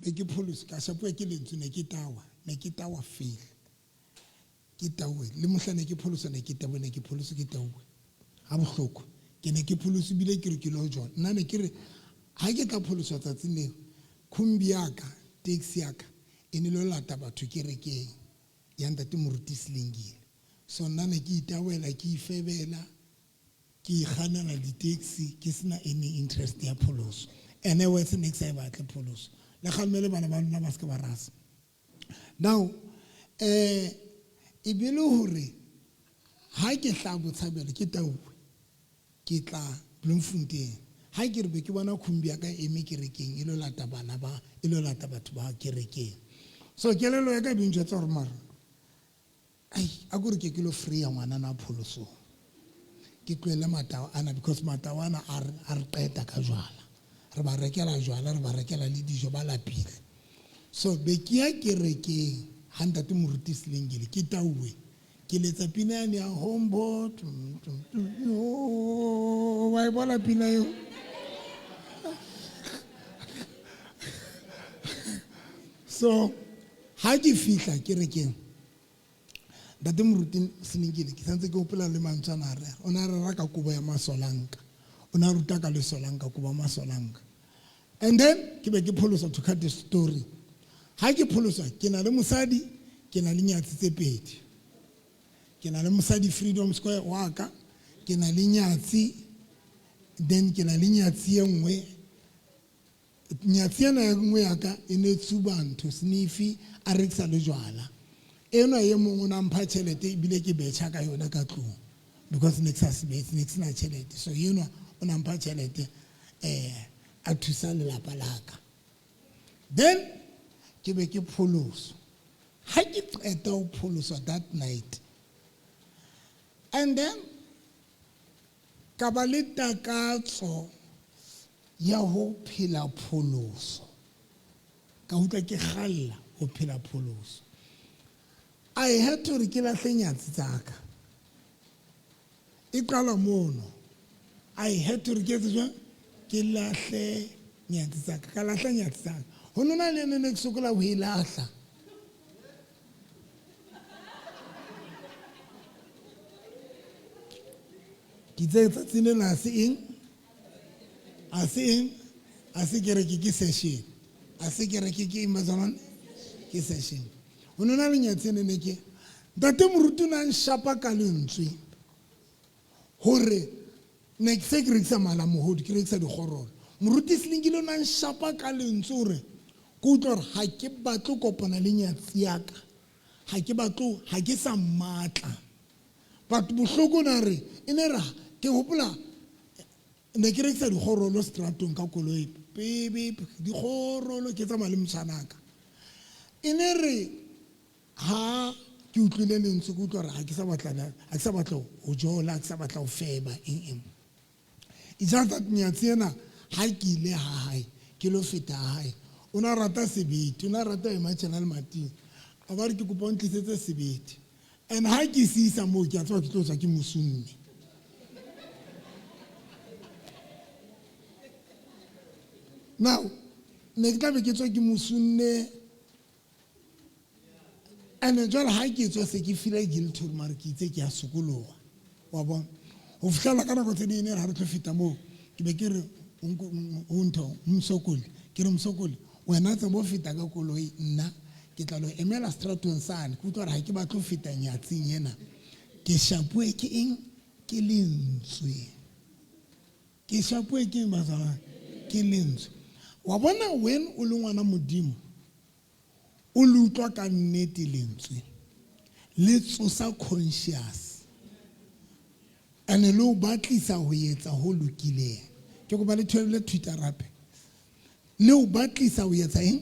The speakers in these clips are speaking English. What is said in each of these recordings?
be ke pholoso ka shapwa ke lentswe ne ke tawa fail ke tawe le mohlane ke pholoso ne ke tawe ne ke pholoso ke tawe ha bohloko ke ne ke pholoso bile ke re ke lo jona nna ne ke re ha ke tla pholoso tsatsing leo khumbi yaka taxi yaka ene lo lata batho ke rekeng ya ntate moruti Silengile so nna ne ke itawela ke ifebela ke ikganela di-taxi ke sena any interest ya pholoso ene we se ne ke sa e batle pholoso le kgalmele bana ba lona ba se ke ba rasa now e bile hore ha ke tla botshabelo ke tauwe ke tla Bloemfontein ha ke re be ke bona khumbi ya ka eme kerekeng e lo lata bana ba e lo lata batho ba kerekeng so kelelo ya ka bintjwa tsa hore mara ai a gore ke lo free ya ngwana na pholoso ke tloela matawa ana because matawa ana a re qeta ka jwala re ba rekela jwala re ba rekela le dijo ba lapile so be ke ya kerekeng ha ntate moruti Silengile ke tauwe ke letsa pina yane ya homebot wa e bona pina yo so ha ke fihla kerekeng ntate moruti Silengile ke santse ke opela le mantshana a re ona re raka kubo ya masolanka ona ruta ka le solanka kubo masolanka and then ke be ke pholosa to cut the story ha ke pholosa ke na le mosadi ke na le nyatsi tse pedi ke na le mosadi Freedom Square wa ka ke na le nyatsi then ke na le nyatsi e nngwe nyatsi ena e nngwe ya ka e ne tsuba ntho sniffy a rekisa le jwala eno ye mongwe na mpha tšhelete ebile ke betšha ka yona ka tlong because ne ke sa sebetse ne ke sena tšhelete so eno o na mpha tšhelete a thusa lelapa la ka then ke be ke pholoso ha ke qeta ho pholosa that night and then ka ba le takatso ya ho phela pholoso ka utlwa ke kgalla ho phela pholoso I had to re ke lahle nyatsi tsaka e qala mono I had to re ke tswa ke lahle nyatsi tsaka ka lahla nyatsi tsaka ho nona le ne ke sokola ho ilahla ke tsetsa tsine na se eng a se kereke ke session a se kereke ke imazana ke session ho nona le nyatsi ne ke ntate moruti na nshapa ka lentswe hore ne ke se ke rekisa mala mohodi ke rekisa dikgorolo moruti Silengile na nshapa ka lentswe hore ke utlwa hore ha ke batle kopana le nyatsi ya ka ha ke sa matla but bohloko na re ene ra ke hopola ne ke rekisa dikgorolo stratong ka koloi bebe dikgorolo ke tsamaya le motšhanaka ene re ha ke utlwile lentswe ke utlwa hore ha ke sa batla ho jola ha ke sa batla ho feba eng it's just that nyatsi ena ha ke ile ha hae ke lo feta hae o na rata sebete o na rata Channel Martin a ba re ke kopa o ntlisetse sebete and ha ke se isa moo ke a tswa ke tlo tswa ke mosunne now ne ke tla be ke tswa ke mosunne and jwale ha ke tswa se ke feel guilty hore mare ke itse ke a sokologa wa bona ho fihlela ka nako tse ding ha re tlo feta moo ke be ke re o ntho msokoli ke re msokoli wena tse bo feta ka koloi nna ke tla lo emela stratong sane ke utlwa ha ke batlo feta nyatsing ena ke shapwe ke eng ke lentswe ke shapwe ke bazana ke lentswe wa bona when o le ngwana modimo o le utlwa ka nnete lentswe le tsosa conscious ane le o batlisa ho etsa ho lokileng ke go ba le thwele Twitter rape le o batlisa ho etsa eng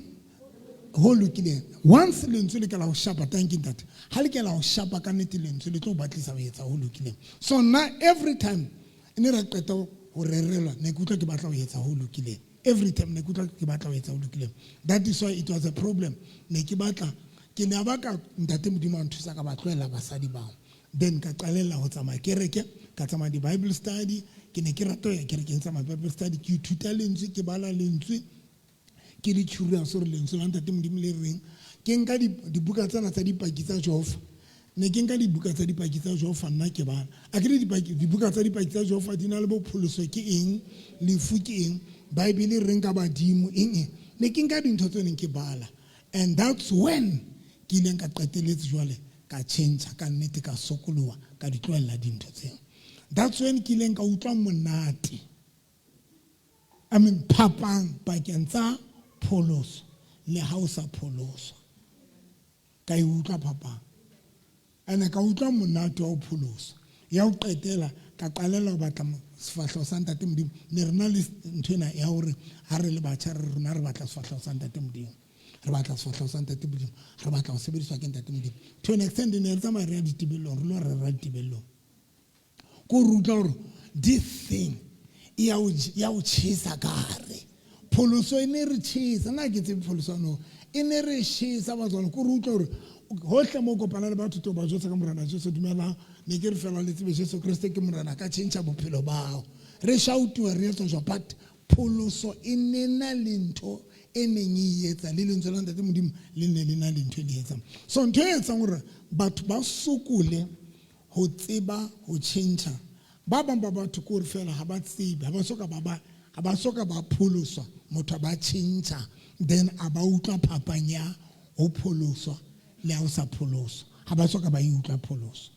ho lokileng once lentswe le ka la ho shapa thank you that ha le ka la ho shapa ka nnete lentswe le tlo batlisa ho etsa ho lokileng so now every time ene re qeta ho rerelwa ne ke utlwa ke batla ho etsa ho lokileng every time ne ke utlwa ke batla ho etsa ho lokileng that is why it was a problem ne ke batla ke ne ba ka ntate modimo a nthusa ka batloela basadi bao then ka qalella ho tsamaya kereke ka tsamaya di Bible study ke ne ke rata ya kereke tsamaya Bible study ke ithuta lentswe ke bala lentswe ke di curious gore lentswe la ntate Modimo le reng ke nka dibuka tsena tsa dipaki tsa Jehova ne ke nka dibuka tsa dipaki tsa Jehova nna ke bana a ke dibuka tsa dipaki tsa Jehova di na le bopholoso ke eng lefu ke eng Bible e reng ka badimo eng ne ke nka dintho tse neng ke bala and that's when ke ileng ka qeteletse jwale ka change ka nnete ka sokoloa ka di tloella dintho tseo that's when ke ileng ka utlwa monate I mean phapang pakeng tsa pholoso le ha o sa pholoso ka e utlwa phapang ene ka utlwa monate wa pholoso ya o qetela ka qalela ho batla sefahleho sa ntate Modimo ne re na le nthwena ya hore ha re le batjha re rona re batla sefahleho sa ntate Modimo re batla sefahleho sa ntate Modimo re batla ho sebediswa ke ntate Modimo to an extent ne re tsamaya re ya ditebellong re lo re ra ditebellong ko ruta hore this thing ya o tjhesa kare pholoso e ne re tjhesa nna ke tsebe pholoso no e ne re tjhesa batswana ko ruta hore hohle mo kopana le batho to ba jotsa ka morana Jesu dumela ne ke re fela le tsebe Jesu Kriste ke morana ka change bophelo bao re shoutiwa re etsa jwa but pholoso e ne na le ntho e neng e etsa le lentswe la ntate Modimo le ne le na le ntho le etsa so ntho e etsang hore batho ba sokole ho tseba ho change ba bang ba batho ko re fela ha ba tsebe ha ba soka ba pholoswa motho ba change then a ba utlwa phapanya ho pholoswa le ha o sa pholoswa ha ba soka ba utlwa pholoso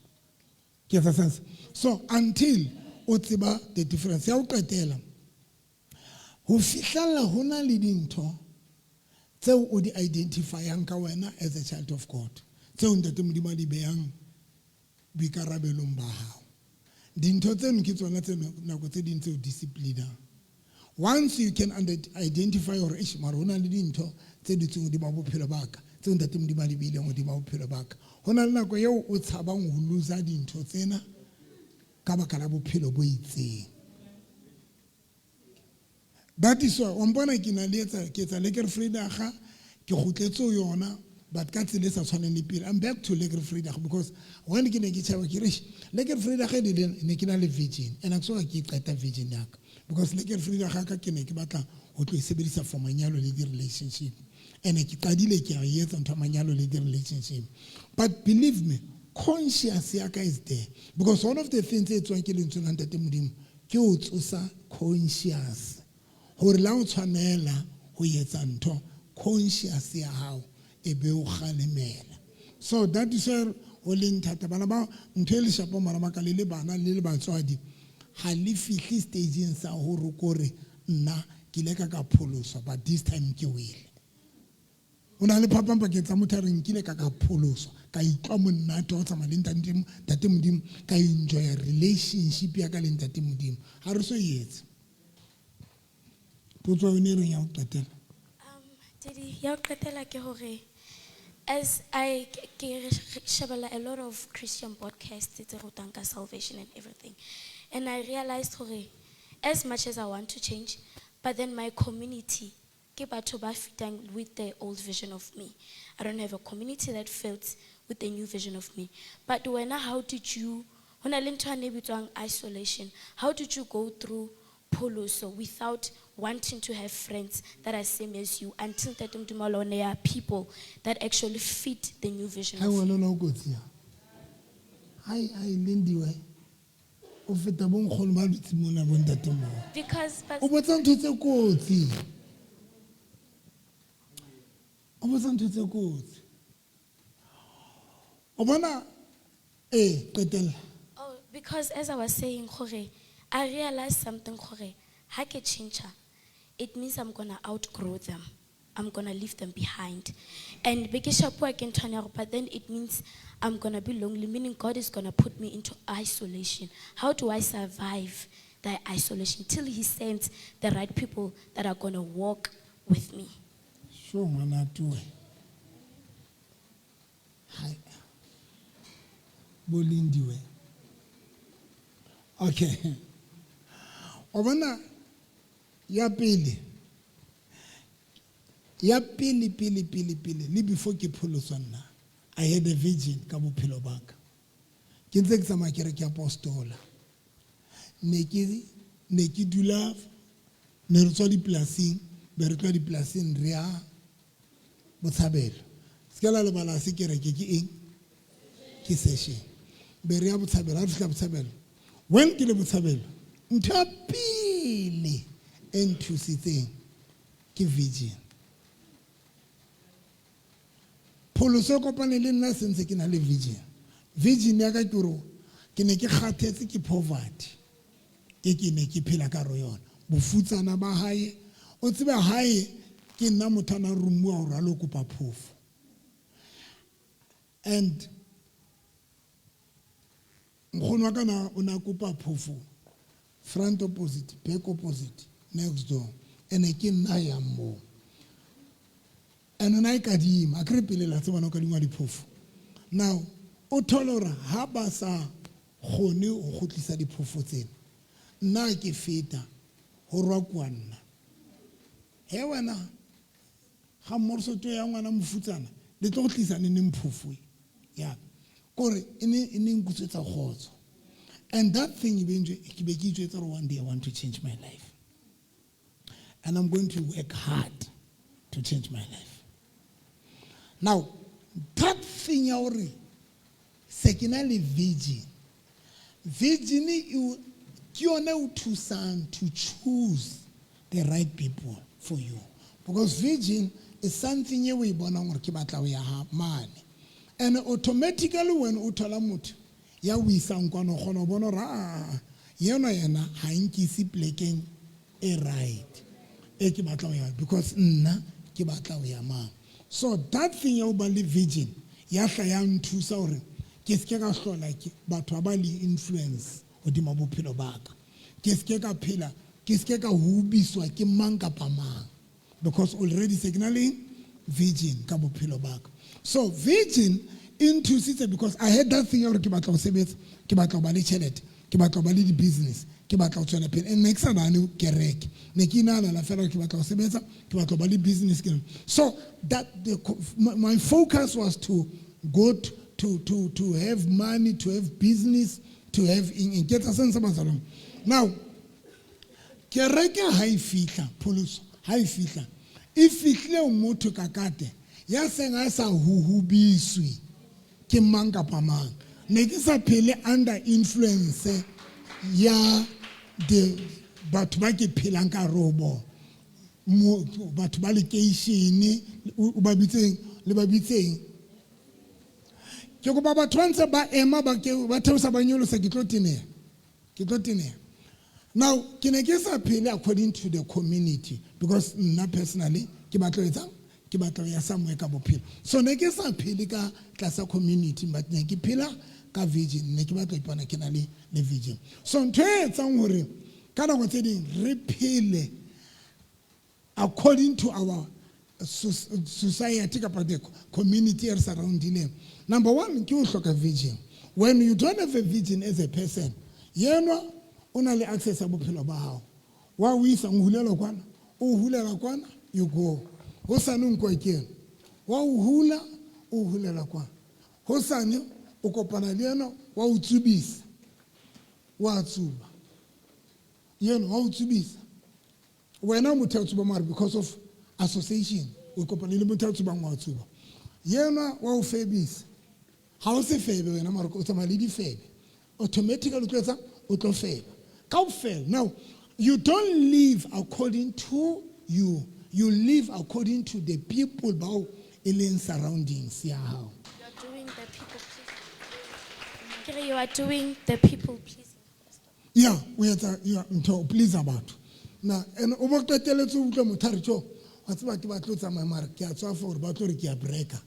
ke sa sense so until o tseba the difference ya o qetela ho fihlella hona le dintho tseo o di identifyang ka wena as a child of God tseo ntate Modimo a di behang boikarabelong ba hao dintho tseno ke tsona tseno nako tse ding tseo discipline once you can identify or mara hona le dintho tse di tseng di ba bophelo baka tseo ntate Modimo a di beileng di ba bophelo baka hona le nako eo o tshabang ho loser dintho tsena ka baka la bophelo bo itseng that is why o mpona ke na le ke etsa Lekker Vrydag ke kgutletse yona but ka tsela sa tshwaneng le pele I'm back to Lekker Vrydag because when ke ne ke tshaba ke re Lekker Vrydag ne ke na le virgin and so ke qeta virgin ya ka because Lekker Vrydag ka ke ne ke batla ho tlo sebedisa for manyalo le di relationship and ke qadile ke a etsa ntho manyalo le di relationship but believe me conscious ya ka is there because one of the things e tswang ke lentswe la ntate Modimo ke o tsosa conscious hore la o tshwanela ho etsa ntho conscious ya hao e be o kgalemela so that is where o leng thata bana ba ntho le shapo maramaka le bana le batswadi ha le fihle stageng sa hore kore nna ke leka ka pholoswa but this time ke wele ona le phapang pa ke tsa mothareng ke leka ka pholoswa ka itwa monate o tsama le ntate Modimo ka enjoy relationship ya ka le ntate Modimo ha re so yetse potso e ne re ya o qetela Didi ya o qetela ke hore as I shabala a lot of Christian podcasts tse rutang ka salvation and everything and I realized hore as much as I want to change but then my community ke batho ba fitang with the old vision of me I don't have a community that fits with the new vision of me but how did you hona le ntho ane bitswang isolation how did you go through pholoso without wanting to have friends that are same as you until that there are people that actually fit the new vision of you. Because because as I was saying, I realized something. It means I'm gonna outgrow them. I'm gonna leave them behind. And but then it means I'm gonna be lonely, meaning God is gonna put me into isolation. How do I survive that isolation till He sends the right people that are gonna walk with me? So manatue. Hi. Bolindiwe. Okay. Obana ya pele le before ke pholoswa nna I had a virgin ka bophelo baka ke ntse ke tsamaya ke re ke apostola ne ke dula ne re tswa dipolasing be re tloa dipolaseng re ya Botshabelo. Se ke la lebala se kereke ke eng? Ke session. Be re ya Botshabelo, ha re fihla Botshabelo. When ke le Botshabelo, ntho ya pele e nthusitseng ke Virgin. Pholoso kopane le nna sentse ke na le Virgin. Virgin ya ka ke hore ke ne ke kgathetse ke poverty e ke ne ke phela ka ro yona. Bofutsana ba hae, o tsebe hae ke nna motho ana rumuwa hore a lo kopa phofo. And nkgono wa ka na o na kopa phofo front opposite, back opposite, next door. And ke nna ya mo. And ona ikadima a kre pele la tsebana ka dingwa diphofo. Now o thola hore ha ba sa khone o khutlisa diphofo tsena, nna ke feta ho rwakwa nna. He wena ga morso to ya ngwana mofutsana le tlo tlisa ne mphofo ya kore ene nkutsetsa khotso. And that thing eventually ke be ke itsetsa hore one day I want to change my life, and I'm going to work hard to change my life. Now that thing ya hore secondly Virgin you ke o thusang to choose the right people for you, because Virgin is something you we bonang hore ke batla o ya ha mane, and automatically when o thola motho ya o isang kwa no gona bona ra yena ha inkisi plekeng e right e ke batla o ya, because nna ke batla o ya mang. So that thing ya o ba le Virgin ya hla ya nthusa hore ke se ke ka hlola ke batho ba le influence hodima bophelo ba ka, ke se ke ka phela ke se ke ka hubiswa ke mang kapa mang, because already signaling Virgin ka bophelo ba ka. So Virgin inthusitse because I had that thing hore ke batla ho sebetsa, ke batla ho ba le tjhelete, ke batla ho ba le di business, ke batla ho tswela pele, and next time ne kereke ne ke nana la fela ke batla ho sebetsa, ke batla ho ba le business. So that my focus was to go to have money, to have business, to have in get a sense of mazalong. Now kereke ha e fihla pholoso, ha e fihla e fihle motho kakate ya senga sa huhubiswi ke mang kapa mang, ne ke sa phele under influence ya the batho ba ke phelang ka robo mo batho ba lekeishene o ba bitseng le ba bitseng ke go ba batho ntse ba ema ba ke ba theosa ba nyolosa ke tlo tenea. Now ke ne ke sa phele according to the community, because nna personally ke batla etsa ke batla ya somewhere ka bophelo, so ne ke sa phele ka tlasa community, but ne ke phela ka Virgin, ne ke batla ipana ke na le Virgin. So ntho e etsang hore ka nako tse ding re phele according to our society kapa the community are surrounding. Number one, ke o hloka Virgin. When you don't have a Virgin as a person, yenwa o na le access a bophelo ba hao, wa o isa nghulela kwana o hulela kwana, you go ho sane nko ke wa o hula o hulela kwana, ho sane o kopana le yena wa o tsubisa wa tsuba yena wa o tsubisa wena motho o tsuba mara because of association o kopana le motho o tsuba wa tsuba yena wa o febisa ha o se febe wena mara o tsama le di febe automatically o tloetsa o tlo febe ka fail. Now you don't live according to you live according to the people bao in surroundings ya hao. You are doing the people pleasing. Yeah, we are to please about. Now, and over the television, we come to Tarjo. What's about to battle my mark? Kiatsa for battery kia breaker.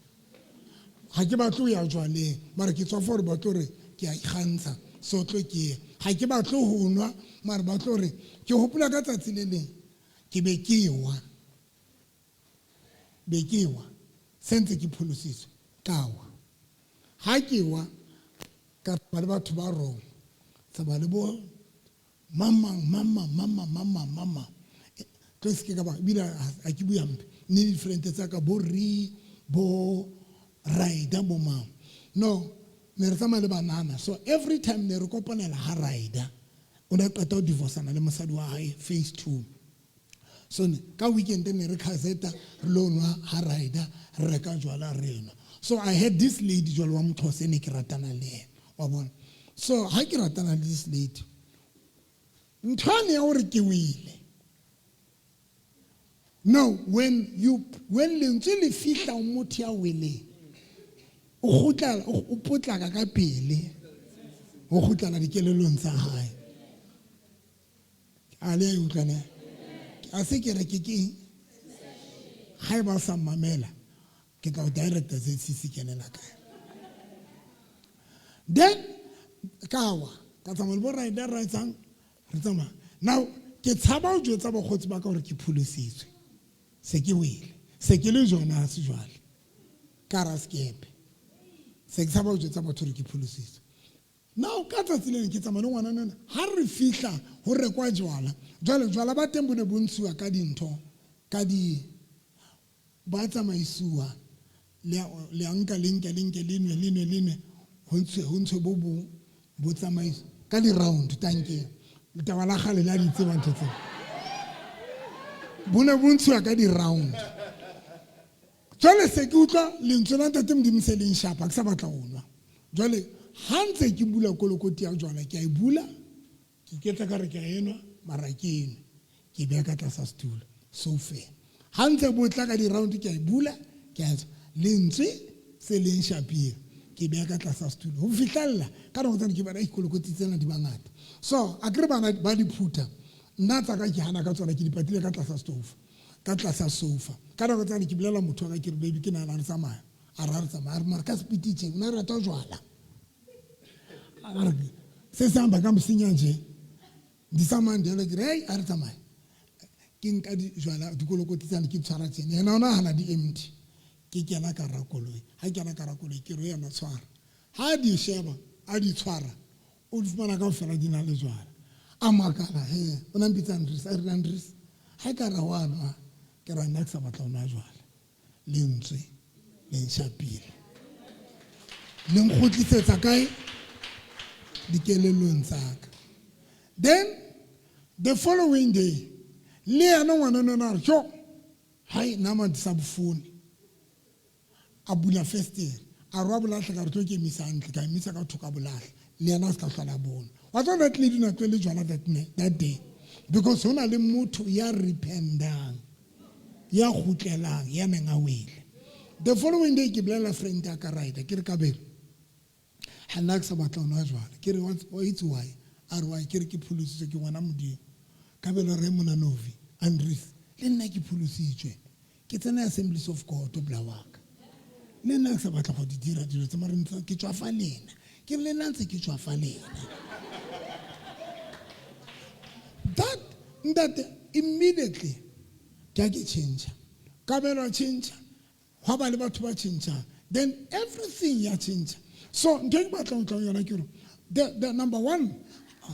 Hakibatu ya jwale, markitsa for battery kia hansa. So to ki. Hakibatu hunwa, marbatore. Ki hopula kata tilele. Kibekiwa. Bekiwa. Sente ki pulusiso. Kawa. Hakiwa. Ba tomorrow sabalebo mama tloske ka ba bila a ke buampe ni different tsaka bo ri bo rider bo mama no ne re tsama le banana, so every time ne re kopanela ha rider o ne qeta o divorce na le mosadi wa hae phase 2, So ka weekend ne re khazeta re lo nwa ha rider re reka jwala rena. So I had this lady jwalo wa Mxhosa ne ke ratana le yena wa bona. So ha ke ratana le this lady nthwane ya hore ke wile. No, when lentswe le fihla o motho ya wele o gotla o potlaka ka pele o gotlana dikelelong tsa hae. Ale ya utlwana a se ke re ke ha ba sa mamela ke tla director se se kenela ka. Then kawa ka tsamaya bo rider right sang re tsamaya. Now ke tshaba o jwetsa bogotsi ba ka gore ke pholositswe se ke wele se ke le jona se jwale ka ra skepe se ke tshaba o jwetsa batho gore ke pholositswe. Now ka tsatsi le ke tsamaya le ngwana nana ha re fihla ho rekwa jwala jwala ba teng bone bontshiwa ka dintho ka di ba tsamaisuwa le anka lenke linwe ho ntse bo tsamaiso ka di round tanke le tawala gale la di tseba ntse bone bontshiwa ka di round. Jwale se ke utlwa lentswe la ntate Modimo le nshapa ke sa batla go nwa. Jwale ha ntse ke bula kolokoti ya jwala ke a e bula ke ketla ka re ke a enwa mara ke eno ke beya ka tlasa stool so fair. Ha ntse bo tla ka di round ke a e bula ke a lentswe se le nshapile ke beya ka tlasa stool ho fihlalla ka re go tsana ke ba kolokoti tsena di bangata. So a kre bana ba di phuta nna tsa ka ke hana ka tsona ke di patile ka tlasa stove ka tlasa sofa ka re go tsana ke bolela motho ka ke re baby ke na la re tsamaya a ra re tsamaya re ka spititse na re ta jwala se samba ka msinya nje di samande le ke hey a re tsamaya ke nka di jwala dikolokoti tsana ke tshwara tsene yena ona hana di empty ke kena ka rakoloi ha ke na ka rakoloi ke re yena tshwara ha di sheba a di tshwara o di fumana ka fela di na le jwala a makala he ona mbitsa Andries ha ka ra wana ke ra nna sa batla ona jwala lentswe le nshapile le nkgotlisetsa kae dikelelong tsaka. Then the following day le yana ngwana nona re tjo hai nama di sa bofone a bula festere a rwa bolahle ka re tlo ke misa ntle ka misa ka thoka bolahle le yana se ka hlola bona wa tsona that lady na tlele jwala that day because hona le motho ya repentang ya gutlelang ya neng a wele. The following day ke bolela friend ya ka rider ke re ka bele ha nna ke sa batla ona jwala ke re it's why a re why ke re ke pholositswe ke ngwana Modimo ka bele re mona Novi Andries le nna ke pholositswe ke tsena Assemblies of God o bla waka le nna ke sa batla go di dira dilo tsa mare ntse ke tswa fa lena ke le nna ntse ke tswa fa lena that immediately ke change ka bele change ha ba le batho ba change then everything ya change. So the number one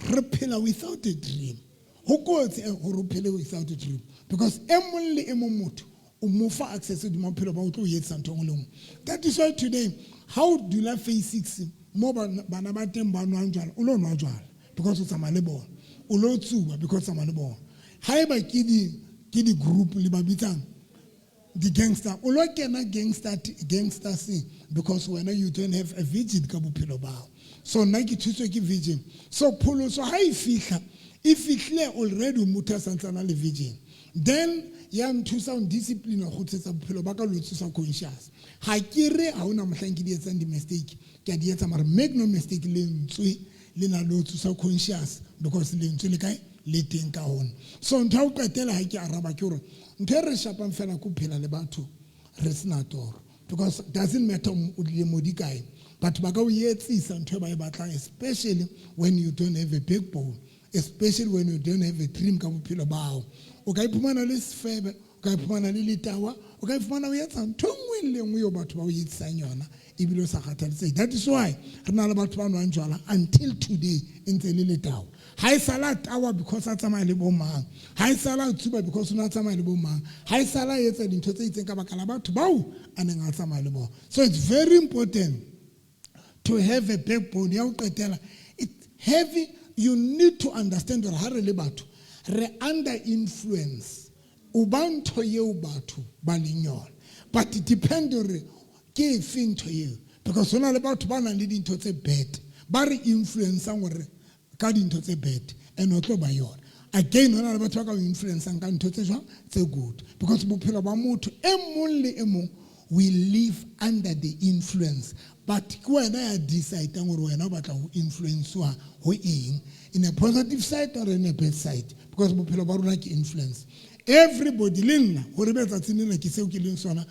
repel without a dream who goes repel without a dream because emole emomoto umofa access to maphelo ba utlo yetsa ntongolong. That is why today how do la face 6 mo bana ba teng ba nwa njwala o lo nwa njwala because o tsamaya le bona o lo tsuba because o tsamaya le bona ha eba ke di group le ba bitsang the gangster o lo kena gangster scene because when you don't have a virgin ka bophelo bao. So nna ke thuswe ke virgin so pholoso ha e fihle already motho santsana le virgin then ya nthusa on discipline go tsetsa bophelo ba ka lo tsusa conscious ha ke re ha ona mohlang ke di etsang di mistake ke a di etsa mara make no mistake le ntswe le na lo tsusa conscious because le ntswe le kae le teng ka hona. So ntho o qetela ha ke araba ke hore ntho re shapang fela go phela le batho re sena toro because it doesn't matter o le modi kae but ba ka o yetsisa ntho ba e batlang especially when you don't have a backbone especially when you don't have a dream ka bophelo bao o ka iphumana le sefebe o ka iphumana le letawa o ka iphumana o yetsa ntho nngwe le nngwe yo batho ba o yetsang yona ebile o sa kgathaletse. That is why re na le batho ba nwang jwala until today ntse le letawa ha e sala tawa because a tsamaya le bomang ha e sala tsuba because o na tsamaya le bomang ha e sala yetsa dintho tse itseng ka baka la batho bao a neng a tsamaya le bona. So it's very important to have a backbone ya o qetela it's heavy. You need to understand that ha re le batho re under influence o ba ntho yeo batho ba leng yona, but it depend hore ke efe ntho yeo, because hona le batho ba nang le dintho tse bad ba re influencang hore ka dintho tse bad and o tlo ba yona. Again, hona le batho ba ka o influencang ka ntho tse jwang tse good, because bophelo ba motho e mong le e mong we live under the influence, but ke wena ya decidang hore wena o batla ho influencewa ho eng, in a positive side or in a bad side, because bophelo ba rona ke influence. Everybody le nna hore be tsatsing lena ke seo ke leng sona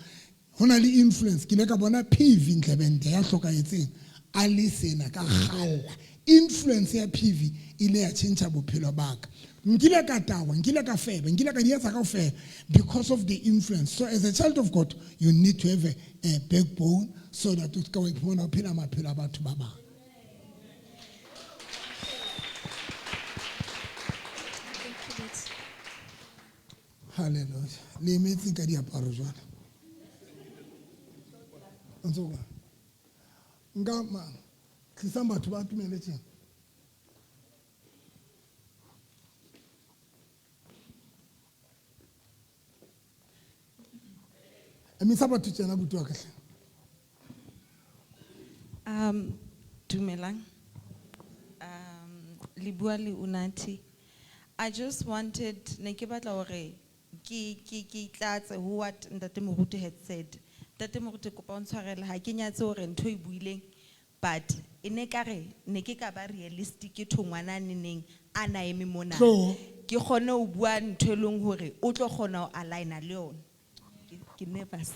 hona le influence. Ke le ka bona PV Ntlebende ya hlokahetseng a le sena ka galla, influence ya PV ile ya change bophelo ba ka. Nkile ka tawa, nkile ka feba, nkile ka di etsa kaofela because of the influence. So as a child of God, you need to have a backbone so that o ska wa ipona o phela maphelo a batho ba bang. Hallelujah. Le metsi ka diaparo jwana. Ntso ba. Nga ma tlisa batho ba tumeletseng. Emisa batho tsena butua ka hle. Dumelang. Libua le Unati. I just wanted ne ke batla hore ki tlatse what Ntate Moruti had said. Ntate Moruti kopa o ntshwarele ha ke nyatse hore ntho e buileng, but ene kare ne ke ka ba realistic ke thongwana neneng ana eme mona. Ke khone o bua ntho e leng hore o tlo khona o aligna le yona. Ke nervous.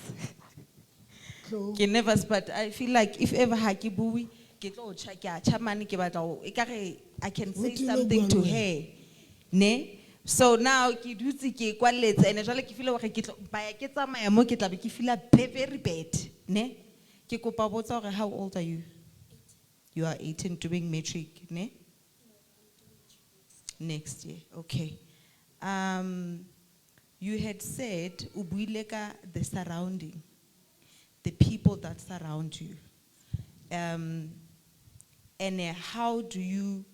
Ke nervous, but I feel like if ever ha ke bui ke tlo tjha ke a chamane ke batla o ekare I can say something to her. Ne? So now ke dutse ke kwaletse ene jwale ke feel hore ke tlo ba ya ke tsamaya mo ke tla be ke feel very bad. Ne? Ke kopa botsa hore how old are you? You are 18 doing matric, ne? Next year. Okay. You had said ubuileka the surrounding, the people that surround you, and how do you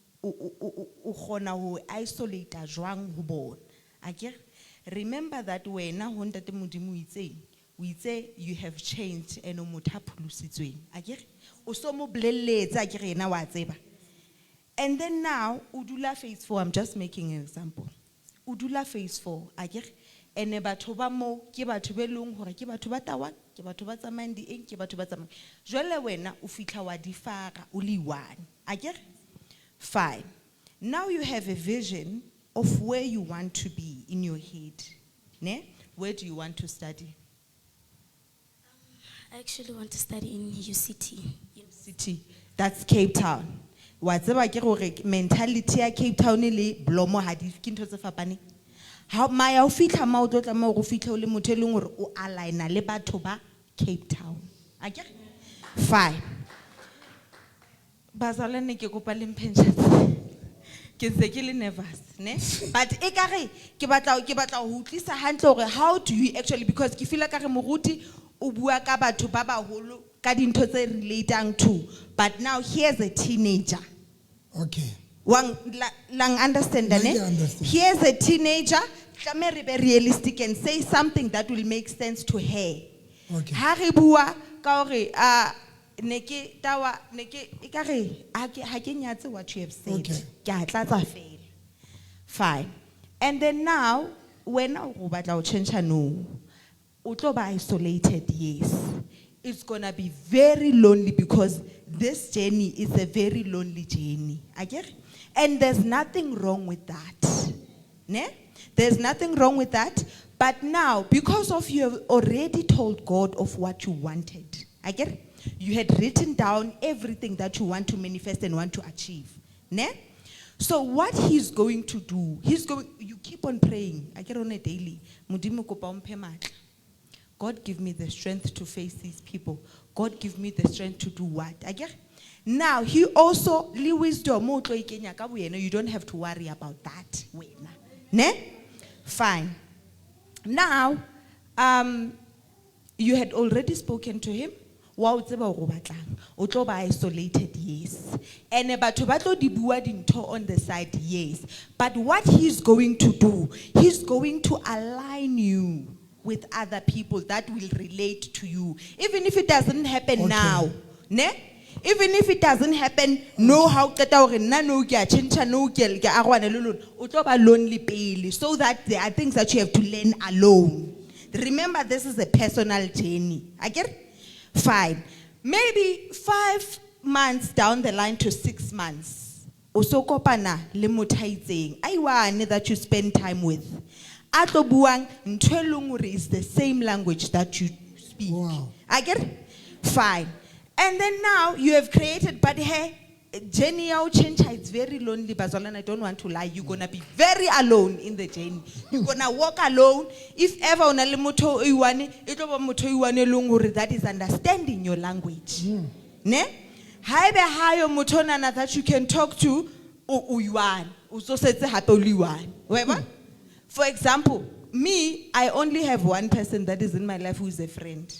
isolate jwang ho bona? Akere remember that when na ho Ntate Modimo we say you have changed and o motho a pholositsweng. Akere o so mo bleletse akere ena wa tseba. And then now udula phase 4, I'm just making an example. Udula phase 4 akere ene batho ba mo ke batho be leng hore ke batho ba tawang, ke batho ba tsamayang di eng, ke batho ba tsamayang jwale wena o fitla wa di fara o le one. Akere fine, now you have a vision of where you want to be in your head, ne? Where do you want to study? I actually want to study in UCT. UCT, that's Cape Town. Watseba ke gore mentality ya Cape Town le Blomo ha di ke ntho tse fapane. How maya o fitla ma o tlotla mo go fitla o le motho e leng gore o aligna le batho ba Cape Town. Akere fine. Bazalane ke kopa le mphentshatse. Ke se ke le nervous, ne? But ekare ke batla ho utlisa hantle hore how do you actually, because ke feel like re Moruti o bua ka batho ba baholo ka dintho tse relating to, but now here's a teenager. Okay. Lang understand, ne? Here's a teenager, re be realistic and say something that will make sense to her. Okay. Ha re bua ka hore neke tawa neke ikare ha ke nyatse what you have said. Okay. Ke a tlatsa fela. Fine. And then now when o batla o change no, o tlo ba isolated, yes. It's gonna be very lonely because this journey is a very lonely journey. I get it? And there's nothing wrong with that. Ne? There's nothing wrong with that. But now, because of you have already told God of what you wanted, I get it? You had written down everything that you want to manifest and want to achieve. Ne? So what he's going to do, you keep on praying. I get on a daily. Modimo kopa o mphe matla. God give me the strength to face these people. God give me the strength to do what? I get. Now he also wisdom. You don't have to worry about that. Ne? Fine. Now, you had already spoken to him. wa o tseba o go batlang o tlo ba isolated, yes, and batho ba tlo di bua dintho on the side, yes, but what he's going to do, he's going to align you with other people that will relate to you, even if it doesn't happen now, ne? Even if it doesn't happen, know how no lonely pele, so that there are things that you have to learn alone. Remember, this is a personal journey. I get it? Fine. Maybe 5 months down the line to 6 months. Also kopana le motho a itseng, ai wane that you spend time with. A tlo buang ntho e leng hore is the same language that you speak. Wow. I get it? Fine. And then now you have created, but hey, journey out change, it's very lonely, Bazalwane, I don't want to lie. You're gonna be very alone in the journey. You're gonna walk alone. If ever on a moto that is understanding your language. Ne? Haibe hayo motonana that you can talk to uyuan. Uso setse hape uliwan. Whatever. For example, me, I only have one person that is in my life who is a friend.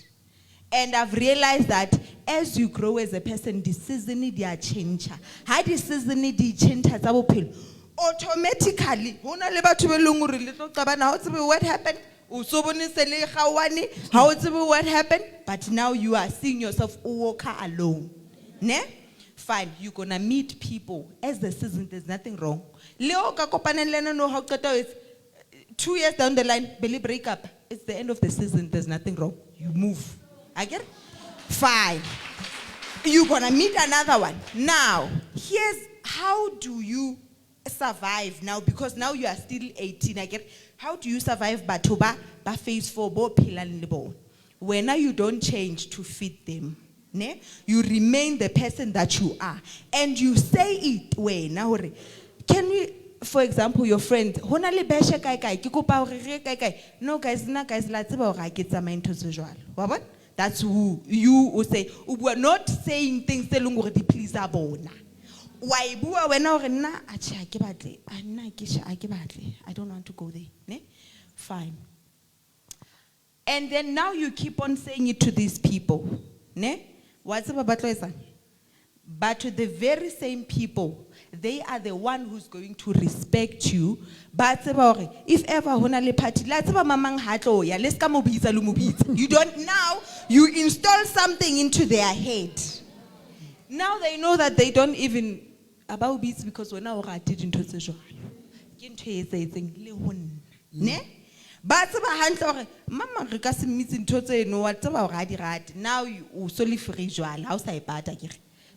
And I've realized that as you grow as a person, the season dia change. How the season di change automatically. What happened? What happened? But now you are seeing yourself walk alone. Ne? Fine, you're gonna meet people as the season. There's nothing wrong. Leo ka kopana le no how is 2 years down the line, belly break up. It's the end of the season. There's nothing wrong. You move. I get it? Fine. You're gonna meet another one. Now, here's how do you survive now, because now you are still 18. I get it? How do you survive batoba ba phase 4 bo phela le bo? When now you don't change to fit them. Ne? You remain the person that you are. And you say it when now can we, for example, your friend, honale beshe kai kai, ke kopa hore re kai kai. No guys, na guys la tseba hore ke tsamaye ntho tse jwalo. Wa bona? That's who you will say. We are not saying things tse leng hore di please bona. Wa e bua wena hore nna a tjha ke batle, a nna ke sha ke batle. I don't want to go there, ne? Fine. And then now you keep on saying it to these people, ne? Wa tseba ba tlo etsa? But to the very same people, they are the one who's going to respect you. But if ever honale party, you don't now, you install something into their head. Now they know that they don't even about beats because when I did into the ne? But mama now you solely free jwal, how say bata.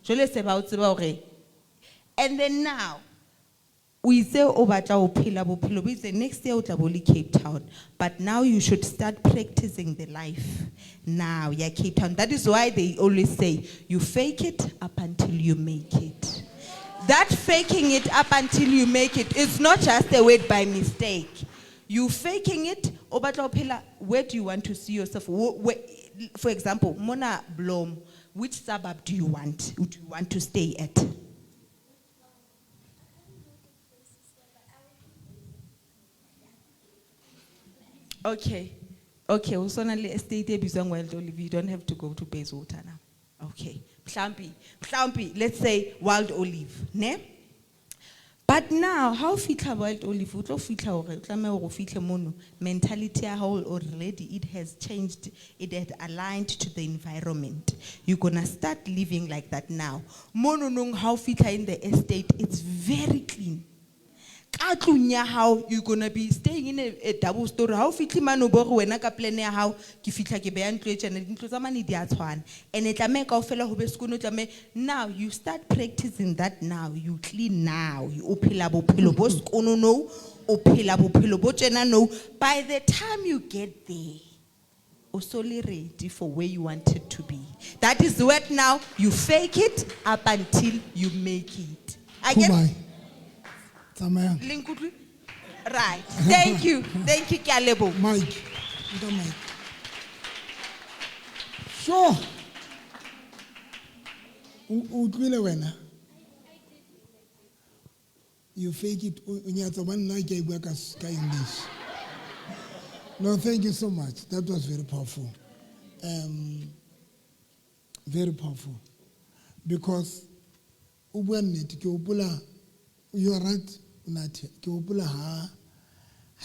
And then now, we say we say next year we Cape Town. But now you should start practicing the life. Now, yeah, Cape Town. That is why they always say, you fake it up until you make it. That faking it up until you make it is not just a word by mistake. You faking it, where do you want to see yourself? For example, Mona Blom, which suburb do you want? Do you want to stay at? Okay. Okay, also only estate abusing Wild Olive. You don't have to go to Bayswater now. Okay. Plampi, let's say Wild Olive, ne? But now, how fitla Wild Olive? Utlo fitla hore, tlame hore fitla mono. Mentality already it has changed. It had aligned to the environment. You're gonna start living like that now. Mono nung how fitla in the estate, it's very clean. How you're gonna be staying in a double story. How fitly mano boro wena ka plan ya how ki fitla ke beya ntlo e tsena dintlo tsa mane di a tshwana. And it tla ka ofela ho be skono tla now you start practicing that now. You clean now. You ophela bophelo bo skono no, ophela bophelo bo tsena no. By the time you get there, solely ready for where you want it to be. That is what now you fake it up until you make it. I get right. Thank you. Thank you, Kalebo. Mike. Mike. Sure. You fake it. No, thank you so much. That was very powerful. very powerful. Because o bua nnete ke hopola you are right Nathi ke hopola ha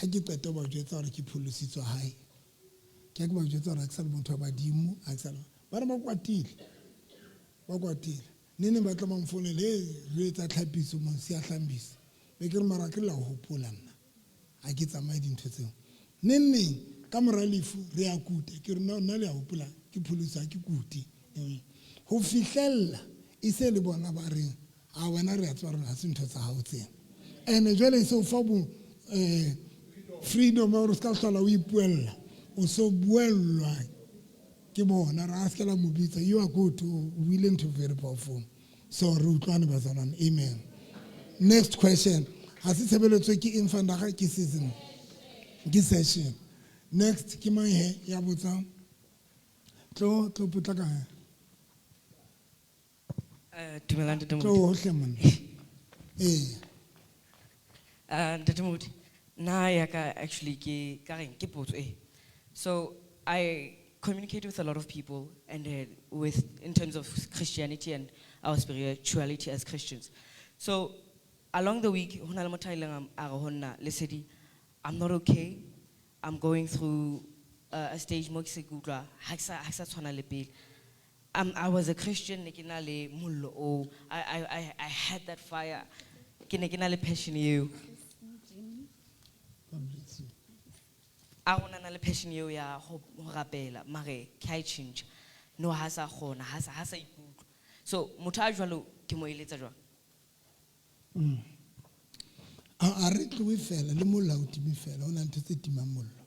ke qeta ba jwetsa hore ke pholositswe hae ke ba jwetsa hore ke sa le motho wa badimo a ke sa le ba re ba kwatile nene ba tla mfonele re etsa tlhapiso mo se a hlambisa be ke re mara ke la hopola nna a ke tsamaye dintho tseo nene ka moralifu re a kuta ke re nna le a hopola ke pholisa ke kuti ho fihlella ise le bona ba re a wena re a tswa rena se ntho tsa hao tsena ene jwale se o fa bo freedom or ska hlola o ipuella o so buellwa ke bona ra ska la mobitsa you are good willing to very powerful so re utlwane ba zanana amen next question ha se tshebeletso ke infant ga ke season ke session next ke mang he ya botsa tlo putla ka Dumelang Ntate tlo Moruti. hohle monna Ntate Moruti, nna ya ka actually ke potso e. So I communicate with a lot of people and in terms of Christianity and our spirituality as Christians. So along the week, hona le motho a ileng a re ho nna, Lesedi, I'm not okay. I'm going through a stage mo ke se ke utlwa ha ke sa tshwana le pele. I was a Christian, I had that fire, le passion eo. I want to passion eo ya ho rapela, mare ke a change. No ha sa khona, ha sa ikutlwa. So motho a jwalo ke mo eletsa jwang? a re tloe fela le molao timi fela ona ntho tse timang mollo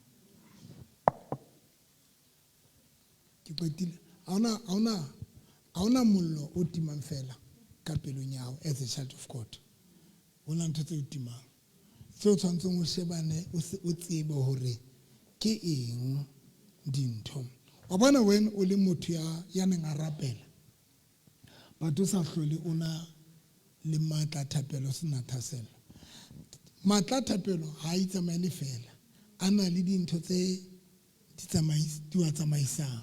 ke kwetile auna mollo o timang fela ka pelong ya hao as a child of God ona ntho tse timang se o tshwantseng o shebane o tsebe hore ke eng dintho wa bona when o le motho ya neng a rapela batho sa hlole ona le matla thapelo sena thasela matla thapelo ha I tsamaile fela ana le dintho tse di wa tsamaisang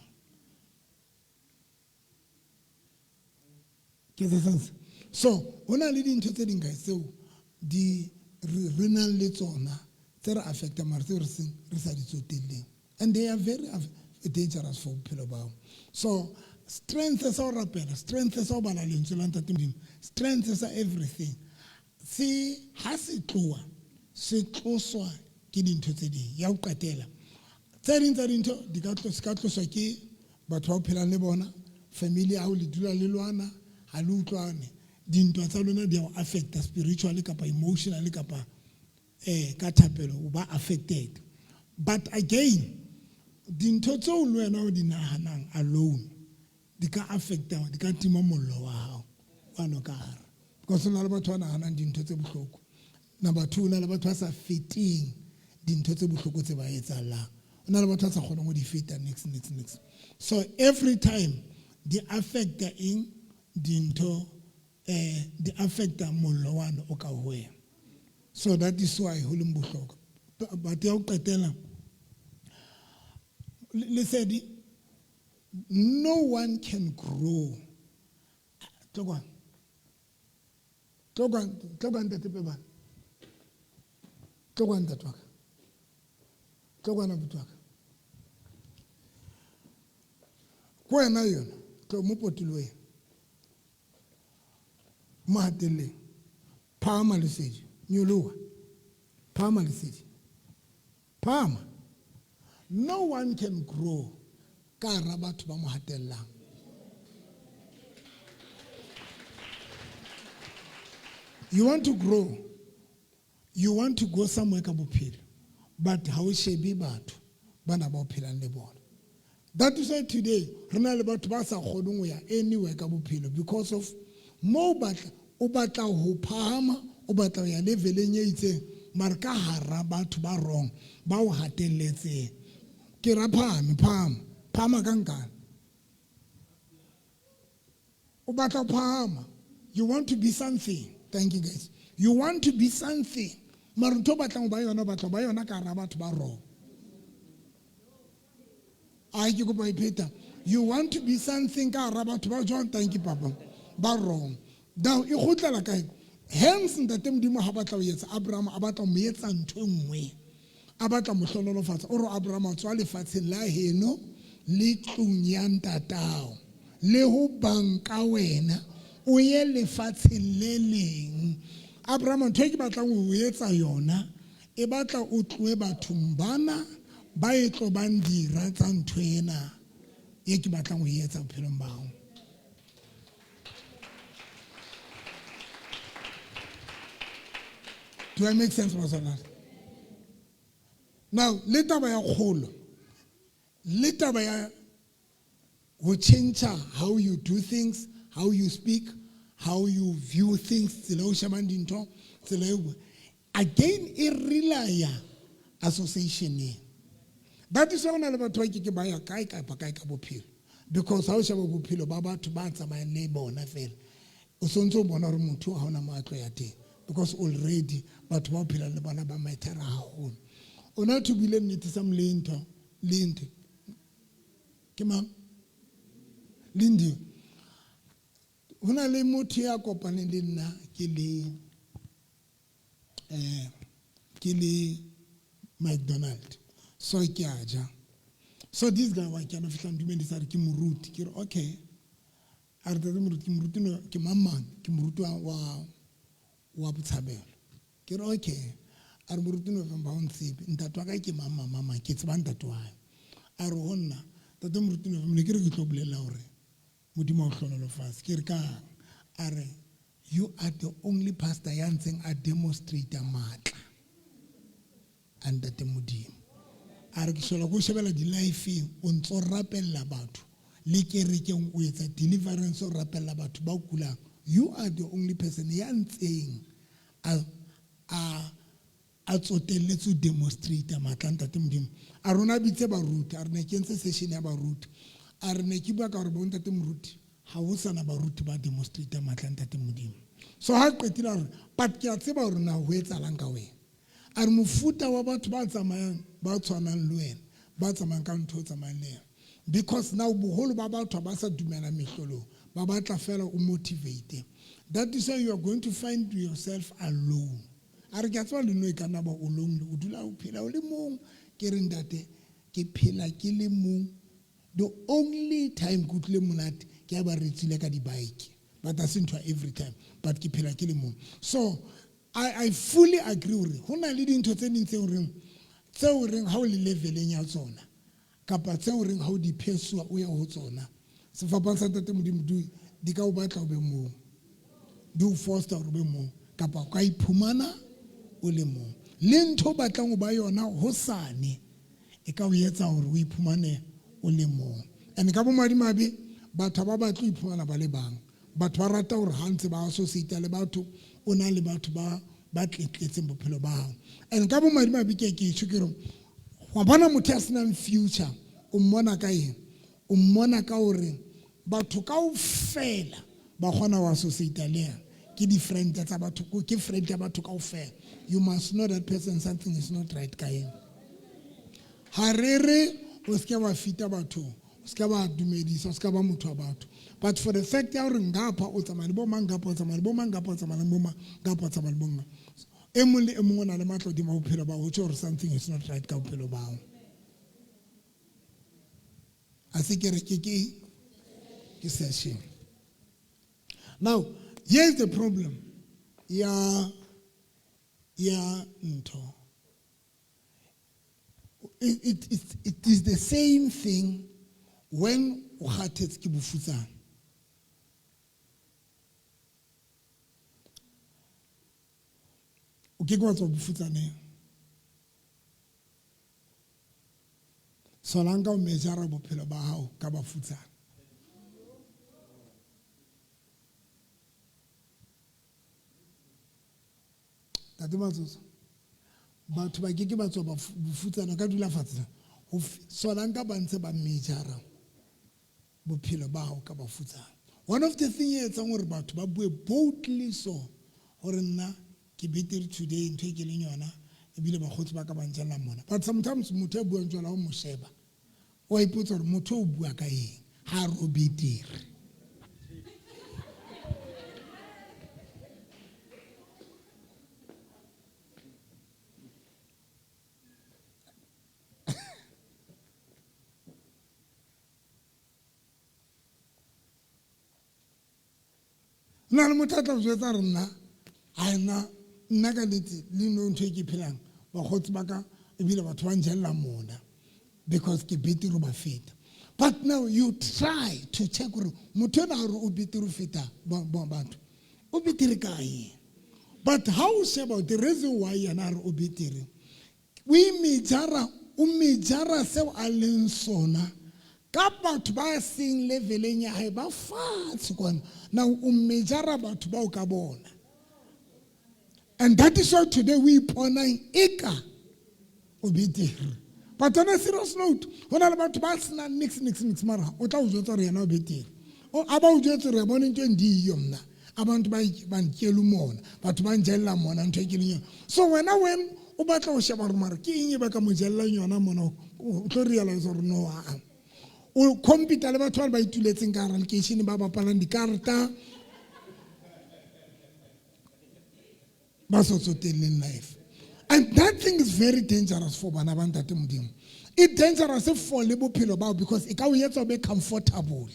ke sense so ona le dintho tse dinga tseo di re nang le tsona tse re affecta mara tse re sa di tsotelleng and they are very dangerous for bophelo bao so strength is our rapela strength is our bana lentswe la ntate Modimo strength is everything se ha se tloa se tloswa ke dintho tse ding ya o qetela tse ding tsa dintho di ka tloswa ke batho ba phelang le bona family a o le dula le lwana ha le utlwane dintwa tsa lona di a affecta spiritually kapa emotionally kapa ka thapelo o ba affected but again dintho tseo le wena o di nahanang alone di ka affecta di ka tima mollo wa hao wa ka hare because na le batho ba nahanang dintho tse bohloko number 2 na le batho ba sa feteng dintho tse bohloko tse ba etsalang ona le batho ba sa kgonang go di feta next so every time di affecta in dintho di affecta mollo wa o ka hoya so that is why ho le bohloko but ya o qetela le said no one can grow tlogwan tatepebana tlogwan tatwaka tlogwana butwaka ko wena yona tlo mo potilwe mahatelle phama lesedi nyoloha phama lesedi phama no one can grow ka ra batho ba mo hatellang you want to grow you want to go somewhere ka bophelo but ha o shebe batho bana ba o phelang le bona that is why today rena le batho ba sa kgoneng go ya anywhere ka bophelo because of mo o batla ho phama o batla ya leveleng e itseng mara ka hara batho ba wrong ba o hatelletseng ke ra phama kankana o batla phama you want to be something thank you guys you want to be something mara ntho batlang ba yona ka hara batho ba wrong ai ke go ba ipeta You want to be something ka hara batho ba jwang, thank you papa, ba wrong. Now e khotlela kae? Hence ntate Modimo ha batla o etsa Abraham a batla mo etsa ntho e nngwe. A batla mo hlonolofatsa o re Abraham a tswa lefatsheng la heno le tlung ya ntatao le ho banka wena o ye lefatsheng le leng. Abraham ntho e ke batlang ho etsa yona e batla o tloe bathong bana ba e tlo bang dira tsa ntho ena e ke batlang ho etsa bophelong ba hao. Do I make sense, Masana? Now, le taba ya kgolo, le taba ya ho change how you do things, how you speak, how you view things, tsela o shebang dintho, tsela eo. Again, e rely association. That is why le batho ba ke ba ya kae ka bophelo. Because ha o sheba bophelo ba batho ba tsamayang le bona fela. O sontso bona re motho ha ona matlo ya teng. Because already batho ba phela le bona ba maithara haholo. Ona to bile nnete sa mlento lente ke mang lindi hona le motho ya kopaneng le nna ke le McDonald so ke aja so this guy wa ke ana fihla ndumedi sa re ke moruti ke re okay a re tse moruti no ke mamang ke moruti wa botshabelo ke re okay a re moruti no va ba ntsepe ntate wa ka ke mama ke tseba ntate wa a re honna tate moruti no me ke re ke tlo bolela hore modimo o hlonolo fase ke re ka a re you are the only pastor ya ntseng a demonstrate matla and tate modimo a re ke hlola go shebela di life o ntso rapella batho le kerekeng o etsa deliverance o rapella batho ba kulang. You are the only person ya ntseng a tsotelletse o demonstrate matla ntate modimo a rona bitse baruti a re ne ke ntse session ya baruti a re ne ke bua ka gore bo ntate moruti ha ho sana baruti ba demonstrate matla ntate modimo so ha qetile re but ke a tseba hore na ho etsalang ka wena a re mofuta wa batho ba tsamayang ba tshwanang le wena ba tsamayang ka ntho tsamayang le because now boholo ba batho ba sa dumela mehlolo ba batla fela o motivate. That is why you are going to find yourself alone. Are ke tswa le no e kana ba o lonely o dula o phela o le mong ke re ndate ke phela ke le mong. The only time good le monate ke ba re tsile ka di bike but that's into every time but ke phela ke le mong. So I fully agree with you. Hona le dintho tse ding tseo reng ha o le leveleng ya tsona kapa tseo reng ha o di phesua o ya ho tsona sefapang sa tate modimo di ka o batla o be mong di o foster o be mong kapa ka iphumana o le mong le ntho batlang o ba yona hosane e ka o etsa hore o iphumane o le mong and ka bo madimabe batho ba batla iphumana ba le bang batho ba rata hore ha ntse ba associate le batho o na le batho ba tletletseng bophelo ba hao and ka bo madimabe ke itse ke re wa bona motho a senang future o mmona ka eng o mmona ka hore batho kaofela ba kgona ho associate le ena ke di friend tsa batho ke friend ya batho kaofela. You must know that person something is not right ka ena ha re o se ke wa fita batho o se ke ba dumedisa o se ke ba motho wa batho but for the fact ya hore ngapha o tsamaya le bo mangapha o tsamaya le bo mangapha o tsamaya le bo mangapha o tsamaya le bo mangapha e mong le e mong o na le matlo di ma bophelo ba o tjho hore something is not right ka bophelo ba hao a se ke re ke session. Now here's the problem ya ntho it is the same thing when o kgathetse ke bofutsana o ke wa tswa bofutsaneng solanka o mejara bophelo ba hao ka bafutsana tate matsoso batho ba ke ba tswa bofutsana ka dula fatshe solanka ba ntse ba mejara bophelo ba hao ka bafutsana. One of the things etsang hore batho ba bue boldly so hore nna ke betere today ntho e ke leng yona ebile ba khotsi ba ka ba ntjela mona but sometimes motho a buang tswela o mo sheba o ipotsa hore motho o bua ka eng ha re o betere. Na le motho a tla o jwetsa re nna nna ka nnete le no ntho e ke phelang bakgotsi ba ka ebile batho ba njella mona because ke betere ba feta. But now you try to check gore motho ena gore o betere feta batho o betere kae. But how o sheba the reason why yena re o betere o mejara seo a leng sona ka batho ba seng leveleng ya hae ba fatshe kwana. Now o mejara batho ba o ka bona. And that is why today we ponang eka o betere. But on a serious note, when all about basna nix mara, o tla o jwetsa re yena o betere. O aba o jwetsa re bona ntwe ndi yona. Abantu ba nkelu mona, batho ba njella mona ntwe ke le. So when o batla o sheba re mara ke eng ba ka mo jella yona mona o tlo realize re no a. O computer le batho ba ituletseng ka application ba bapalang dikarata ba sotsoteleng life. And that thing is very dangerous for bana ba ntate modimo. It's dangerous for le bophelo bao because e ka o etsa be comfortable.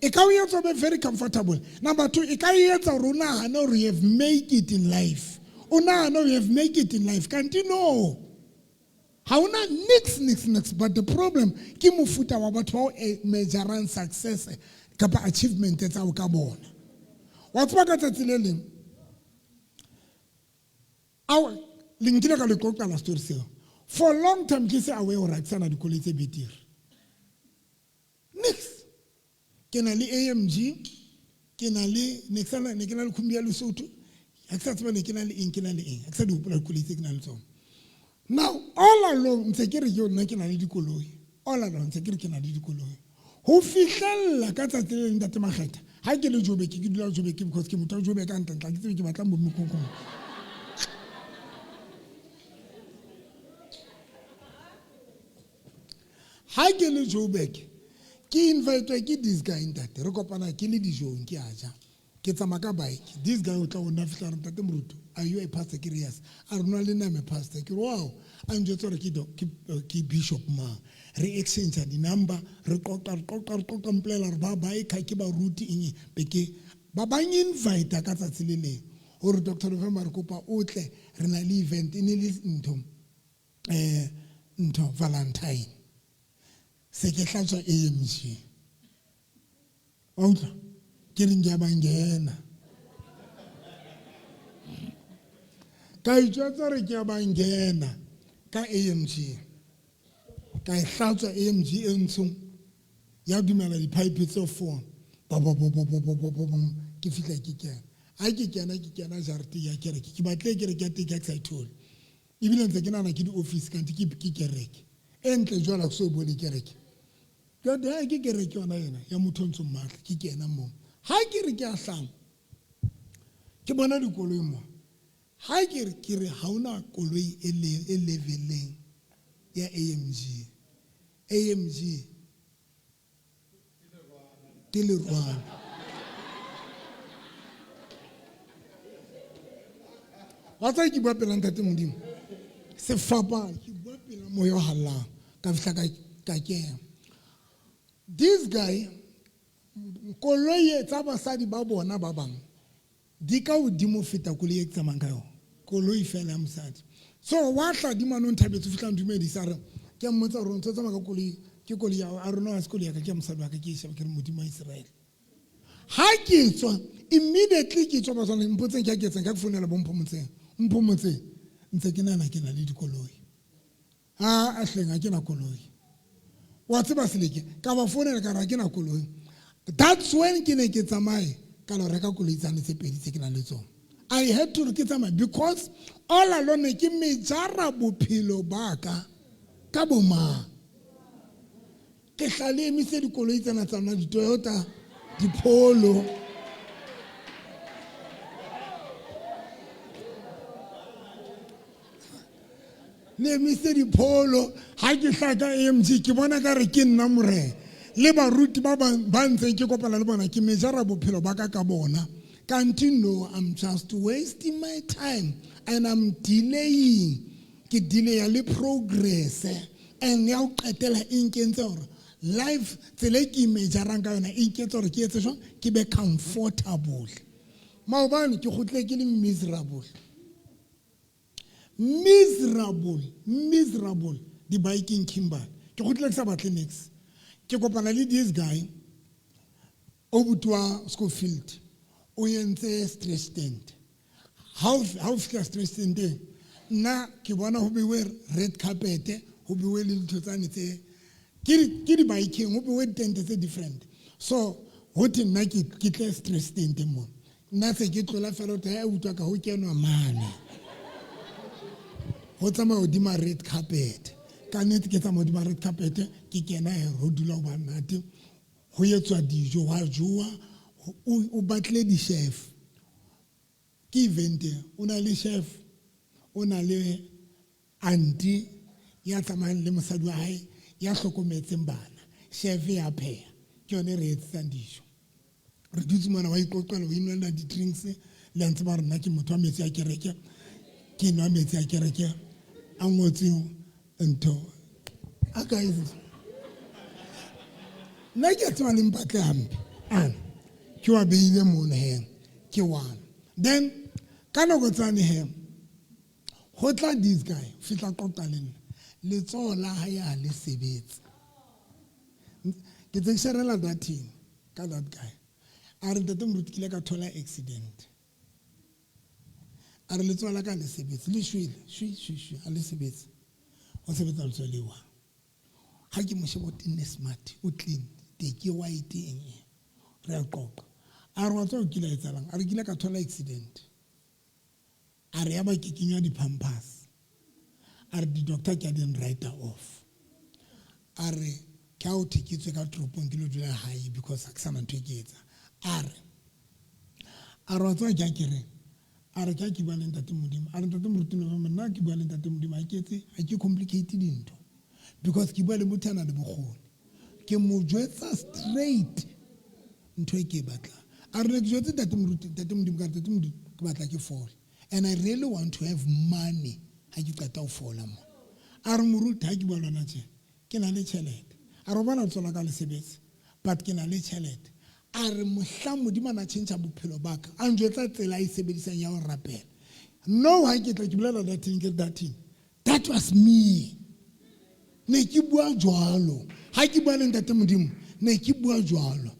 E ka o etsa be very comfortable. Number 2, e ka etsa rona no we have make it in life. Una no we have make it in life. Can't you know? Hauna nix but the problem ke mofuta wa batho ba o measurang success kapa achievement tsa o ka bona. Wa tswa ka tsatsile our lingile ka le kokka la story seo. For a long time ke se aware o ratsana dikoloi tse betere. Nix. Ke na le AMG, ke na le nexana ne ke na le khumbi ya Lesotho. A ke sa tseba ne ke na le eng ke na le eng. A ke sa di hopola dikoloi tse ke na le tsona. Now all along ntse ke re yo nna ke na le dikoloi. All along ntse ke re ke na le dikoloi. Ho fihlella ka tsatsi le ntate Makgetha. Ha ke le Joburg ke dula Joburg because ke motho Joburg ka ntantla ke tsebe ke batla mo mekokong. Ha ke le Joburg ke invite ke this guy ntate re kopana ke le dijong ke aja ke tsama ka bike this guy o tla o nna fitla re ntate Moruti are you a pastor ke yes a re no le nna me pastor ke wow a njwetsa re ke bishop ma re exchange di number re qoqa mplela re ba e ka ke ba ruti eng beke ba bang invite ka tsatsi le leng hore Dr. November re kopa o tle re na le event ene le ntho Valentine se ke hlatswa AMG outla ke re ngiyabangena ka itjwetsa re ke abangena ka AMG ka hlatswa AMG entsong ya dumela di pipe tse 4 ke fitla ke kena a ke kena jarti ya kereke ke batle ke re ke teke excited ibile ntse ke nana ke di office ka ntse ke kereke entle jwala so bone kereke ka da ke kereke yona ya motho ntse mmatla ke kena mo ha ke re ke a hlang ke bona dikoloi mo ha ke re ha una koloi e leveleng ya AMG ke le rwana wa tsa ke bua pela ntate modimo se fapa ke bua pela moyo hallang ka fihla ka kena this guy koloi tsa basadi ba bona ba bang di ka udimo feta koloi e tsamayang ka yona koloi fela ya mosadi so wa hla di manong thabetse fihla ndumedisa re ke mmotsa re ntse tsamaya ka koloi ke koloi ya a rona se koloi ya ka ke mosadi wa ka ke sheba ke re modimo wa Israel ha ke tswa immediately ke tswa basana mpotseng ke etseng ka ke founela bomphomotseng ntse ke nana ke na le dikoloi a hlenga ke na koloi wa tseba seleke ka ba founela ka ra ke na koloi that's when ke ne ke tsamaye ka lo reka koloi tsane tse pedi tse ke na le tsona I had to ke tsamaye because all alone ke mejara bophelo ba ka boma ke hlale emise dikoloi tsena tsana di Toyota di Polo le emise di Polo ha ke hlaka AMG ke bona ka re ke nna more le baruti ba ntseng ke kopana le bona ke mejara bophelo ba ka bona. Can't you know I'm just wasting my time and I'm delaying. Ke delay le progress and ya o qetela inkentse hore life tsele ke mejarang ka yona inkentse hore ke etse jwang ke be comfortable. Maobane ke gotle ke le miserable. Miserable the biking Kimberley. Ke gotle ke sa batle next. Ke kopana le this guy o butwa Schofield. O yentse stress tent. How stress tent na ke bona ho bewe red carpet ho bewe le ntho tsane tse ke di biking ho bewe tent tse different. So ho te nna ke tle stress tent mo nna se ke tlola fela tla ya utwa ka ho kenwa mane ho tsama ho di ma red carpet ka nnete ke tsama ho di ma red carpet ke kena ho dula ba nnate ho yetswa dijo wa joa o batle di chef ke event ona le chef ona le auntie ya tsamayang le mosadi wa hae ya hlokometseng bana chef ya pheha ke yone re etsang dijo re dutse mona wa iqoqela o inwella di drinks le ntse ba rena ke motho wa metsi a kereke ke nwa metsi a kereke a ngotseng ntho a ka itse nna ke tswa le mpatle hampe ana ke wa beile mona he ke one then kana go tsane he hotla this guy fitla qoqa le nna le tsola ha ya le sebetsa ke tsherela dating ka that guy a re ntete morutikile ka thola accident a re le tsola ka le sebetsa le shwele shwi a le sebetsa o sebetsa le tsolewa ha ke mo shebo tenne smart o clean te ke white eng re a qoqa a re wa tswa o kila etsalang a re kile ka thola accident a re ya ba ke kinya di pampers a re di doctor ke didn't write her off a re ka o tikitswe ka tropong ke lo dula hae because a sana ntwe ke etsa a re wa tswa ke akere a re ka ke ba le ntate modimo a re ntate morutino ba nna ke ba le ntate modimo a ke etse a ke complicated into because ke ba le motho ana le bogone ke mo jwetsa straight ntwe ke batla a re ke jwetsa ntate modimo ka ntate modimo ke batla ke fall and I really want to have money ha ke qeta ho fola mo a re moruti ha ke ba lona tse ke na le tšhelete a re bona tsola ka le sebetsa but ke na le tšhelete a re mohla modimo na change bophelo ba ka a njwetsa tsela e sebedisang ya ho rapela no ha ke tla ke bolela that was me ne ke bua jwalo ha ke bua le ntate modimo ne ke bua jwalo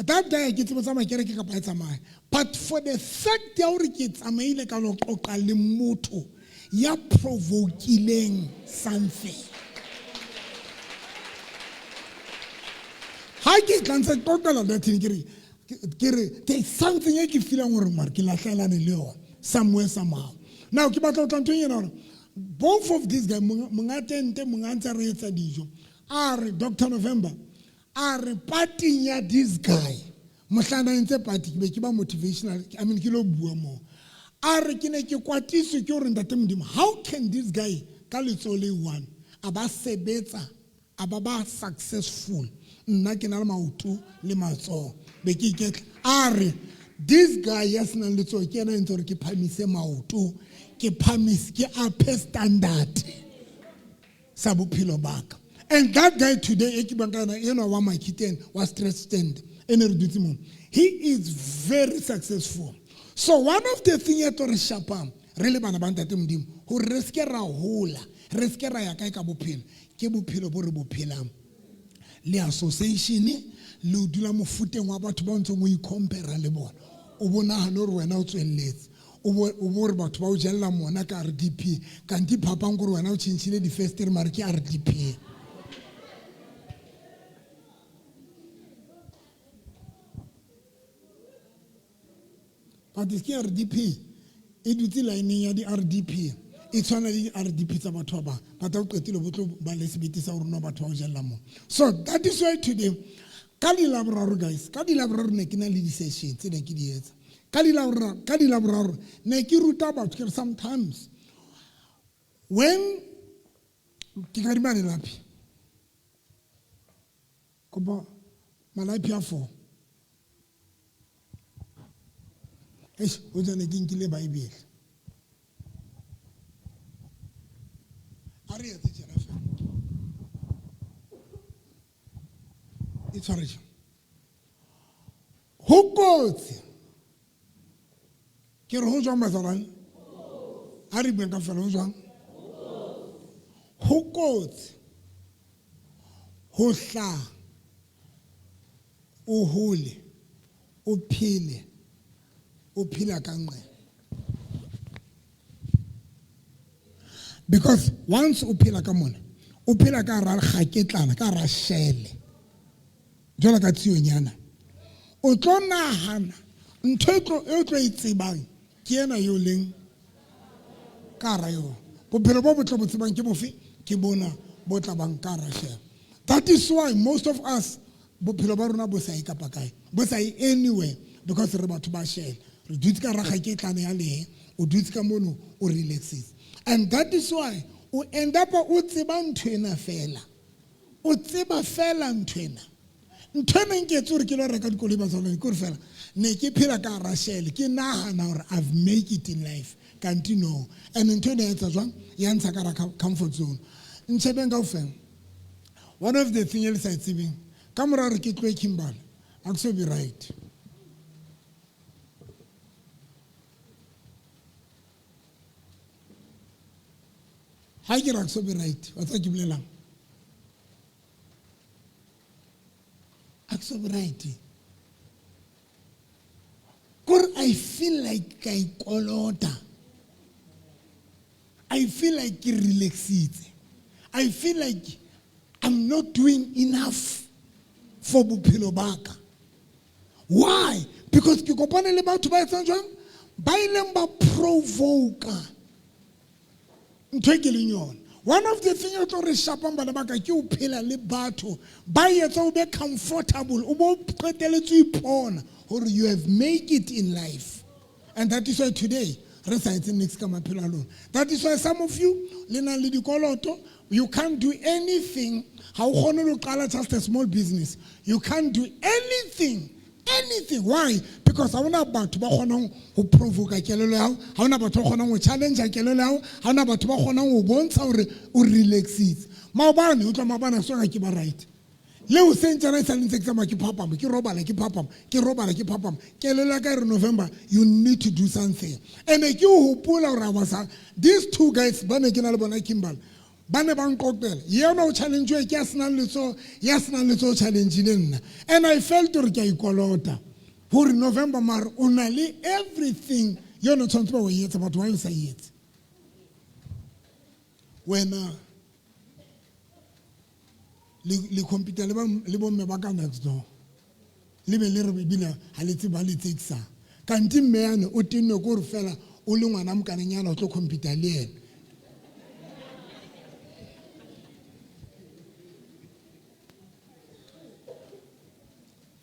that day ke tseba tsama kereke ka pa tsamaya but for the fact ya hore ke tsamaile ka lo qoqa le motho ya provokileng something ha ke tlantse qoqela that thing ke re there's something e ke feeling hore mar ke lahlelane le yona somewhere somehow now ke batla tla ntwe yena both of these guys mongatente mongantsa re etsa dijo a re Dr. November a re party ya this guy mohlana ntse party ke be ke ba motivational I mean ke lo bua mo a re ke ne ke kwatiswe ke hore ntate modimo how can this guy ka letsole one aba sebetsa aba ba successful nna ke na le maoto le matso be ke iketla a re this guy yes na letso ke ena ntse re ke phamise maoto ke phamise ke up standard sa bophelo baka. And that guy today, was stress stand. He is very successful. So one of the things that we shapa, really banabanta timdim, who reskera hola, reskera ya kai kabupil, kebupilo borubupila. Le association, le dula mo fute wa batho ba ntse mo ikompera le bona. O bona hanor wena o tswelletse. O bo re batho ba o jella mona ka RDP, kanti papa ngoro wena o tshintshile di first year mark RDP. But it's RDP. It is like the RDP. It's only RDP tsa batho ba. But o qetile botlo ba lesibiti sa rona batho ba jella mo. So that is why today Kali labraro guys, Kali labraro ne kina le di sessions tse ne ke di etsa. Kali labraro ne ke ruta batho sometimes when ke ka dimane lapi kopa malapi a 4 o tsane ke nkile Bible a re etse tjena fela e tshware tjena ho kotsi ke re ho jwang bazalwane a re beng ka fela ho jwang ho kotsi ho hla o hole o phela ka nqe because once o phela ka mona o phela ka ra kgaketlana ka ra shele jwala ka tsionyana o tlo nahana ntho e tlo itsebang ke ena yo leng ka ra yo bophelo bo botlo bo tsebang ke bofe ke bona bo tla bang ka ra shele. That is why most of us bophelo ba rona bo sa ikapa kae bo sa anywhere because re batho ba shele re dutse ka ra kgaketlana ya le o dutse ka mono o relaxes. And that is why o end up o tseba ntwena fela o tseba fela ntwena nke tsore ke lo reka dikoloi ba tsona ke re fela ne ke phela ka Rachel ke nahana hore I've make it in life can't you know and ntwena etsa jwang ya ntsha ka ra comfort zone ntshebeng ka ofeng. One of the things else I tsebeng ka mora re ke tlo Kimberley akso be right ha ke ra akso be right wa tsa ke bolelang akso be right kore I feel like I kolota I feel like ke relaxitse I feel like I'm not doing enough for bophelo baka. Why? Because ke kopane le batho ba etsang jwang ba ileng ba provoke ntho e ke leng yona. One of the things o tlo re shapang bana baka ke o phela le batho ba etsa o be comfortable o bo qeteletse ipona or you have make it in life. And that is why today re sa etse next ka maphelo a lona. That is why some of you le na le dikoloto you can't do anything. How just a small business. You can't do anything. Anything. Why? Because I want about to who provoke a kelelo, how about to challenge a kelelo, how about to wants or relax it. Mabani, Utamabana, so I keep a right. Leo Saint Teresa and Sexamaki Papa, Kiroba like Papa, Kiroba like Papa, Kelelaga in November, you need to do something. And like you who pull out Rawasa, these two guys, Banakin Albana Kimbal. Bane bang cocktail. No challenge you yes na little challenge in. And I felt to kolota. For November mar unali everything you're not talking about yet about why you say it. When li computer libo me baka next door. Libe lere bibila haliti bali tiksa. Kanti meane o tinno go fela o le ngwana mkananyana o tlo computer le.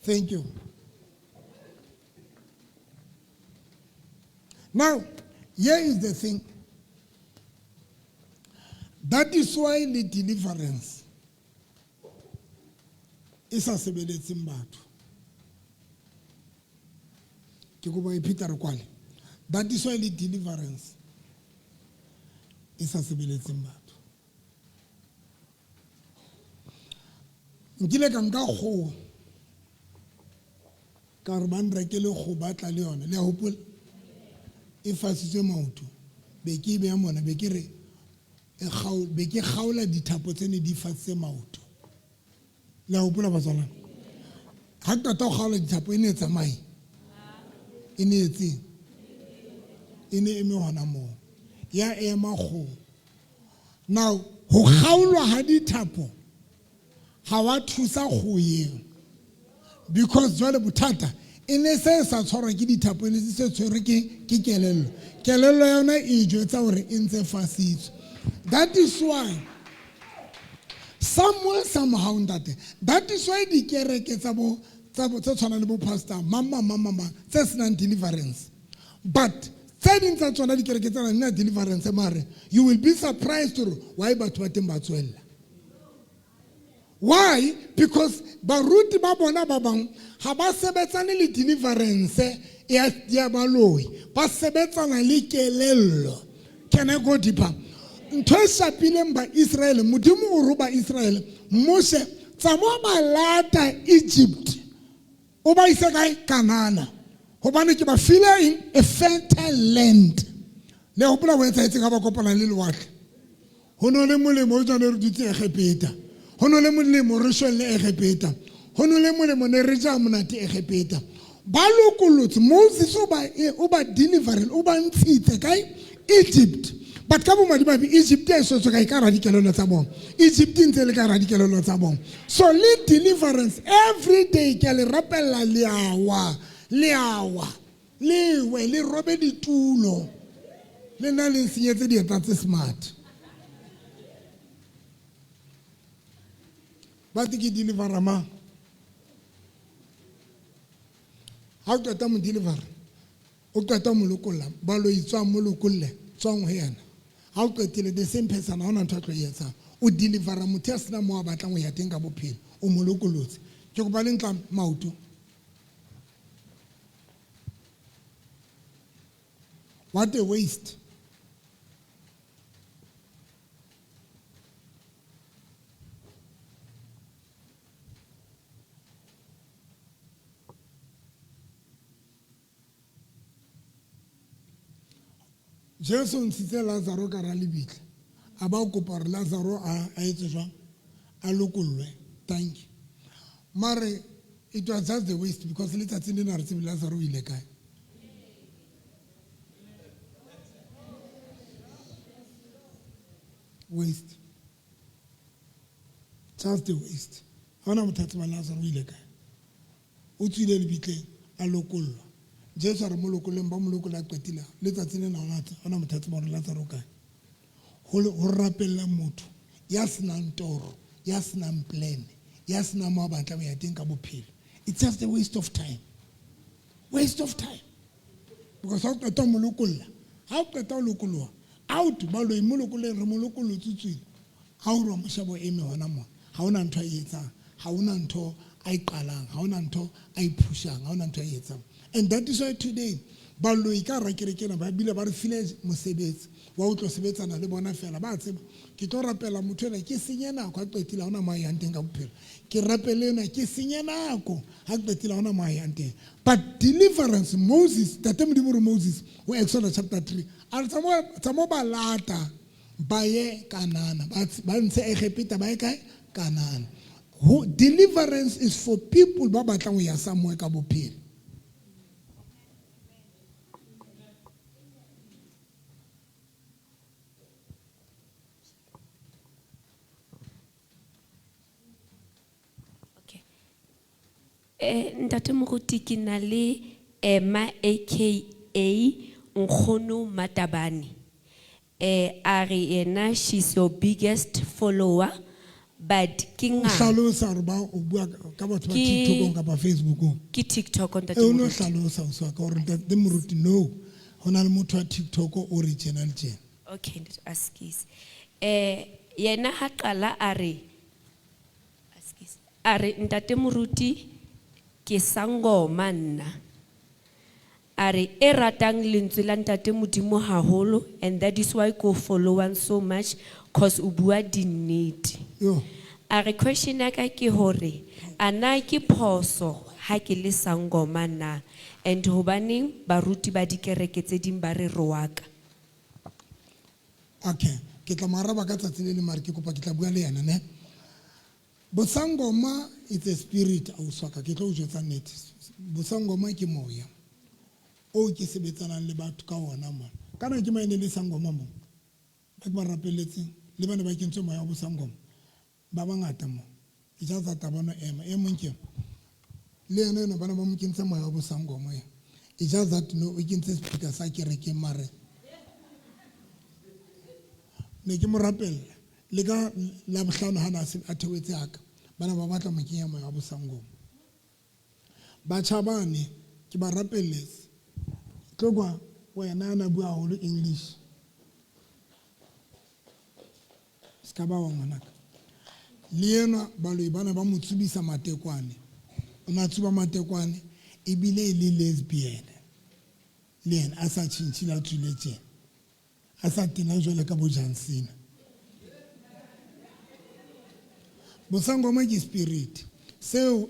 Thank you. Now, here is the thing. That is why the deliverance is a sebeletseng batho. Ke go ba Peter kwale. That is why the deliverance is a sebeletseng batho. Nkile ka nka go Karban rekele go batla le yona le a hopola e fasitswe maoto be ke be ya mona be ke re e be ke gaola dithapo tsene di fasitse maoto le a hopola batsana ha ka ta gaola dithapo ene tsamai ene etse ene eme hona mo ya ema go now ho gaolwa ha dithapo ha wa thusa go yeng because jwale bothata ene se sa tshwarwa ke dithapo ene se tshwere ke kelello yona e jwetsa hore e ntse fasitswe. That is why somewhere somehow that is why di kereke tsa tshwana le bo pastor mama tse senang deliverance but tse ding tsa tsona di kereke tsa nna deliverance mare you will be surprised to why batho ba teng ba tswella Why? Because baruti ba bona ba bang ha ba sebetsane le deliverance ya baloi, ba sebetsana le kelello. Can I go deeper? Ntho e shapileng ba Israel, modimo o roba Israel, Mose tsamo ba lata Egypt. O ba isa kae? Kanana. Hobane ke ba file a fertile land. Le hopola ho etsa ga ba kopana le lewatle. Ho no le molemo o tsane re dutse Egepeta. Ho no le molemo re shwelle Egepeta. Ho no le molemo ne re ja monate Egepeta. Ba lokolotse Moses o ba deliver o ba ntshitse kae? Egypt. But ka bomadimabe Egypt e so ka ikara dikelelo tsa bona. Egypt ntse le ka ra dikelelo tsa bona. So le deliverance every day ke le rapella leawa lewe le robe ditulo le na le senyetse dieta tse smart. Ba ke deliver ma ha o qeta mo deliver o qeta mo lokolla ba lo itswa mo lokolle tswang ho yena ha o qetile the same person ha ona ntho tlo yetsa o deliver motho a sena mo a batlang ho ya teng ka bophelo o mo lokolotse ke go ba le ntla maoto. What a waste. Jesu ntshitse Lazaro ka ra lebitla a ba kopa re Lazaro a etse jwang a lokollwe. Thank you. Mare it was just the waste because letsatsi le na re tsebe Lazaro ile kae. Waste. Just the waste. Hona mothatsi ba Lazaro ile kae. O tswile lebitleng a lokollwa. Jesu re mo lokoleng ba mo lokola qetila letsatsi le na hona mothatsi ba re Lazaro kae. Ho rapella motho ya senang toro, ya senang plan, ya senang mo batla mo ya teng ka bophelo. It's just a waste of time. Waste of time. Because ha o qeta mo lokolla, ha o qeta o lokolwa, out ba lo mo lokoleng re mo lokolo tsutswile. Ha o ro mo shabo eme hona mo. Ha ona ntho a etsang, ha ona ntho a iqalang, ha ona ntho a ipushang, ha ona ntho a etsang. And that is why today baloi ka ra kerekena ba bile ba re file mosebetsi wa o tlo sebetsana le bona fela ba tseba ke tlo rapela motho ena ke senye nako a qetile hona mo yang teng ka bophelo ke rapelena ke senye nako ha qetile hona mo yang teng. But deliverance Moses Moses o Exodus chapter 3 a tsamo ba lata ba ye Kanana ba ntshe Egepeta ba ye kae Kanana. Deliverance is for people ba batlang ho ya somewhere ka bophelo. Ntate Moruti ke na le Emma aka Nkgono Matabane. Are yena she's your biggest follower but ke hlalosa re ba o bua ka batho ba TikTok ka ba Facebook ke TikTok on Ntate Moruti. O no hlalosa o swa ka hore Ntate Moruti no hona le motho wa TikTok o original gen. Okay, Ntate Askis. Yena ha qala are Ntate Moruti ke sangoma nna are e ratang lentswe la Ntate Modimo haholo and that is why go follow one so much cause o bua dinnete. Are question ya ka ke hore ana ke phoso ha ke le sangoma na and hobaneng baruti ba dikereke tse ding ba re roaka. Okay, ke tla maraba ka tsatsi le mare ke kopa ke tla bua le yana ne. Bosangoma it's a spirit a uswaka ke tlo o jwetsa nnete. Bosangoma ke moya o ke sebetsanang le batho ka ona mo. Kana ke maine le sangoma mo. Ba ke ba rapeletseng le bana ba kentswe moya wa bosangoma. Ba bangata mo. Ke ja tsa tabana ema e monke. Le ena no bana ba mo kentse moya wa bosangoma e. E ja that no o kentse speaker sa kereke mare. Ne ke mo rapella le ka la bohlano hana se a thewetse aka bana ba batla mokenya moya wa bosangoma ba chabane ke ba rapelletse tlogwa wena na bua holo English ska ba wa ngwanaka le ena baloi bana ba mo tsubisa matekwane o na tsuba matekwane e bile e le lesbian le ena a sa tšhintšhile a tswile tjena a sa tena jwale ka bojansina bosangoma ke spirit seo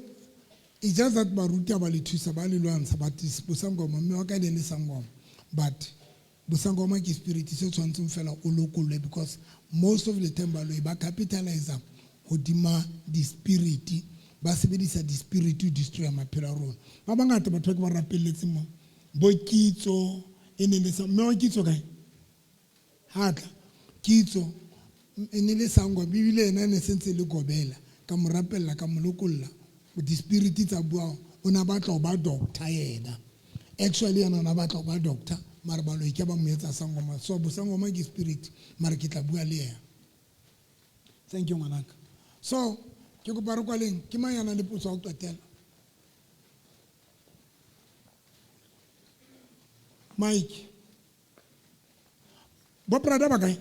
it's just that baruti ba le thusa ba le lwantsha but bosangoma mme wa ka le sangoma but bosangoma ke spirit se tshwantseng fela o lokolwe because most of the time baloi ba capitalize hodima di spirit ba sebedisa di spirit to destroy maphelo a rona ba bangata batho ba ke ba rapelletse mo bo kitso ene le sa mme wa kitso kae hatla kitso ene le sangwa bibile ena ne sentse le gobela ka mo rapella ka mo lokolla di spirit tsa bua ona batla ba doctor yena actually yana na batla ba doctor mara ba lo ke ba mo etsa sangoma so bo sangoma ke spirit mara ke tla bua le yena thank you manaka so ke go ba re kwaleng ke mayana le potso go qetela Mike bo prada ba kae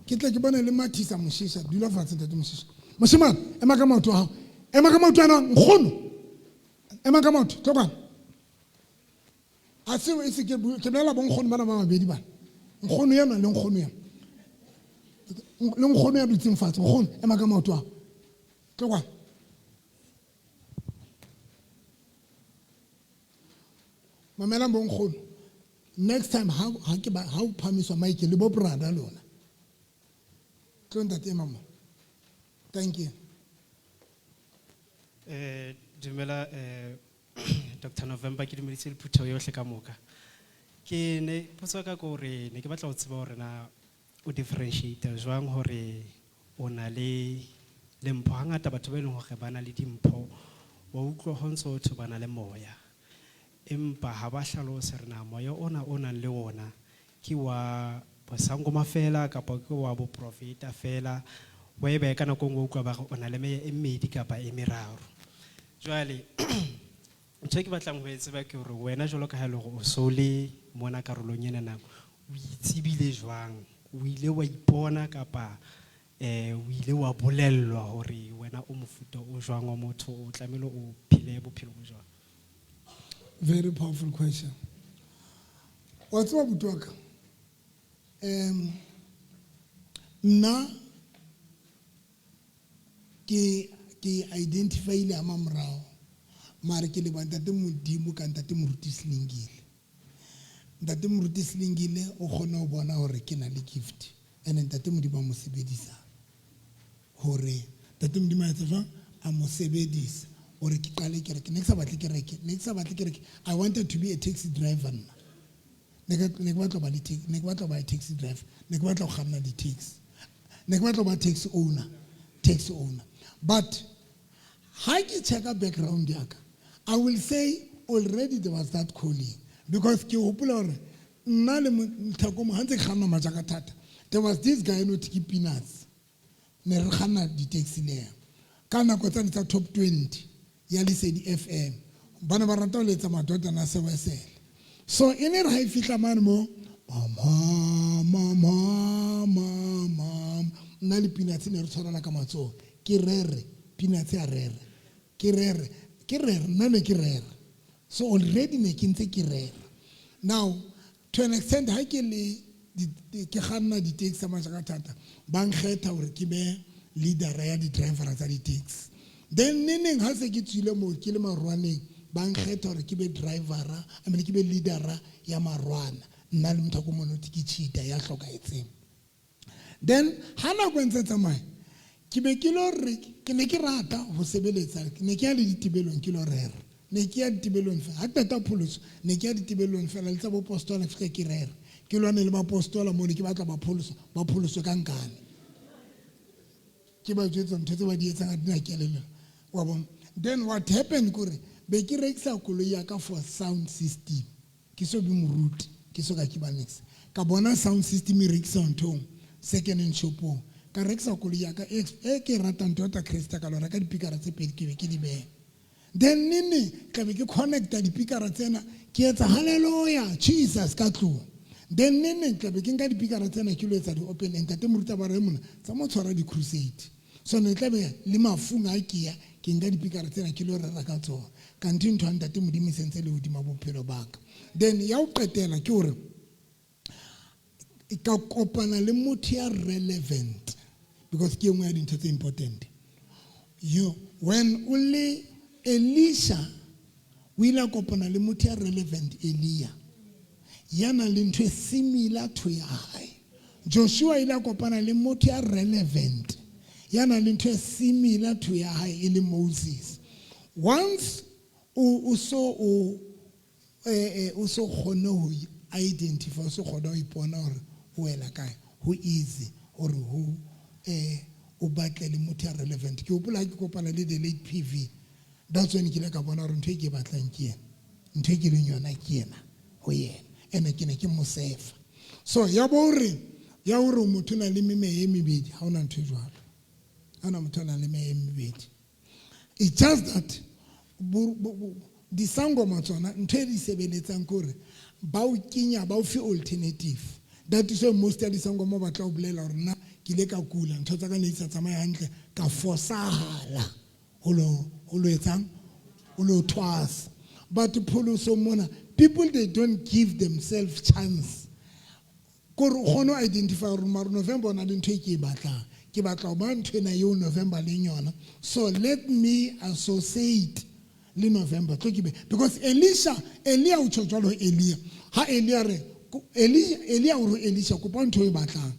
ke tla ke bone le mathisa moshisha dula fatshe ntate moshisha moshimane ema ka maoto a hao ema ka maoto ana nkgono ema ka maoto tlokwana a se e se ke bela bo nkgono bana ba mabedi bana nkgono yana le nkgono yana le nkgono ya dutseng fatshe nkgono ema ka maoto a hao tlokwana mamela bo nkgono next time ha ke ba ha o phamiswa maike le bo brada lona ntate mama thank you dumela Dr. November ke dumedise le phutho yohle ka moka ke ne potso ka go re ne ke batla go tseba gore na o differentiate jwang gore o na le mpho hangata batho ba ileng gore ba na le dimpho wa utlwa ho ntse o thwe ba na le moya empa ha ba hlalosa re na moya ona le ona ke wa bosangoma fela kapa ke wa bo profeta fela wa e ba ka nako ngwe utlwa ba o na le meya e mmedi kapa e meraro jwale ntse ke batlang ho etsa ba ke hore wena jalo ka ha le go o sole mona karolong ena nang o itsebile jwang o ile wa ipona kapa o ile wa bolellwa hore wena o mofuta o jwang wa motho o tlamelo o phile bophelo bo jwang very powerful question what's up butwaka nna ke identify le ama morao mara ke le ba ntate modimo ka ntate moruti Slingile ntate moruti Slingile o kgona ho bona hore ke na le gift and ntate modimo mo sebedisa hore ntate modimo a etsa jwang a mo sebedisa hore ke qale ke re ke ne ke sa batle ke re I wanted to be a taxi driver nna ne ke batla ba le taxi ne ke batla ba taxi driver ne ke batla go kganna di taxi ne ke batla ba taxi owner but ha ke check background yaka I will say already there was that calling because ke hopola hore nna le mthako mo hantse kganna majaka thata there was this guy no tiki peanuts ne re kganna di taxi le ka nako tsa top 20 ya Lesedi FM bana ba rata ho letsa madota na sewesele so ene re ha e fihla mane mo mama nna le peanuts ne re tshwarana ka matsoho ke rere peanuts ya rere ke rere nna ne ke rere so already ne ke ntse ke rere now to an extent ha ke le ke kganna di taxi ma jaka thata ba nkgetha hore ke be leader ya di driver tsa di taxi then neng ha se ke tswile mo ke le marwaneng ba nkgetha hore ke be driver ke be leader ya marwana nna le mthako mono ke cheater ya hlokaetseng then ha na go ntse tsamaya ke be ke lo re ke ne ke rata ho sebeletsa ke ne ke ya le ditibelong ke lo rera ne ke ya ditibelong fa ha tata pholoso ne ke ya ditibelong fa le tsa bo apostola fika ke rera ke lwane le ba apostola mo ne ke batla ba pholoso ka nkane ke ba jwetsa ntse ba di etsa ga dina kelelo wa bona then what happened kore be ke rekisa koloi ya ka for sound system ke so bi moruti ke so ka ke ba next ka bona sound system e rekisa ntong second hand shopong ka rekisa koloi ya ka e ke ratang tota Krista ka lora ka dipikara tse pedi ke be ke di be then nini ka be ke connecta dipikara tsena ke etsa hallelujah Jesus ka tlo then nene tla be ke nka dipikara tsena ke lo etsa di-open and tate moruta ba re mona tsa mo tshwara di-crusade so ne tla be le mafung a ke ya ke nka dipikara tsena ke lo rera ka tsona kanti ntho a ntate modimo sentse le hodima bophelo ba ka then ya ho qetela ke hore ka kopana le motho ya relevant because ke engwe ya dintho tse important when only Elisha o ile a kopana le motho ya relevant Elia yana le ntho e similar to ya hae Joshua ile a kopana le motho ya relevant yana le ntho e similar to ya hae e le Moses once o so kgone ho identify o so kgone ho ipona hore o wela kae who is or who o batle le motho ya relevant ke hopola ke kopana le the late PV that's when ke le ka bona hore ntho e ke batlang ke yena ntho e ke leng yona ke yena ho yena ene ke ne ke mo sefa so ya hore motho na le meme e mebedi ha ona ntho jwalo ana motho na le meme e mebedi it's just that disangoma tsona ntho e di sebeletsang kore ba o kenya ba o fi alternative that is why most ya disangoma ba tla o bolela hore nna ke ile ka kula ntho tsa ka ne tsa tsamaya hantle ka forsahala ho lo etsang ho lo twas but pholoso mona people they don't give themselves chance kore khono identify hore mar November na le ntho e ke batlang ke batla ho ba ntho ena yo November le yona so let me associate le November because Elia o tshotjalo Elia ha Elia re Elia o re Elisha kopa ntho e batlang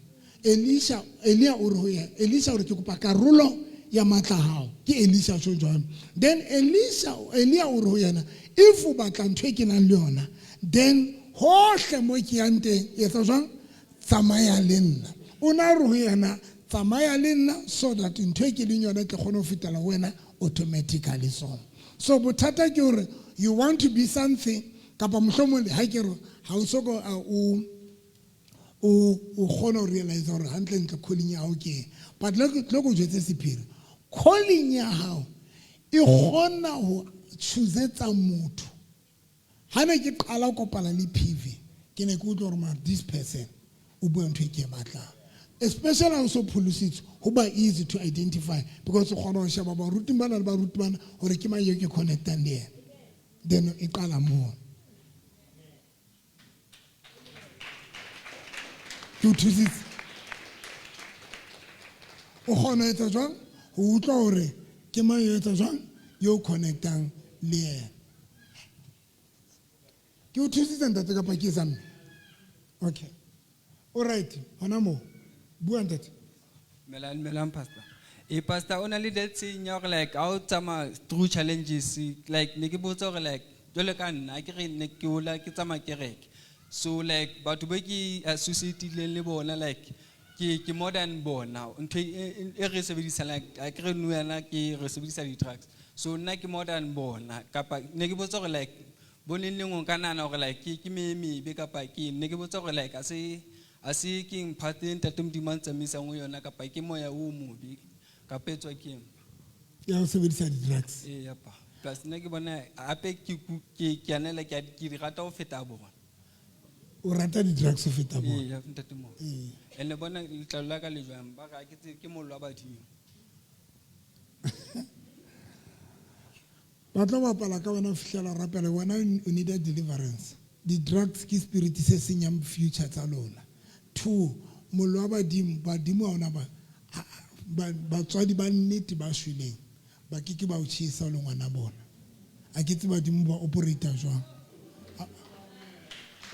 Elia o re Elisha o re ke kopa karolo ya matla hao ke Elisha tso jwang then Elia o re yena if o batla ntho e ke nang le yona then hohle mo ke yang teng etsa jwang tsamaya le nna o na re yena tsamaya le nna so that ntho e ke leng yona ke kgone ho fitela wena automatically so bothata ke hore you want to be something kapa mohlomong ha ke re ha o soko o kgona ho realize hore hantle ntle calling ya hao ke but loko jwetse sephiri calling ya hao e kgona ho choosetsa motho ha ne ke qala kopana le PV ke ne ke utlwa hore this person o bua ntho e ke batlang especially also policies who are easy to identify because o kgona ho sheba ba ruti bana le ba ruti bana hore ke ma yo ke connectang le yena then e qala mo ke uthusitse o kgona etsa jwang ho utlwa hore ke ma yo etsa jwang yo connectang le yena ke uthusitse ntate ka pakisang okay all right hona mo bua ntate Melan pastor. Pastor only that saying like out some through challenges like Nikibuto like Jolakan, I can Nikula Kitama Kerek. So like but to be associated Libona like ki modern born now until like I can like receive tracks. So Nike modern born Kappa Nikibuto like Bonin Canana or like Kiki me big up by King Nikibuto like I say King patent tatum demands a miss and we on a kapakimo movie. Capeto Kim. You also will say drugs. Plus, Negabona, I pick you can like at Kirata of Fetabo. Or rata the drugs of Fetabo. And the Bona Talaga Livam, but I can take him all about you. But no Palakawan official rapper when I needed deliverance. The drugs ki spirit is a future alone. 2 molwa badimo ona ba tswadi ba nnete ba shweleng ba ke ba o tshisa le ngwana bona a ke tse badimo ba operator jwang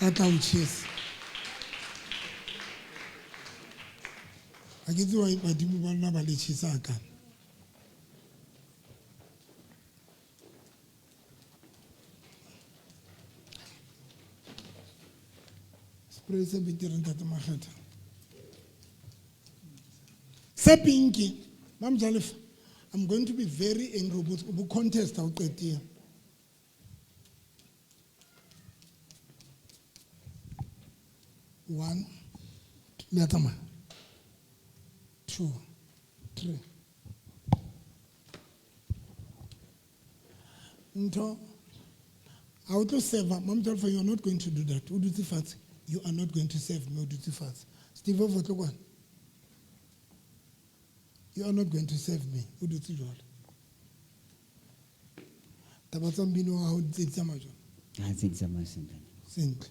ka tla o tshisa a ke tse badimo ba nna ba le tshisa ka Praise be to the Sepinki, Mam Jalif, I'm going to be very angry about contest out there. One, Latama. 2, 3. Nto, I would say, Mam Jalif, you're not going to do that. Would you see fast? you are not going to serve me, Udutifatsa. Steve Ovotokwan. You are not going to serve me, Udutijol. Tabatsambino wa ho tsitsa majo. Ha tsitsa masentane. Sentle.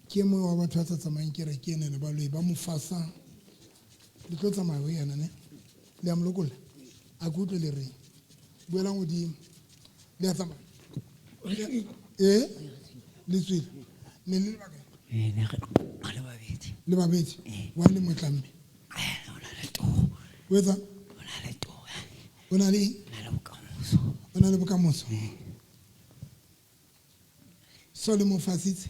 Ke mo wa batho tsa tsamayeng ke re ke ene le baloi ba mofasa. Le tlo tsamaya ho yana ne. Le amlokola. A go tle le re. Buela ngodi. Le a tsamaya. Le tswile. Ne le ba Ne re ba beti. le babedi. Wa le motlamme. Ona le to. Wetsa Ona le to. ona le Na le bokamoso. ona le bokamoso. So le mofasitse.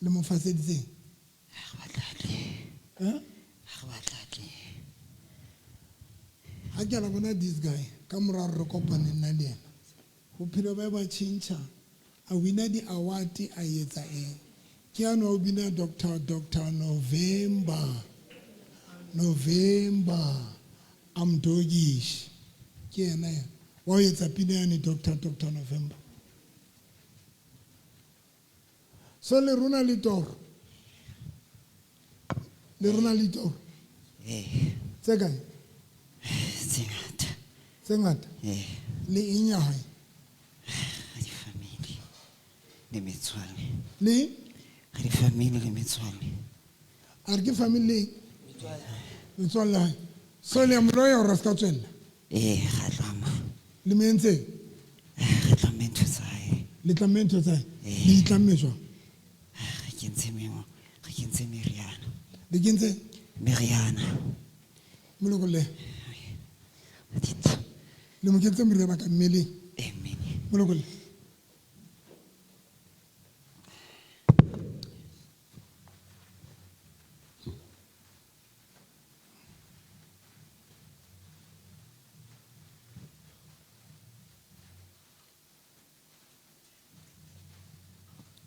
Le mofaseditse. Ha ba tlatle. Eh? Ha ba tlatle. Ha ke la bona this guy ka mora re kopane nna le ena. Bophelo ba ba chincha. A wina di award a yetsa eng. Ke ana o bina Dr. November Amdogish. Ke ena ya. Wa yetsa pina ya Dr. November. So le rona le toro. Le rona le toro. Tse kae? Tsengata. Tse ngata. Le inyahai. Di family. Le metswalle. Le Di family le metswalle. a re ke family metswalle. So le mloya o raska tswella. Ga tlama. Le mentse Ga tlama ntho tsae. le tlamento tsa le itlametswa. Ga ke ntse mengwe. Ga ke ntse meriana. Le kentse Meriana. molokole Ditsa. le mo kentse mre ba ka mmele Amen. molokole.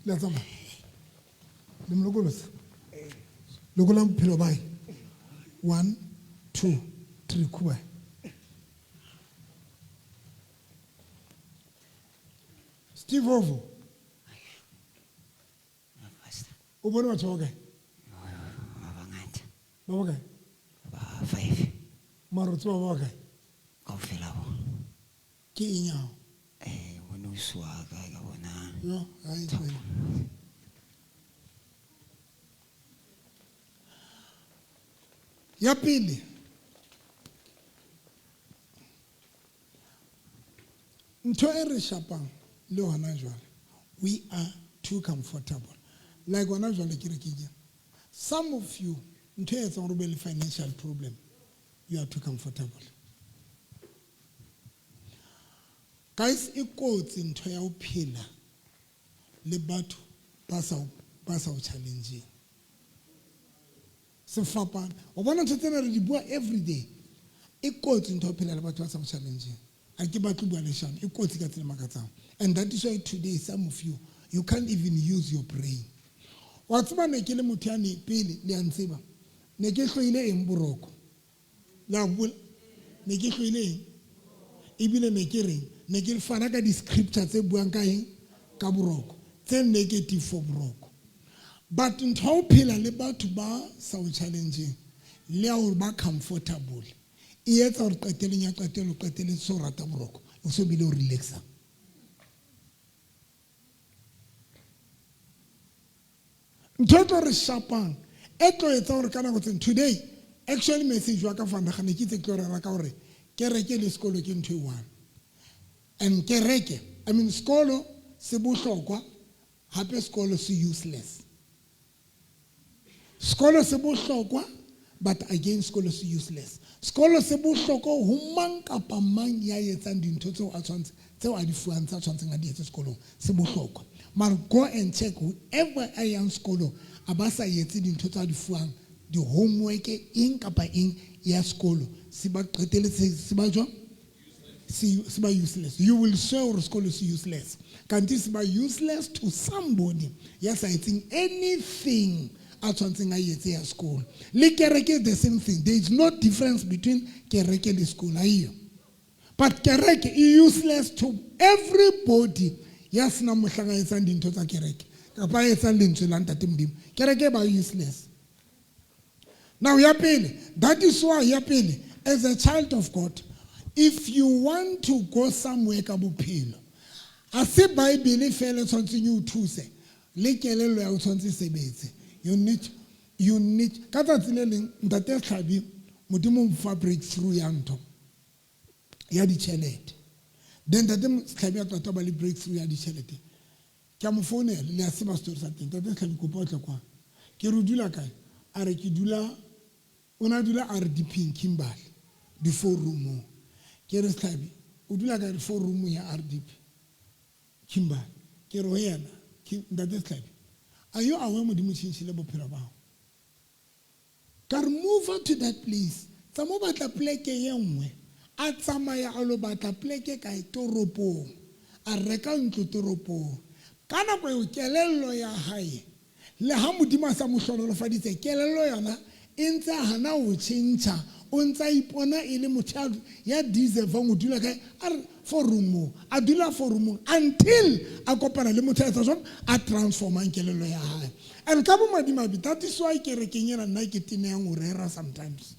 Le tsama le molokolosa lokola bophelo bae 1 2 3 kuba Steve Ovo Pastor. o bone batho ba kae Ba bangata. ba ba kae Ba 5. marotse ba ba kae Kaofela bo. ke inyao Wena o swa ka bona. yo ai tswela ya pele ntho e re shapang le hona jwale we are too comfortable like hona jwale ke re ke ke some of you ntho e etsang gore be le financial problem you are too comfortable guys e kotsi ntho ya ho phela le batho ba sa o challenging se fapana o bona ntho tsena re di bua every day e kotsi ntho ya ho phela le batho ba sa o challenging a ke batlo bua le shano e kotsi ka tsela makatsang and that is why today some of you can't even use your brain wa tseba ne ke le motho ya ne pele le a ntseba ne ke hloile eng boroko la bula ne ke hloile eng ebile ne ke reng ne ke fana ka di-scripture tse buang ka eng ka boroko tse negative for boroko but ntho o phela le batho ba sa o challenging le a ba comfortable e etsa gore qeteleng ya qetelo qetele so rata boroko o so bile o relaxa ntho tlo re shapang e tlo etsa gore ka nako tseng today actually message wa ka fana ga ne ke tse ke re ra ka gore kereke le sekolo ke ntho e one and kereke I mean sekolo se bohlokwa hape sekolo se useless sekolo se bohlokwa but again sekolo se useless sekolo se bohlokwa ho mang kapa mang ya etsang dintho tseo a tshwantse tseo a di fuang tsa tshwantseng a di etse sekolong se bohlokwa mara go and check whoever a yang sekolo a ba sa etse dintho tsa di fuang di homework eng kapa eng ya sekolo se ba qeteletse se ba jwa se ba useless you will show sekolo is useless kanti se ba useless to somebody ya sa etseng anything a tshwantseng a etse ya sekolo le kereke the same thing there is no difference between kereke le sekolo aiyo but kereke is useless to everybody ya sena mohlang a etsang dintho tsa kereke kapa a etsang lentswe la ntate Modimo kereke ba useless. Now ya pele, that is why ya pele, as a child of God, if you want to go somewhere ka bophelo, a se Bible fela tshwantse o thuse le kelelo ya o tshwantse sebetse. You need ka tsatsi le leng ntate Tlhabi Modimo mfa breakthrough ya ntho ya ditšhelete. Then ntate Tlhabi a tswa ba le breakthrough ya ditšhelete. Ke a mo founela le a seba story sa teng. Ntate Tlhabi kopa o tle kwa. Ke re dula kae? A re ke dula ona dula RDP Kimberley di 4 room. Ke re Tlhabi o dula ka 4 room ya RDP Kimberley. Ke re ho yena ntate Tlhabi are you aware Modimo tshintshile bophelo bao? Ka re move to that place. Tsa mo batla pleke ye nngwe a tsamaya a lo batla pleke ka toropong a reka ntlo toropong. Ka nako eo kelello ya hae le ha Modimo a sa mo hlonolofaditse kelello yona e ntse hana ho tjhentjha o ntse ipona e le motho ya deserve go dula kae a for room a dula for room until a kopana le motho a etsa jwang a transforma kelello ya hae. And ka bo madimabe that is why ke re ke nyela nna ke tine yang o rera sometimes.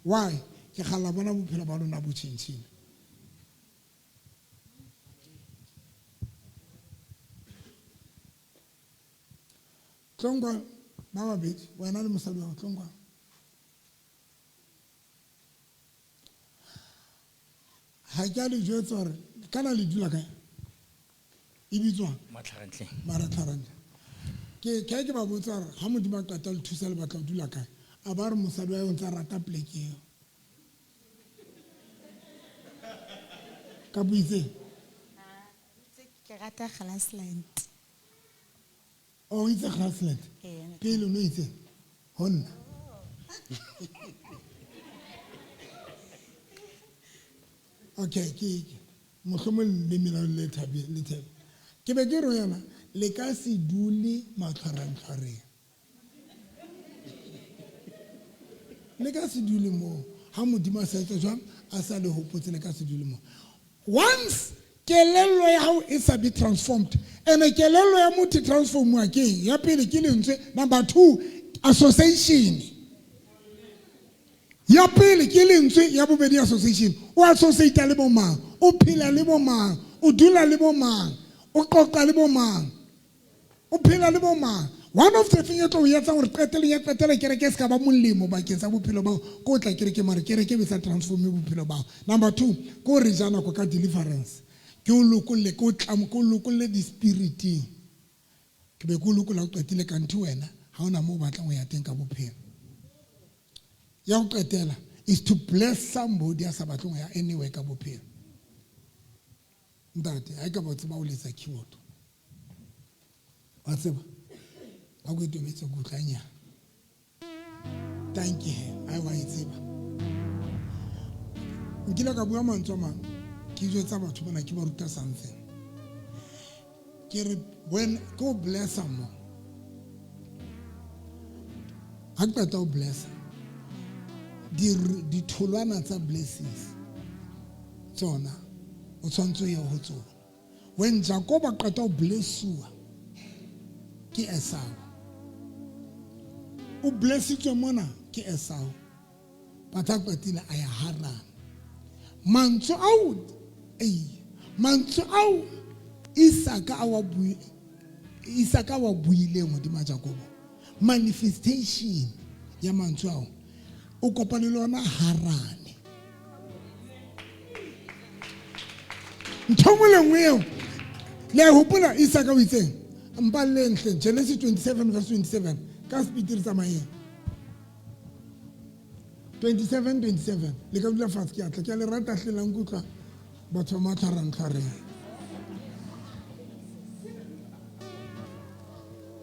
Why? Ke gala bona bophelo ba lona bo tshentshile. Tlongwa ba babedi wena le mosadi wa tlongwa. Ha ke a le jwetsa hore kana le dula kae? E bitswa Matlharantle. Maratharane. Ke ba botsa hore ha Modimo a qeta le thusa le batla dula kae? A ba re mosadi wa ntse rata pleke eo. Ka buitse Ke rata Grassland. o itse Grassland. Pele no itse honna. Okay, ke mohlomong le mina le thabi le thabi. Ke be ke re yana le ka se dule matlharantlareng. Le ka se dule mo ha Modimo a sa etsa jwang a sa le hopotse le ka se dule mo. Once kelello ya hao e sa be transformed and kelello ya motho transformwa ke ya pele ke lentswe. Number 2, association. Ya pele ke lentswe ya bobedi association. O associate le bo mang, o phela le bo mang, o dula le bo mang, o qoqa le bo mang, o phela le bo mang. One of the things to yetsa gore qetele kereke ska ba molemo bakeng sa bophelo bao ko tla kereke mare kereke be sa transform bophelo bao. Number 2 ko re jana ko ka deliverance ke o lokolle ko tlam ko lokolle di spiriting ke be ko lokolla o qetile ka ntho wena ha ona mo batla go ya teng ka bophelo ya go qetela is to bless somebody as batla go ya anywhere ka bophelo. Ntate ha ka botse ba o letsa keyboard wa tseba a go itumetse go tlanya. Thank you I wa itseba nkile ka bua mantswe mang ke jwetsa batho bona ke ba ruta something ke re when go bless someone ha ka ta bless di tholwana tsa blessings tsona o tshwantse ya ho tsona. When Jacob a qeta o blessiwa ke Esau o blessitswe mona ke Esau batla qetile a ya Haran. Mantswe au Isaka wa buile modimo Jacob manifestation ya mantswe au o kopane le ona Haran. Nthomole eo le hopola Isaka o itseng mpalle ntle Genesis 27 verse 27 ka speed tsa mae 27 le ka dula fast ke atla ke le rata hlelang kutla batho ma tharang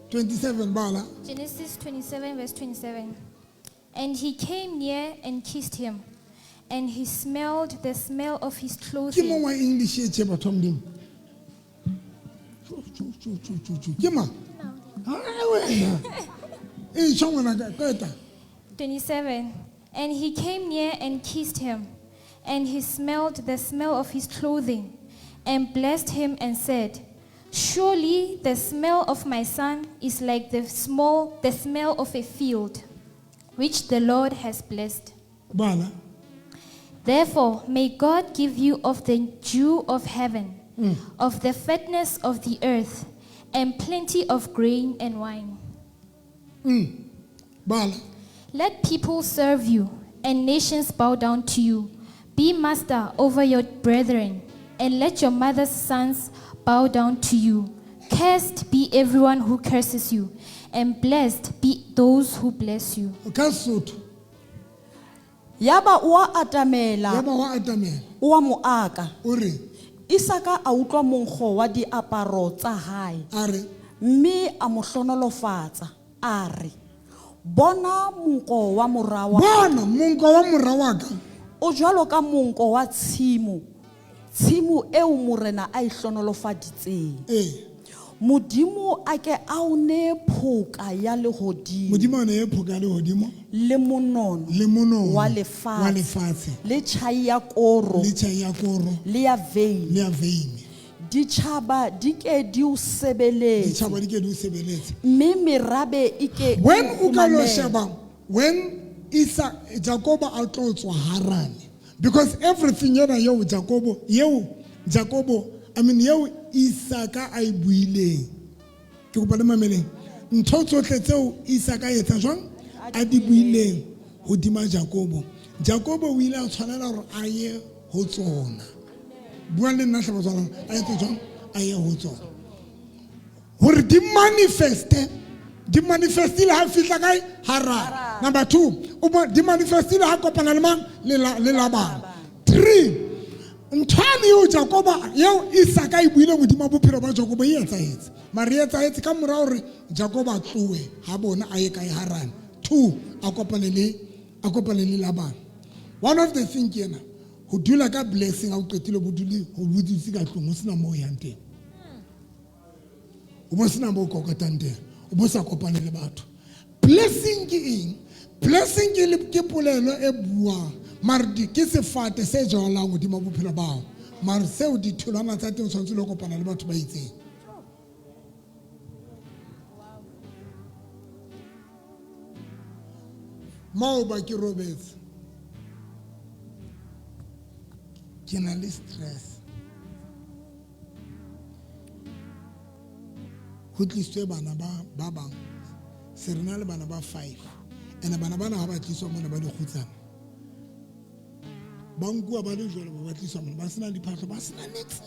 27 bala Genesis 27 verse 27. And he came near and kissed him, and he smelled the smell of his ke clothing. mo wa English e che batho mdimo ke ma e chongwana ka eta 27. And he came near and kissed him, and he smelled the smell of his clothing, and blessed him and said, "Surely the smell of my son is like the smell of a field, which the Lord has blessed. Bala. Therefore, may God give you of the dew of heaven, of the fatness of the earth, and plenty of grain and wine. Bala. Let people serve you, and nations bow down to you. Be master over your brethren, and let your mother's sons bow down to you. Cursed be everyone who curses you, and blessed be those who bless you." Kasuthu. Yaba wa atamela, Yaba wa atamela. wa moaka. Uri. Isaka a utlwa monkgo wa diaparo tsa hae. Are. Mme a mo hlonolofatsa, a re, "Bona monko wa morawa." Bona monko wa morawaka. O jwalo ka monko wa tshimo. Tshimo eo morena a ihlonolofaditseng. Modimo a ke a o ne phoka ya lehodimo. Modimo a ne phoka ya lehodimo. Le monono wa lefatshe. Le tjhai ya koro. Le ya veine. Ditjhaba di ke di o sebeletse. Mme merabe e ke when o ka lo sheba, when Jacob a tlo tswa Haran, because everything yena yeo Jacob yeo Isaka a buileng ke go pa le mameleng ntho tsotlhe tseo Isaka etsa jwang a di buileng hodima Jacob o ile a tshwanela gore a ye ho tsona bua le nna hlaba tswana a etse jwang a ye ho tsona gore di manifestile ha fihla kae Haran. Number 2, di manifestile ha kopana le mang le Laban. 3, ntshwane yo Jacoba yo Isaka e buile modimo bophelo ba Jacob e etsaetse mare e etsaetse ka mora hore Jacob a tlowe ha bona a ye kae Haran. 2, a kopane le Laban. One of the thing kena ho dula ka blessing a o qetile ho budutse ka tlong o sena mo yang teng o bo sena mo kokotang teng o bo sa kopane le batho. Blessing ke eng? Blessing ke polelo e buang mare ke sefate se jalang hodima bophelo bao mare seo ditholwana tsa teng tshwantse le kopana le batho ba itseng. Mao ba ke robetse ke na le stress ho tliswe bana ba bang se re na le bana ba 5 ene bana bana ha ba tliswa mona ba le khutsana ba nkua ba le jwalo ba tliswa mona ba sena diphahlo ba sena next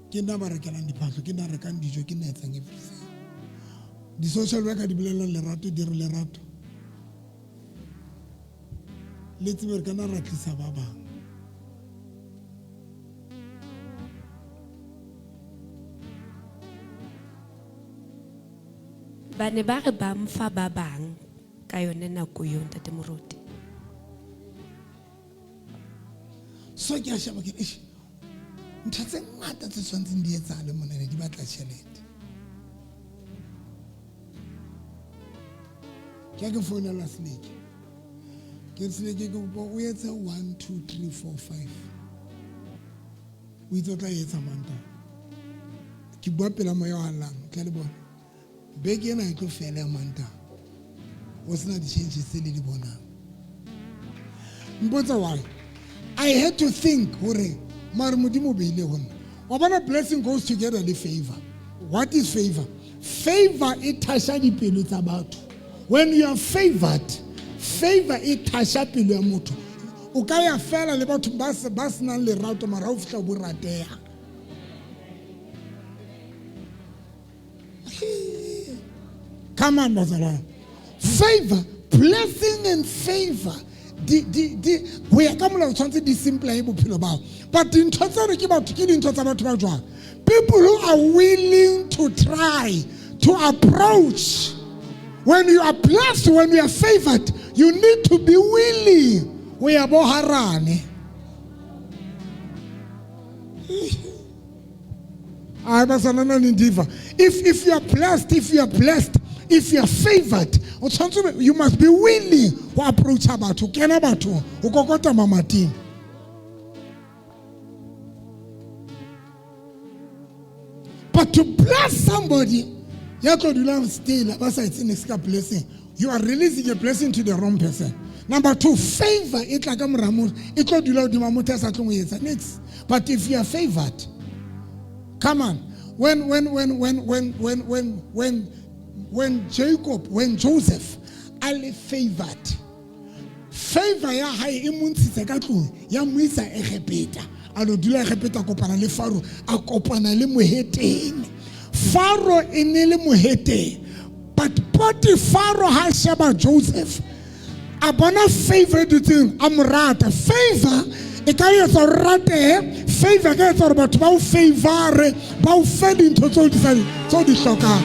ke nna ba rekelang diphahlo ke nna rekang dijo ke nna etsang everything. Di social worker di bolela lerato di re lerato le tsebe re kana ra tlisa ba bang. Ba ne ba re ba mfa ba bang ka yone nako eo Ntate Moruti. So ke a sheba ke ntho tse ngata tse tshwantseng di etsahale mona ne di batla tjhelete. Ke ke founela Snake ke Snake ke o etse 1 2 3 4 5 o itse tla etsa manta ke bua pela mo yo halang ke le bona beke ena e tlo fela ya manta o sena di changes tse le di bonang mbotsa why I had to think hore mara modimo beile hona o bona blessing goes together with favor. What is favor? Favor e thasha dipelo tsa batho. When you are favored, favor e thasha pelo ya motho o ka ya fela le batho ba sena le rato mara o fihla bo rateha. Come on, Nazareth. Favor, blessing and favor. We are coming to the simple bophelo bao. But in people who are willing to try to approach. When you are blessed, when you are favored, you need to be willing. We are boharane. If you are blessed, if you are favored, you must be willing to approach about to get about to kokota mama team. But to bless somebody, you could love still a blessing. You are releasing a blessing to the wrong person. Number 2, favor. It like it could do next. But if you are favored, come on. When Joseph, Ali favored. Favor ya hai imuntse ka tlong ya muisa Egepeta. Alo dula Egepeta kopana le Faro, a kopana le moheteng. Faro enele moheteng. But Potiphar ha sheba Joseph. Abona favor dutseng amrata. Favor e ka etsa rate, favor ka etsa batho ba o favor, ba o fe dintho tso di hlokang.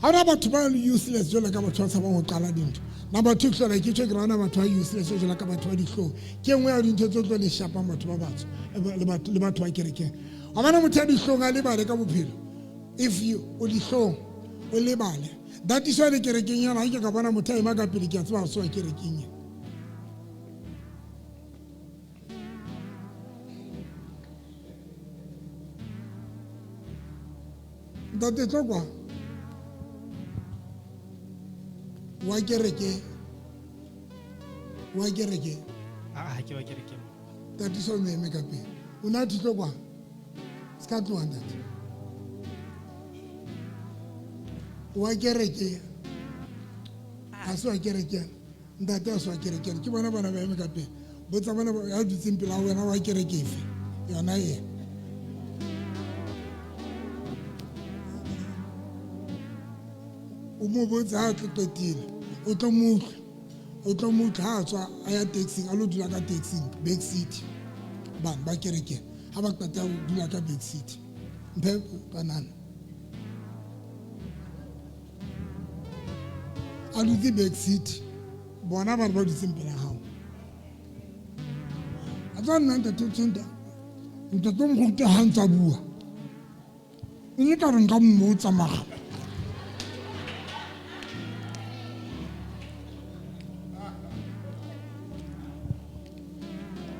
How about to be useless? You're like about to have one colored. Number 2, so like you check around about to useless. You're like about 20 show. Can we have into the shop about to about to get again? I'm going to tell you so. I live at a couple people. If you only show, will live on that is why they get again. I get up on a time. I got to get so I get again. That is all. Why get again? Why get again? That is all they make up. We not to talk one. Can't do that. Why get again? That's why I get again. That's why I get again. Keep on about make up. But I'm going to have to simple when I get again. You are not here. Umobotsa ha tlotile o tlo mutla ha tswa a ya taxing a lo dula ka taxing back seat ban ba kereke ha ba qeta ho dula ka back seat mphe banana a dutse back seat bona ba dutse mpela hao a tswa nna ntate tshonta ntate mo go ha ntsa bua mme ka re nka mmotsa maga.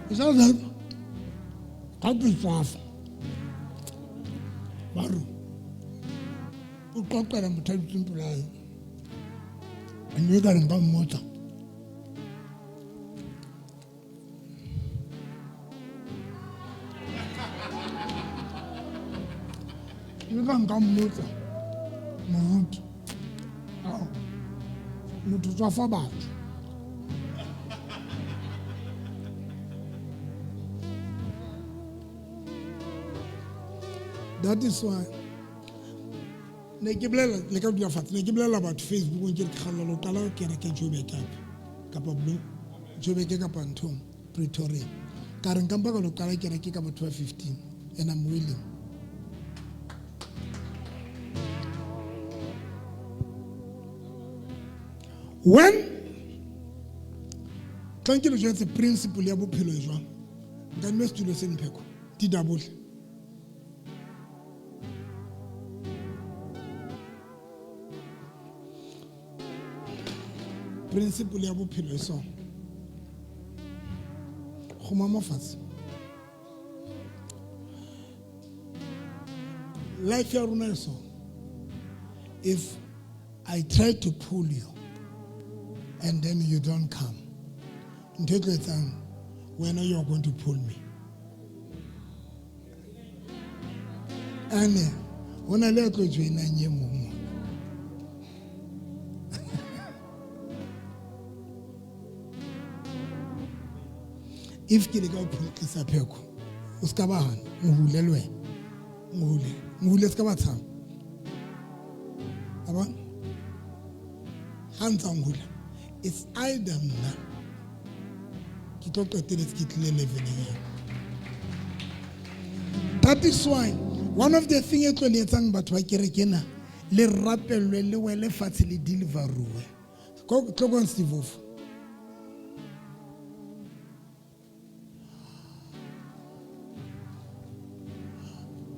Is that that? Can't be far. Baru. You talk to them, tell simple life. And you got to come motor. You can come motor. Mood. Oh. Mood to suffer bad. That is why. Nekiblela lekabula fat. Nekiblela about Facebook. Unjil khalalo kala kera ke jobe kap. Kapablo. Jobe ke kapantom. Pretoria. Karen kamba kalo kala kera ke kapa 12:15. And I'm willing. When thank you just the principle ya bophelo jwa. Then must do the same peko. Ti double. Principle ya bophelo so go mama fatse life ya rona so if I try to pull you and then you don't come when are you going to pull me and when I let go join na if ke le ka photisa pheko o ska ba hana ngulelwe ngule ska ba tsama aba hantsa ngula it's either na ki tlo qetela ke tlile level ya that is why one of the things e tlo le etsang batho ba kerekena le rapelwe le wele fatshe le deliveruwe go tlogong Steve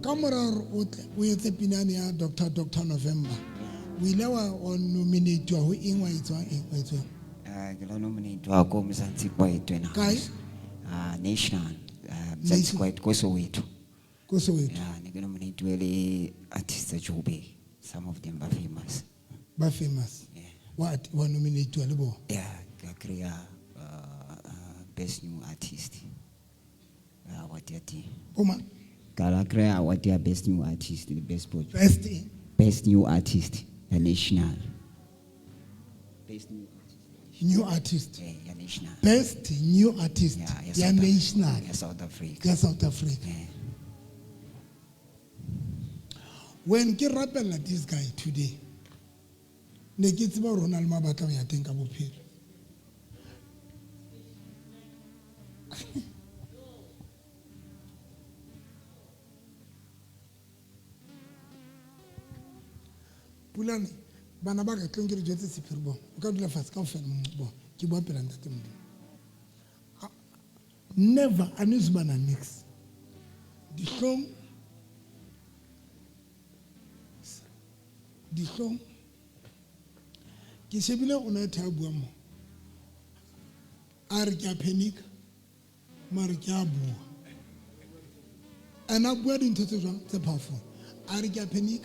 Kamara we etse pinane ya Dr. November. We never on nominate ho ingwa itswa. Ke la nominate wa ko Mzansi Quiet wena. Kae? National. Mzansi Quiet ko Soweto. Ko Soweto. Yeah, ne ke nominate le artists tsa Joburg. Some of them are famous. Ba famous. Yeah. What wa nominate le bo? Yeah, ka create best new artist. What yati? Oma. Kala create what ya best new artist, the best project. Best new artist, the national. Best new artist. Yeah, national. Best new artist. Yeah, national. Yeah, South Africa. Yeah, South Africa. Yeah. When ke rapella this guy today, ne ke tseba Ronald Mabaka ya teng ka bophelo. Pulane bana ba ka tlong ke re jetse sephiri bo o ka dula fatshe ka o fela mo ke bua pela ntate modimo. Never anizubana nix. Dihlong ke shebile o na the a bua mo a re ke a panic mare ke a bua ana bua dintho tse jwang tse powerful a re ke a panic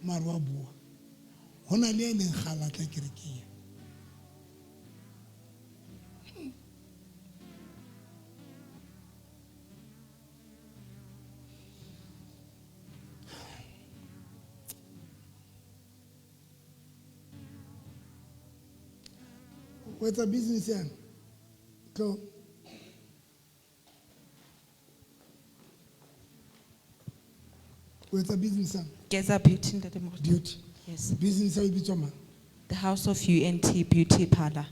mare wa bua hona le ene khala tla ke re ke what's a business yan? Go. What's a business yan? Geza Beauty Ntate Moruti. Beauty. Yes. Business ya ibitswa mang? The House of UNT Beauty Parlor.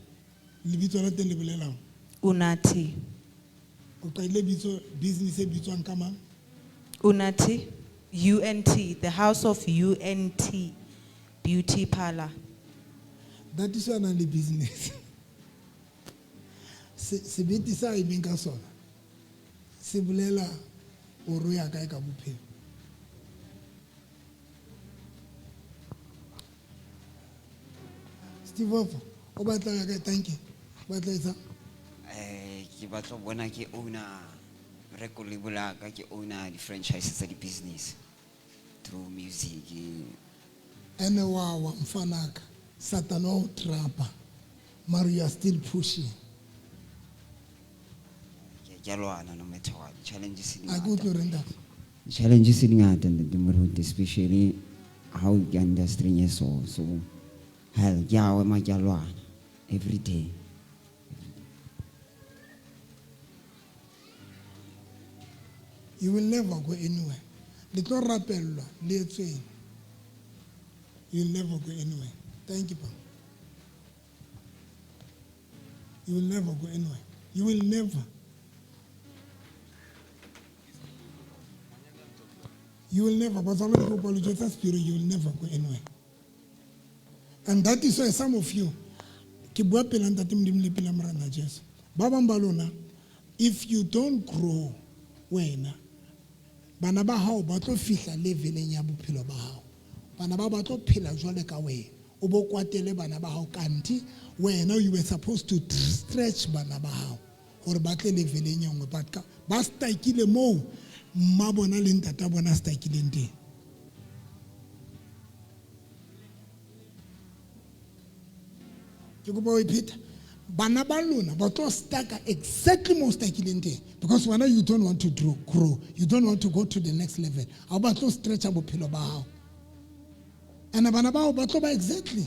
Lebitso la teng le bolelang? Unathi. O qaile bitso business e bitswang ka mang? Unathi. UNT, the House of UNT Beauty Parlor. That is why the business. Sebete sa e beng ka sona. Se bolela o ro ya kae ka bophelo. Steve Ofo, o batla ya kae thank you. Batla etsa? Ke batla bona ke owner record label ka ke owner di franchises tsa di business through music. Ene wa mfanaka. Satan o trapa. Mari you are still pushing. No matter what challenges I go to render. Challenges in the especially how the industry is so hell yeah we every day. You will never go anywhere. Little rappel you'll never go anywhere. Thank you, Pa. You will never go anywhere. You will never. You will never. But some people apologize for spirit. You will never go anywhere. And that is why some of you, if you don't grow, when bana ba hao ba tlo fihla leveleng ya bophelo ba hao. Bana ba tlo phela jwale ka wena. O bo kwatele bana ba hao kanti wena you were supposed to stretch bana ba hao hore ba tle leveleng ya ngwe but ba stakile mo mma bona le ntata bona stakileng teng. Ke go boy Peter bana ba lona ba tlo staka exactly mo stakileng teng because when you don't want to grow, you don't want to go to the next level. Ha ba tlo stretch bophelo ba hao. And bana ba ba tlo ba exactly.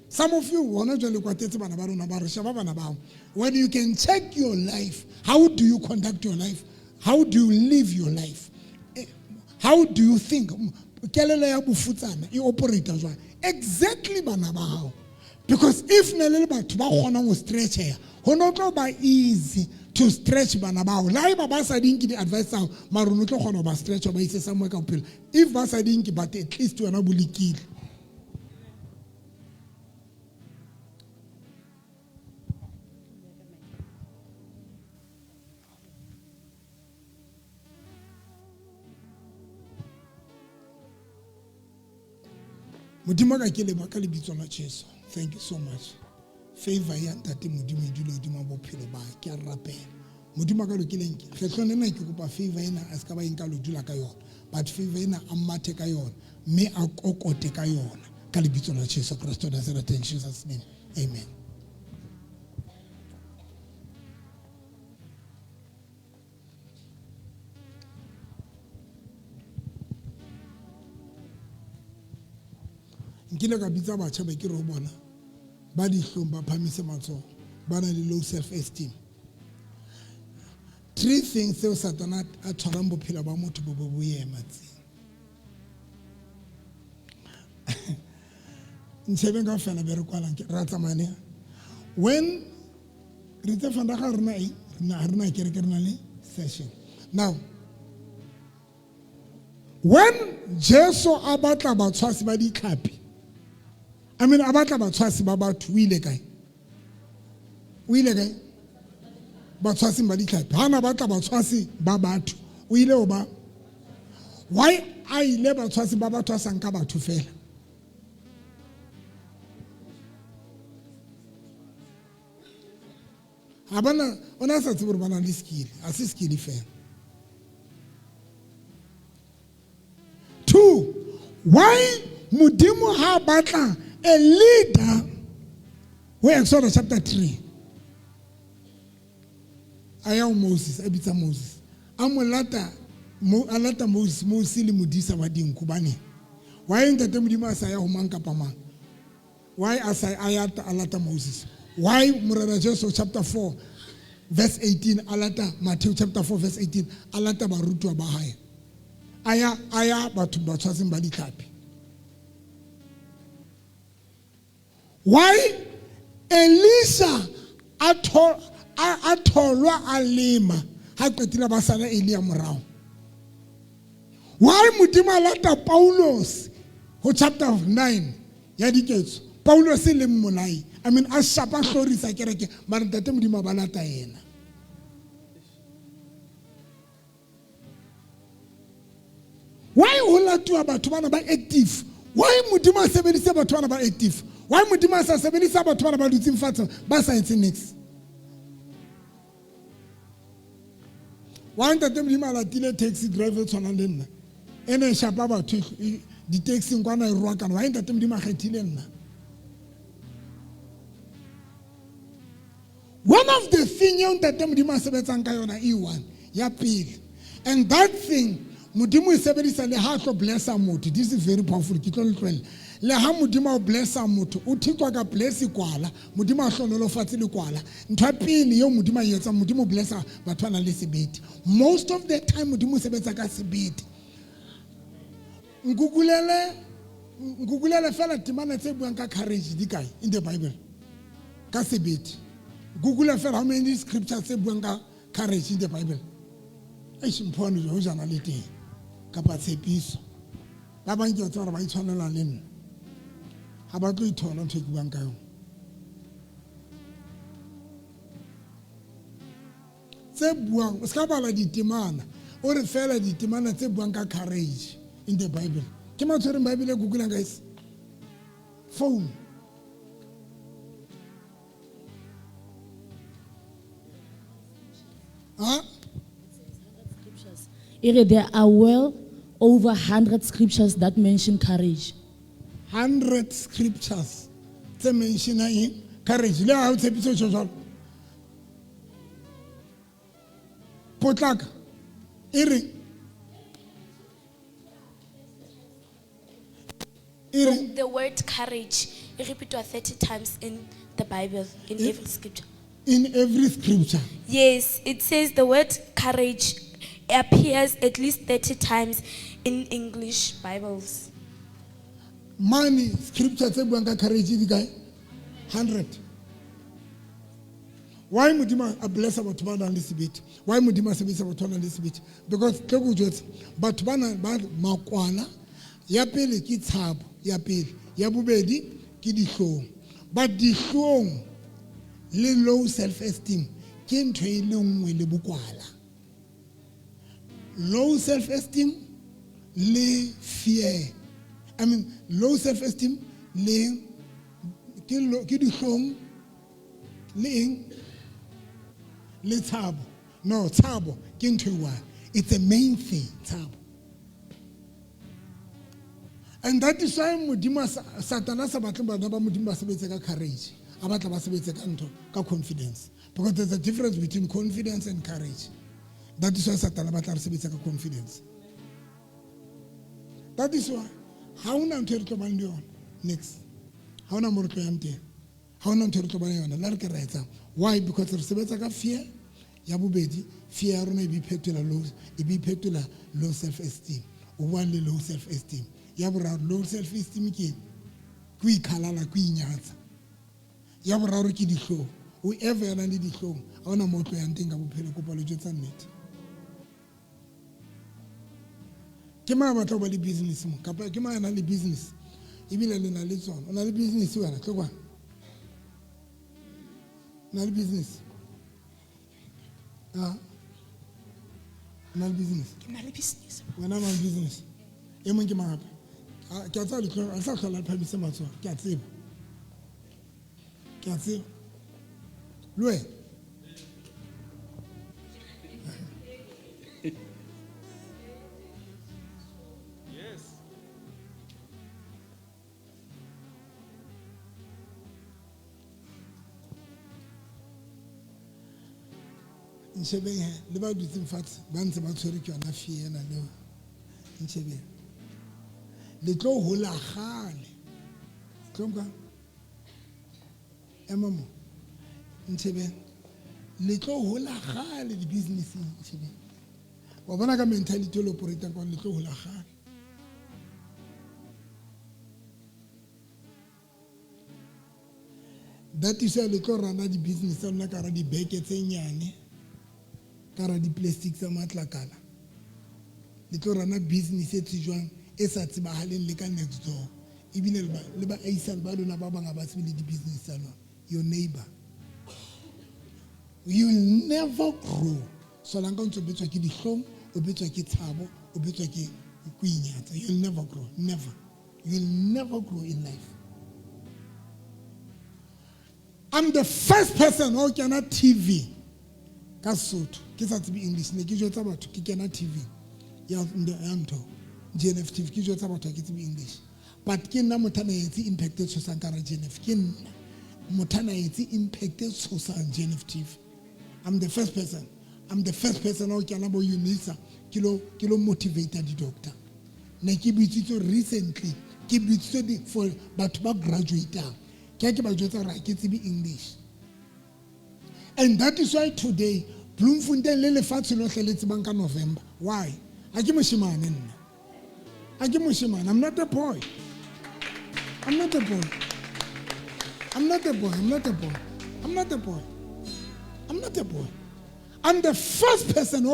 Some of you wanna jwale kwatetse bana ba rona ba re shaba bana ba. When you can check your life, how do you conduct your life? How do you live your life? How do you think? Kelelo ya bofutsana e operate jwang? Exactly bana ba hao. Because if na le batho ba kgona go stretch here, ho no tlo ba easy to stretch bana ba hao. La ba ba sa dinki di advice tsa maruno tlo kgona ba stretch ba ise somewhere ka bophelo. If ba sa dinki but at least wena bulikile. Modimo ka ke le ba ka le bitso la Jesu. Thank you so much. Favor ya ntate modimo dilo dimo bophelo ba ke a rapela. Modimo ka lokileng ke kgetlo nna ke kopa favor ena a ska ba inka lo dula ka yona. But favor ena a mathe ka yona, me a kokote ka yona. Ka lebitso la Jesu Kristo da Nazareth in Jesus name. Amen. Nkile ka bitsa batjha ba ke re ho bona ba di hlong ba phamise matsoho ba na le low self esteem. 3 things tseo Satana a tshwarang bophelo ba motho bo boema tseng. Ntshebeng ka fela be re kwalang ke ra tsamane. When re tse fanda ga rena ke re na le session. Now when Jesu a batla batshwasi ba ditlhapi, I mean, abatla batshwasi ba batho o ile kae? O ile kae? Batshwasi ba ditlhapi. Hana batla batshwasi ba batho. O ile o ba. Why a ile batshwasi ba batho a sanka batho fela? Abana ona sa tsebore bana le skill, a se skill fela. 2, why modimo ha batla a leader we Exodus chapter 3 aya Moses abitsa Moses amolata alata Moses le modisa wa dinku bane why ntate modimo a sa ya ho mang kapa mang, why asa ayata alata Moses, why murara Jesu chapter 4 verse 18 alata Matthew chapter 4 verse 18 alata barutwa ba hae aya batho ba tshwaseng ba ditlhapi. Why Elisha atholwa alima ha qetile ba sala Elia morao. Why modimo lata Paulos ho chapter 9 ya diketso, Paulos le mmolai, I mean a shapa hlorisa kereke mara ntate modimo ba lata yena. Why ho latwa batho bana ba active? Why modimo a sebedisa batho bana ba active? Why modimo a sa sebedisa batho bana ba dutseng fatshe ba sa etse next? Why ntate modimo a latile taxi driver tshwana le nna ene shapa batho di taxi nkwana e roa kana? Why ntate modimo a kgethile nna? One of the things ntate modimo a sebetsang ka yona e one ya pele, and that thing modimo e sebedisa le ha tlo blessa motho. This is very powerful. Ke tlo le tlwela le ha modimo o blessa motho o thitwa ka bless kwala, modimo a hlonolofatse le kwala. Ntho ya pele yo modimo a etsa, modimo blessa batho ana le sebete. Most of the time modimo sebetsa ka sebete. Ngugulele fela timana tse buang ka courage di kae in the Bible ka sebete. Google fela how many scriptures tse buang ka courage in the Bible. E simpone jo jana le teng kapa tshepiso ba bang ke tsara ba itshwanela le nna ha ba tlo ithola ntho ke buang ka yona. Tse buang o ska bala ditemana o re fela ditemana tse buang ka courage in the Bible. Ke ma tshwere Bible Google guys. Phone. Huh? There are well over 100 scriptures that mention courage. 100 scriptures that mention courage. Le ha o tshepiso jwalo. Potlaka. The word courage is repeated 30 times in the Bible, in every scripture. In every scripture. Yes, it says the word courage appears at least 30 times in English Bibles. Many scriptures say buanga courage di guy 100. Why modimo a bless about bana little bit? Why modimo se bisa about little bit? Because ke go jwetsa batho bana ba makwana ya pele ke tshabo ya pele ya bobedi ke dihlong. But dihlong le low self esteem ke ntho e le nngwe le bokwala. Low self esteem le fear, I mean low self esteem le ke dihlong le eng le tshabo. No, tshabo ke ntho e one. It's a main thing, tshabo. And that is why Modimo Satana sa batla bana ba Modimo ba sebetse ka courage. A batla ba sebetse ka ntho ka confidence. Because there's a difference between confidence and courage. That is why Satana batla re sebetse ka confidence. That is why ha una ntho re tlobanang le yona. Next. Ha una mo re tloyang teng. Ha una ntho re tlobanang yona. La re ke ra etsa. Why? Because re sebetsa ka fear. Ya bobedi, fear ya rona e be phetola low self-esteem. O bua le low self-esteem. Ya boraro, low self-esteem ke go ikhalala, go inyatsa. Ya boraro ke dihlong. Whoever ya nang le dihlong, ha ona mo tloyang teng ka bophelo, kopa le jwetsa nnete. Ke ma batla ba le business mo, kapa ke ma na le business. Ebile le na le tsona. O na le business wena, tlokwa. Na le business. Na le business. Ke na le business. Wena na le business. E mong ke magape. Ke a tsaya a sa tlhola le phamise matsoa. Ke a tseba. Ke a tseba. Le wena. Nshebeng le ba dutseng fatshe ba ntse ba tshwere ke yona fee ena leo. Nshebeng le tlo hola gale tlonka emamo Nshebeng le tlo hola gale di business Nshebeng wa bona ka mentality le operate ka le tlo hola gale. That is why le tlo rana di business tsa lona ka ra di beke tse nyane kara di plastic tsa matlakala le tlo rana business e tsejwang e sa tsebahaleng le ka next door ebile le ba aisa ba lona ba banga ba tsebile di business tsa lona. Your neighbor, you will never grow so long as you betswa ke dihlong o betswa ke tshabo o betswa ke go inyatsa. You'll never grow, never. You'll never grow in life. I'm the first person who can TV ka Sotho ke sa tsebe English ne ke jwetsa batho ke kena TV ya ntho GNF TV ke jwetsa batho ke tsebe English but ke nna mothana yetsi impacted tshosang ka GNF ke nna mothana yetsi impacted tshosang GNF TV. I'm the first person o kana bo Unisa kilo motivator di doctor ne ke bitsitse recently ke bitsitse for batho ba graduate ke ba jwetsa ra ke tsebe English. And that is why today, Bloemfontein le lefatshe lohle le tsebang ka November. Why? Ha ke moshimane nna. Ha ke moshimane. I'm not a boy. I'm not a boy. I'm not a boy. I'm not a boy. I'm not a boy. I'm not a boy. I'm the first person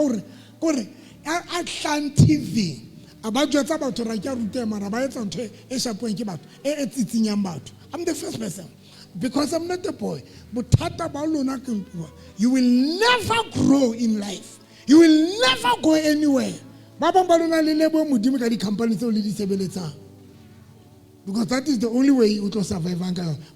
kore a tlang TV. Aba jwetsa batho ra ke rute mara ba etsa ntho e shapueng ke batho e tsitsinyang batho. I'm the first person. Because I'm not a boy. You will never grow in life. You will never go anywhere. Because that is the only way you will survive.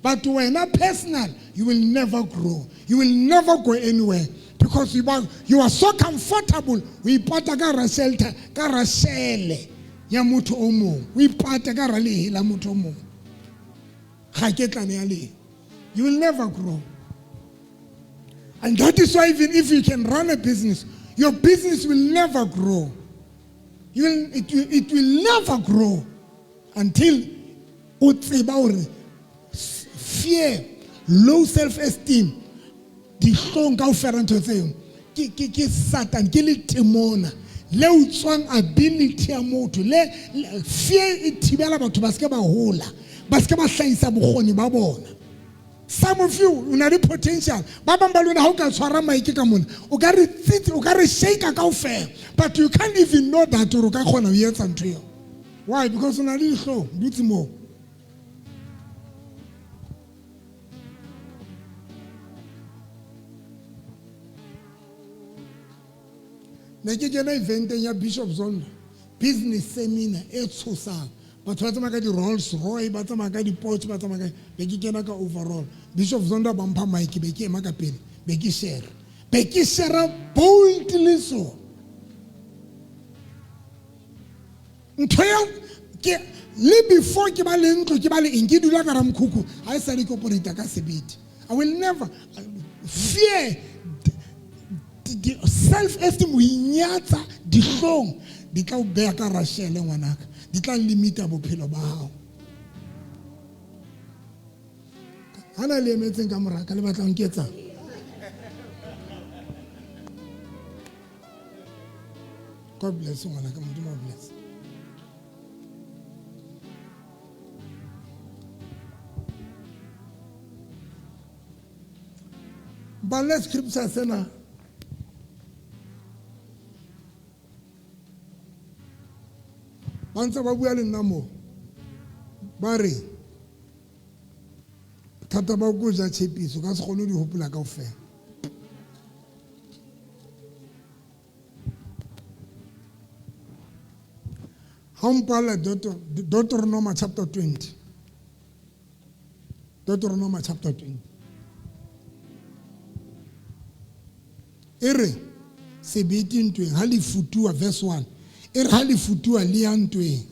But when a personal, you will never grow. You will never go anywhere. Because you are so comfortable. We pata gara shelter, gara shele. Ya mutu omo. We pata gara le la mutu omo. You will never grow. And that is why even if you can run a business, your business will never grow. It will never grow until fear, low self-esteem, the song of Ferranto, Satan, Gilitimona, low strong ability moto, fear it develop to basketball hola, basketball science abuhoni babona. Some of you, you have potential. But you can't even know that. Why? Because you are slow. Do more. Nekekena event ya Bishop Zondo business seminar batho ba tsamaya ka di-Rolls Royce, ba tsamaya ka di-Porsche, ba tsamaya ka, be ke kena ka overall. Bishop Zonda ba mpha mic, be ke ema ka pele, be ke share boldly so. Ntho ya ke le before ke ba le ntlo ke ba le eng ke dula ka ramkhukhu ha e sa le ke operate ka sebete. I will never fear the self-esteem we inyatsa dihlong di tla o beya ka rashele ngwanaka, di tla limita bophelo ba hao. Hana le emetseng ka moraka le batla nketsa. God bless you, ngwanaka, Modimo bless. But let's scripture sena. Bansa ba bua le nna mo. Ba re thata ba go ja tshepiso ka se gone di hopola kaofela. Hampala Deuteronomy chapter 20. Deuteronomy chapter 20. Ere sebeti ntwe ha le futua verse 1. Ere ha le futua le ya ntwe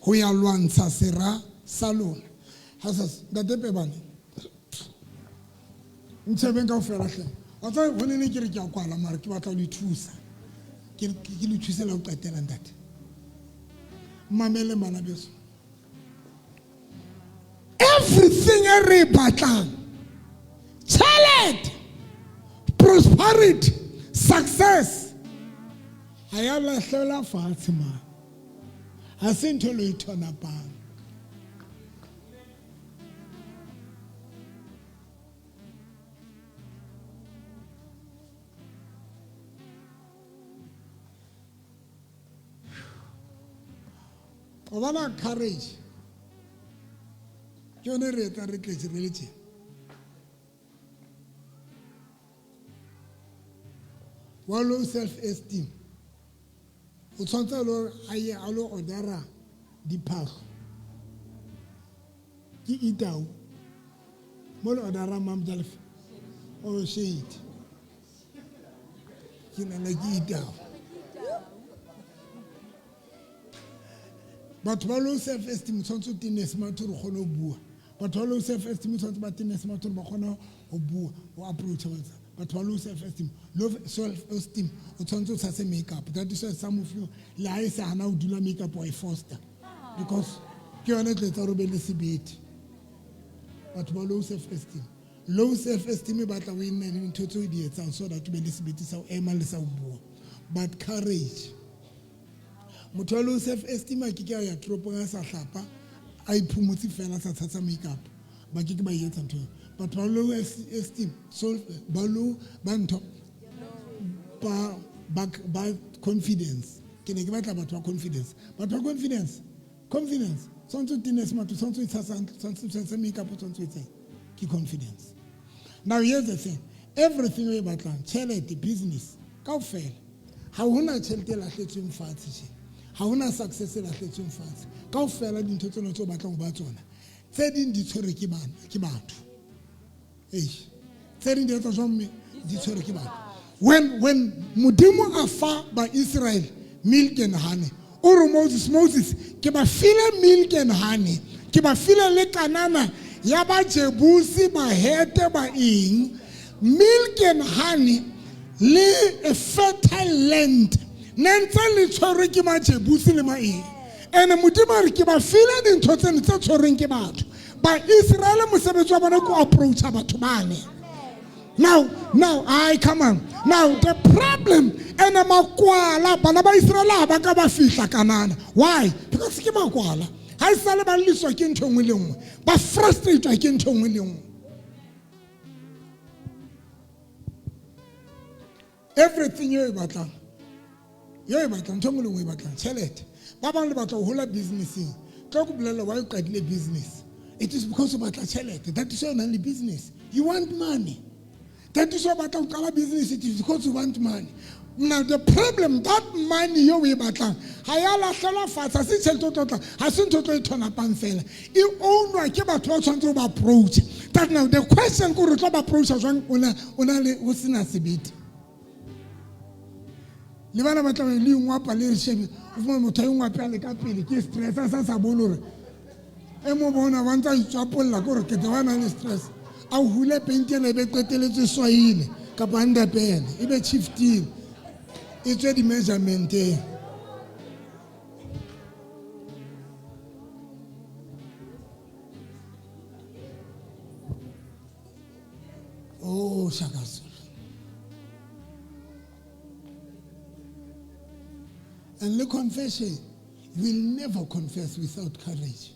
ho ya lwantsha sera sa lona. Hasas datepe bana. Ntshebeng kaofela hle. Wa tsa ho ne ke re ke a kwala mara ke batla le thusa. Ke le thusela ho qetela ntate. Mamele bana beso. Everything e re batlang, talent, prosperity, success, ha la hlola fatshe man. Ha se ntho le ithona pang. Obana courage. Ke yone re etsa re tletse re le tjena. Wa low self-esteem. O tshwantse lo aye a lo ordera diphahlo. Ke itau. Mo lo ordera mam jalf. O shade. Ke na le ke itau. But ba low self-esteem tshwantse tine smart re kgone ho bua. But ba low self-esteem tshwantse ba tine smart ba kgone ho bua, ho approach ba. But ba low self-esteem, low self-esteem o tshwantse o tshase makeup. That is why some of you le ha e sa hana o dula makeup wa e foster. Because ke yone tletsa re be le sebete. But ba low self-esteem. Low self-esteem e batla o inne le ntho tse o di etsang so that o be le sebete sa o ema le sa o bua. But courage. Motho low self-esteem a ke ya tropong a sa hlapa a iphumutse fela sa tshasa makeup ba ke ba etsa ntho. But ba low esteem so ba low banto ba confidence ke ne ke batla batho ba confidence. But ba confidence sonto tine smart sonto tshasa makeup sonto etsa ke confidence. Now here's the thing, everything we batlang charity business kaofela ha hona tšhelete la hletsweng fatshe. Ha hona success la hletsweng fatshe kaofela dintho tsena tse o batlang ba tsona tse ding di tshwere ke batho. Tse ding di etsa jwang me di tshwere ke batho. When Modimo a fa ba Israel milk and honey, o re Moses ke ba file milk and honey, ke ba file le kanana ya ba Jebusi ba hete ba eng, milk and honey le a fertile land. Nentse le tshwere ke ma Jebusi le ma eng. And Modimo re ke ba file dintho tsena tse tshwereng ke batho. Ba Israel mosebetsi wa bona ko approach batho bane. Now, come on. Now, the problem, and makwala, bana ba Israel ba ka ba fihla kanana. Why? Because ke makwala. Ha isale ba liswa ke ntho engwe le engwe. Ba frustrate ke ntho engwe le engwe. Everything you batlang. Yo batlang ntho engwe le engwe e batlang tšhelete. Ba bang le batla ho hola businessing. Tlo go bolela why o qadile business. It is because of batla tšhelete. That is why o na le business. You want money. That is why batla o qala business, it is because you want money. Now the problem, that money you we batlang, hayala shala fasa si chelto tota, hasun toto itona panfela. I own wa ke batho ba tshwantse ba approach. That now the question ko re tlo ba approach jwang ona le o sina sebete. Le bana ba tla le ngwa pa le shebe, o mo motho a ngwa pa le ka pele ke stress sa bolore. E mo bona ba ntse itswapolla ko re ke te bana le stress. A hule pentene be qeteletse soile ka banda pele, e be chieftain. It's the measurement. Oh, Shakasul. And the confession, you will never confess without courage.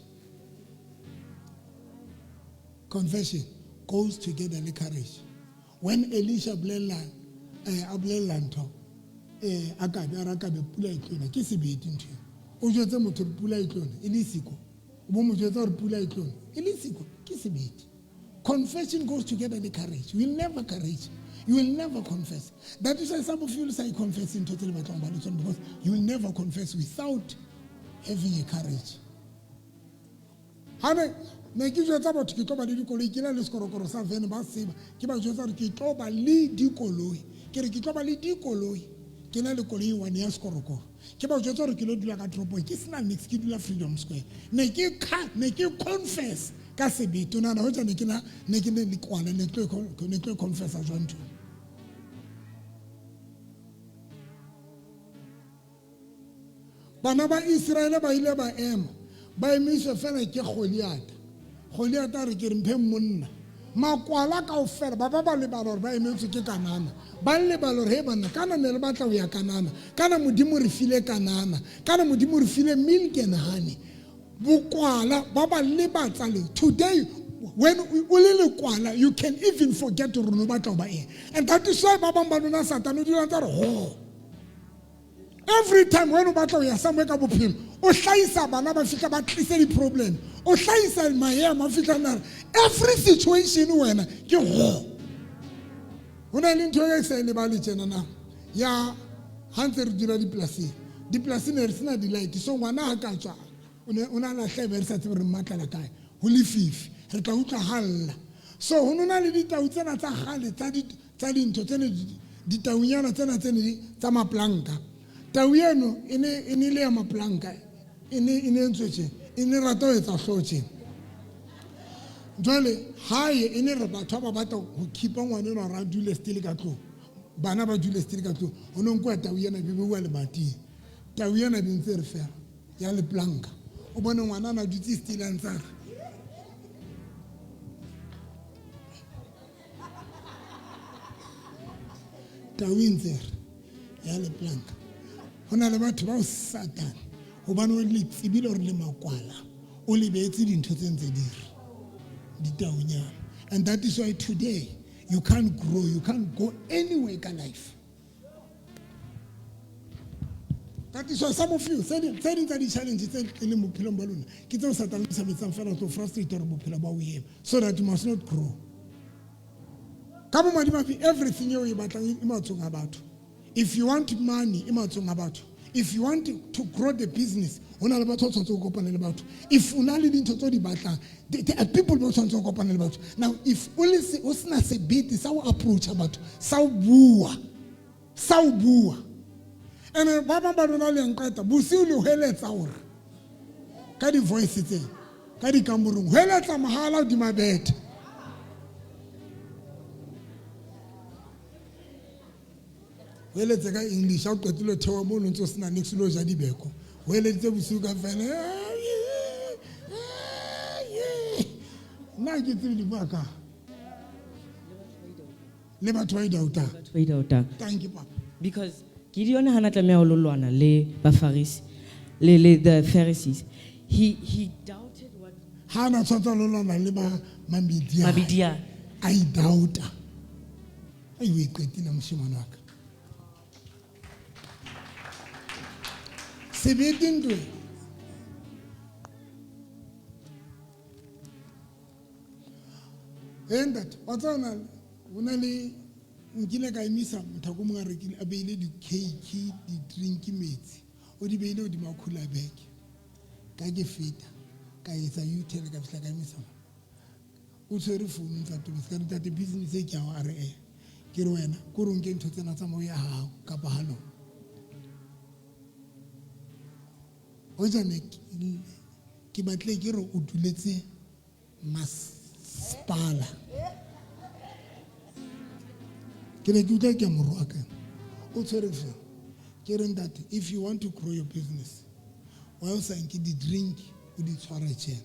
Confession goes together with courage. When Elisha Ablelanto, akabe pula itlona ke sebete ntho o jwetse motho re pula itlona e le siko o bo mo jwetsa re pula itlona e le siko ke sebete. Confession goes together with courage. You will never courage. You will never confess. That is why some of you will say confessing totally because you will never confess without having a courage. Hane ne ke jwetsa batho ke tloba le dikoloi ke la le sekorokoro sa vene ba seba ke ba jwetsa re ke tloba le dikoloi ke re ke tloba le dikoloi ke na le koloi one ya sekorokoro ke ba jwetsa re ke lo dula ka tropo ke sena nix ke dula Freedom Square ne ke confess ka sebete ona ho tsane ke ne le kwala ne tlo confess a jwang tho bana ba Israel ba ile ba ema ba emise fela ke Goliath re ke re mphe monna makwala kaofela ba le balore ba emetse ke Kanana ba le balore he bana kana ne le batla o ya Kanana kana modimo re file Kanana kana modimo re file milk and honey bukwala ba le batsale today when ulile kwala you can even forget to reno batla ba e and that is why ba bang ba lona Satan o dira ntse re ho every time when o batla o ya somewhere ka bophelo o hlaisa bana ba fika ba tlise di problem o hlaisa maemo a fika na every situation wena ke ho ona le ntho e se le ba le tsena na ya hantse re dira dipolasi ne re sena di light so ngwana ha ka tswa ona la hlebe re sa tsebe re matla la kae ho le fifi re tla utla halla so ho nona le ditau tsena tsa gale tsa dintho tsene ditaunyana tsena tsa maplanka tau eno ene le ya maplanka ene ntswetse ene rata ho etsa hlotse jwale hae ene re batho ba batla ho khipa ngwane no ra dule still ka tlo bana ba dule still ka tlo o no nkwa tau ena be bua le mati tau ena be ntse re fela ya le planka o bona ngwana na dutse still a ntsa tau ntse ya le planka hona le batho ba o Satan ho bana o le tsibile re le makwala o le beetse dintho tse ntse dire ditaunyana and that is why today you can't grow you can't go anywhere in life. That is why some of you saying that the challenges in the bophelo ba lona ke tseo Satan se sebetsang fela to frustrate re bophelo ba o ema so that you must not grow. Ka bo madimafi everything you batlang e matsong a batho. If you want money, if you want to grow the business, if unali dintho di batlang, there are people who want to go about. Now, if only usna se bit is our approach about sao bua, and baba badona le nkata busiulu heletsa ora ka di voice tse ka di kamburung heletsa mahala di mabete. Wele tseka English a qetile thewa mo ntse sena next lo ja dibeko wele tse busuka fela na ke tsile di baka le batho ba idauta thank you papa because Gideon hana tlameha ho lolwana le bafarisi le the Pharisees he doubted what hana tsotsa lolwana le ba mabidia I doubt ai we qetile moshimane wa ka sebetindwe and that what's on unali nkile ka emisa mthako mo rekile a beile di cake di drink metsi o di beile o di makhula beke ka ke feta ka etsa U-turn ka fihla ka emisa o tshwere phone tsa tobisa ka dita business e ke a re ke re wena go re nke ntho tsena tsa mo ya hao ka pahalo o jane ke batle ke re o duletse masepala ke re ke utla ke morwa ka o tshwere fe ke re ntate if you want to grow your business wa o sang ke di drink o di tshwara tshena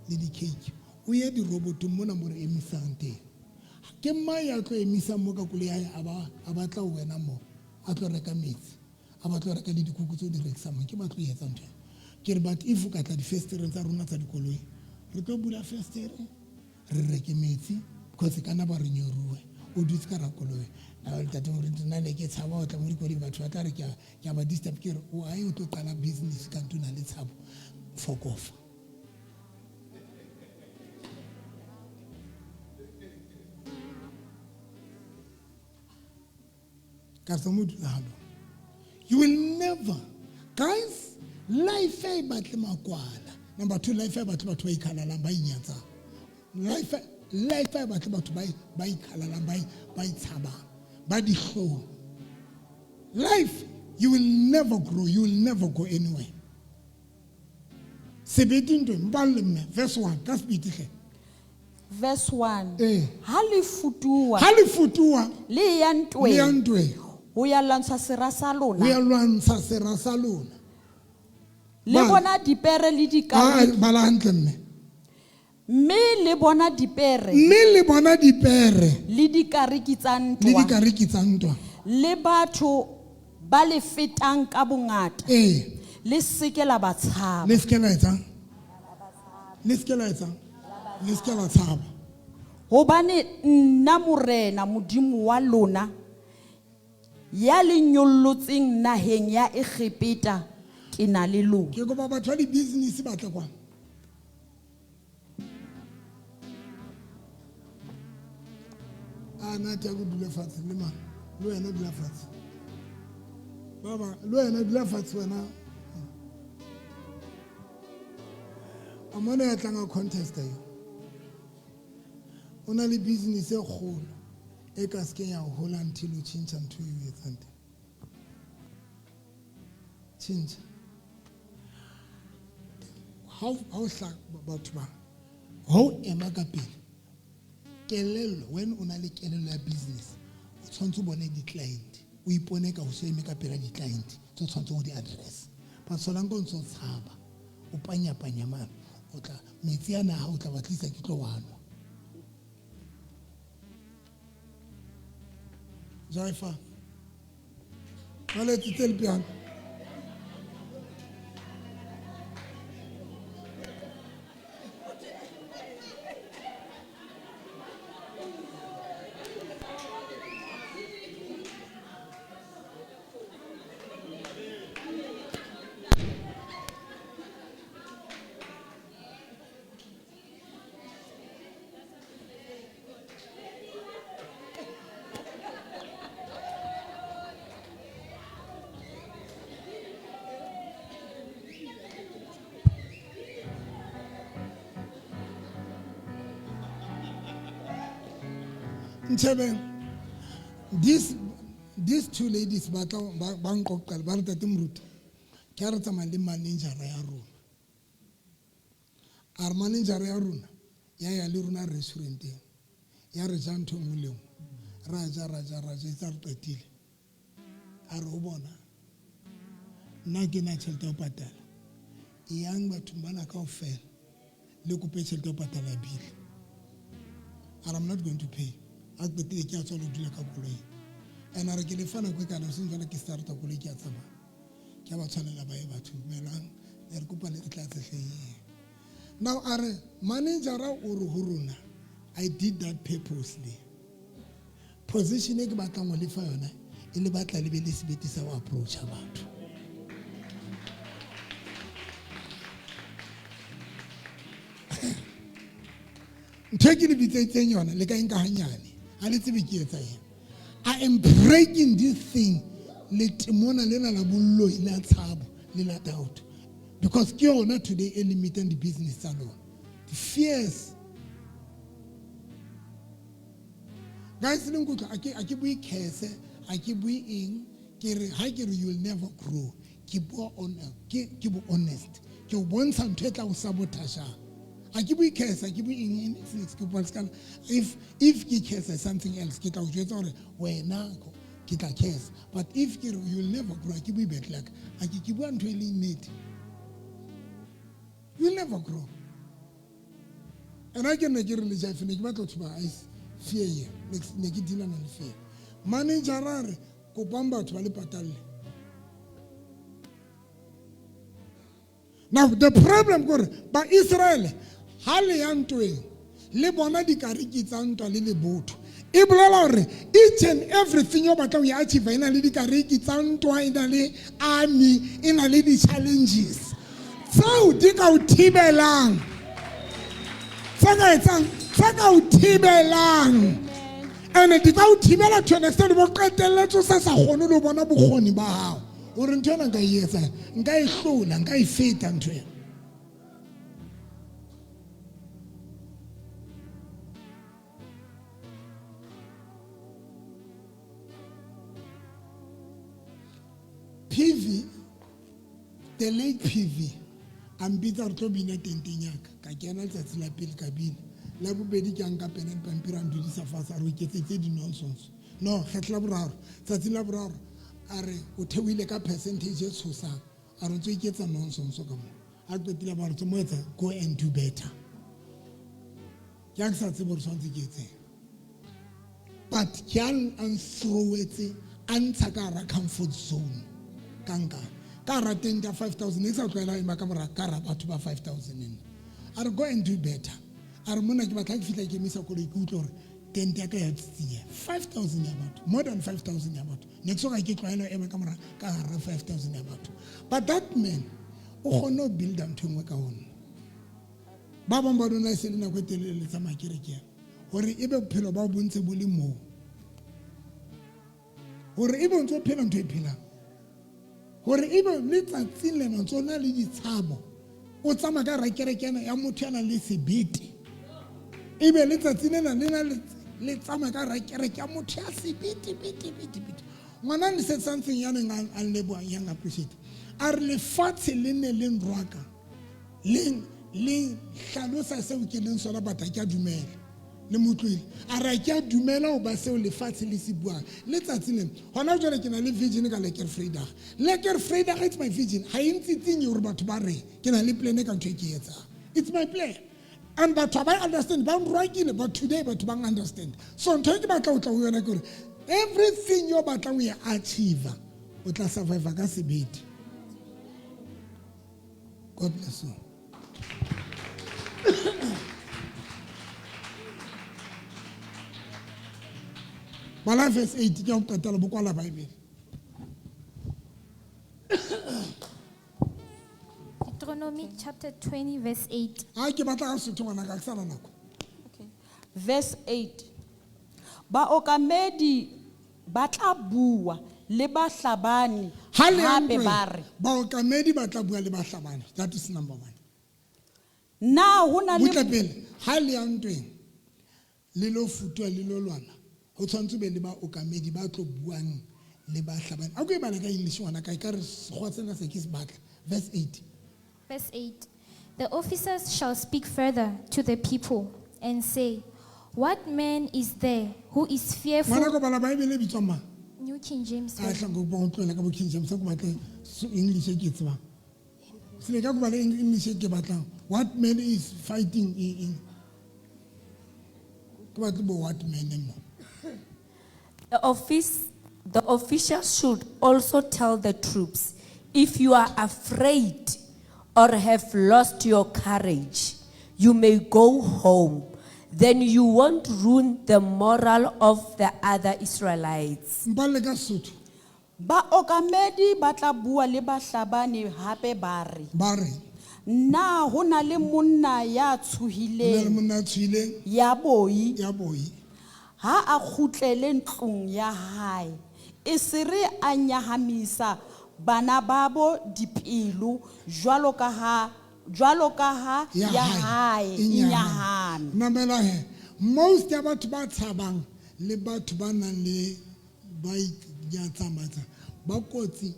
le di cake o ye di robot mona mo re emisang teng ke mma ya tlo emisa mo ka kule ya a batla wena mo a tlo reka metsi a batla reka le dikuku tso di rekisa mo ke batlo etsa ntho ke re but if ka tla di festere tsa rona tsa dikoloi re tlo bula festere re reke metsi because kana ba re nyoruwe o dutse ka ra koloi na le tate re nna le ke tshaba o tla mo dikoli batho ba tla re ke ba disturb ke re o a yo tlo qala business ka ntuna le tshabo fokofa you will never, guys, life e batle makwala. Number 2, life e batle batho ba ikhalala ba inyatsa. Life e batle batho ba ikhalala ba itshaba ba dihlo. Life, you will never grow, you will never go anywhere. 17 verse 1 ka speed hle. Verse 1. Hali futua. Le yantwe. Ho ya lwantsha sera sa lona. Le bona dipere le dikari. Bala hantle mme. Mme le bona dipere. Le dikariki tsa ntwa. Le batho ba le fetang ka bongata. Le seke la ba tshaba. Le seke la tshaba. Hobane nna morena modimo wa lona ya le nyollotseng naheng ya Egipeta ke na le lona. Ke go ba batho ba di business ba tla kwa. Ana tya go dula fatshe le ma. Lo yena dula fatshe. Baba, lo yena dula fatshe wena. Amana ya tlanga contest ayo. Ona le business e kgolo e ka se ya hola until you change ntho e etsang teng. Change. How hla batho ba. How ema ka pele. Kelello when ona le kelello ya business o tshwantse o bone di client o ipone ka o se eme ka pela di client tso tshwantse o di address ba solang go ntse tshaba o panya mana o tla metsi ana ha o tla batlisa ke tlo wanwa Jaifa wale titel piano These two ladies bang qoqala ba re tate mruti ke a re tsamaya le manager ya rona our manager ya rona ya le rona restauranteng ya re ja ntho ngwe le ngwe ra ja itsa re qetile a re o bona nna ke na tšhelete ya ho patala yang batho bana kaofela le kope tšhelete ya ho patala bill I'm not going to pay a qetile ke a tswa lo dula ka koloi and a re ke le fana go kana se ntse ke starta koloi ke a tsamaya ke a ba tshwanela ba e batho melang re kopa le tla tsehleng now are manager o re ho rona I did that purposely position e ke batlang go le fa yona e le batla le be le sebete sa go approach batho ntho ke le bitsetseng yona le ka nka hanyane a le tsebe ke etsa eng I am breaking this thing. Let mona lena la bullo ila tshabo ila doubt. Because ke yona today e limiting the business alone. The fears. Guys, I bui kese, I bui ing, you will never grow. Keep honest. You want some to sabotage. I give you case, I give you in if you case something else, get out your way now, get a case. But if you will never grow, I give you back like I give you one really need. You'll never grow. And I can make a religion finish my eyes. Fear ye, negative and fear. Manager, Kopamba to Alipatal. Now the problem by Israel, Hali Antoine, Lebona di Kariki Santo Lili Boat. Each and everything about we achieve in a little Kariki Santo in a army in a little challenges. So dig out Tibelang. Take out Tibelang. And it is out Tibela to understand what I tell you says a honor bona buhoni bao. Or in turn, guy yes, and guy soul and guy faith unto him. PV, the late PV, and Peter Tobina Tintignac, Kakiana Satsila Pil Cabin, Labu Bedi Janka Pen and Pampiran to this affair, which is nonsense. No, Hetlabrar, Satilabrar, are utewile ka percentages so sa are ntse ke tsa nonsense ka mo a qetile ba re tsomoetsa go and do better ya sa tsebo re swantse ke tse but can and throwetse antsha ka ra comfort zone kanka ka ra 5,000 isa tlwaela ima ka mora ka ra batho ba 5,000 are go and do better are mona ke batla ke fitla ke misa ko le ke utlo re 5,000 about more than 5,000 about next I get right now camera 5,000 about but that man o no build am to work on baba mbadona se na kwetelele tsa makereke hore ebe bophelo ba bontse bo le mo hore ebe ntse phela ntwe phela hore ebe le tsatsing le ntsona le ditshabo o tsama ka rakerekena ya motho yana le sebete ebe le tsatsing le na le tsama ka rakereke ya motho ya sebete bete ngwana ni said something yana ngang a lebo yang appreciate are le fatse le ne le nrwaka le hlalosa se o ke leng sona bata ke a dumela le motlwile a ra ke a dumela o ba se o le fatse le se bua le tsatsing le hona jole ke na le vision ka Lekker Vrydag it's my vision ha intsi tsinye hore batho ba re ke na le plan ka ntwe ke etsa it's my plan. And but I understand, but today, but I understand. So I'm talking about everything you're about to achieve, but I survive a bit. God bless you. Bala verse 8, you have to tell the Bible. Deuteronomy chapter 20 verse 8. Okay. Verse 8. Baokamedi batla bua le bahlabani hape bare. Baokamedi batla bua le bahlabani. That is number 1. Now hona le butlapele hali antwe le lo futwa le lo lwana. Ho tshwantse be le baokamedi ba tlo buang le bahlabani. A go e bana ka English wana ka ikare go tsena se ke se batla. Verse 8. Verse 8. The officers shall speak further to the people and say, what man is there who is fearful? New King James. What man is fighting in? The officials should also tell the troops, if you are afraid or have lost your courage, you may go home. Then you won't ruin the moral of the other Israelites. Baokamedi batla bua le bahlabani hape bare. Na hona le monna ya tshuhileng ya boi ha a kgutlele ntlong ya hae e se re a nyahamisa bana babo dipelo jwalo ka ha ya hae e nyahame. Mamela he, most ya batho ba tshabang le batho ba nang le ba inyatsamata ba kotsi.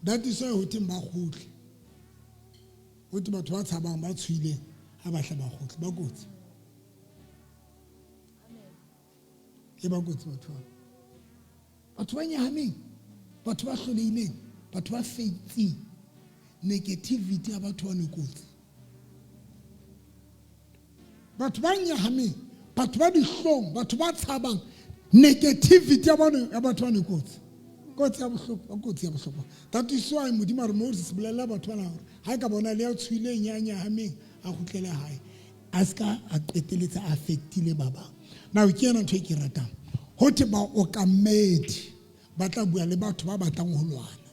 That is why hothwe ba kgutle. Hothwe batho ba tshabang ba tshwileng ha ba hla ba kgutle ba kotsi. E ba kotsi batho ba. Batho ba nyahameng, batho ba hlolehileng, batho ba faitseng. Negativity ya batho ba nekotsi. Batho ba nyahameng, batho ba dihlong, batho ba tshabang, negativity ya batho ba nekotsi. Kotsi ya bohloko, kotsi ya bohloko. That is why Modimo re Moses bolela batho bana hore ha ka bona le ya tshwileng ya nyahameng a khutlele hae. A ska a qeteletsa a affectile ba bang. Now ke yena ntho e ke ratang. Hote ba okamedi ba tla bua le batho ba batlang ho lwana.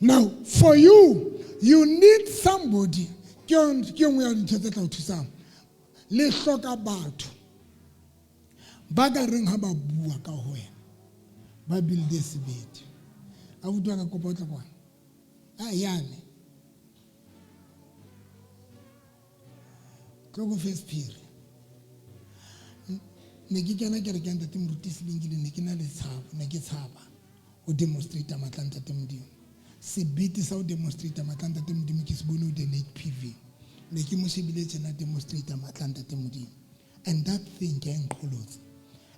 Now for you need somebody ke ngwe ya dintho tse tla o thusang. Le hloka batho ba ka reng ha ba bua ka ho wena ba builde sebete a butwa ka kopa tla kwana a yane go first period ne ke kena ke re ke ntate morutisi lengile ne ke na le tshabo ne ke tshaba o demonstrate matlanta te modimo sebete sa o demonstrate matlanta te modimo ke se bone o the late PV ne ke mo shebile tsena demonstrate matlanta te modimo and that thing ke enqolotse.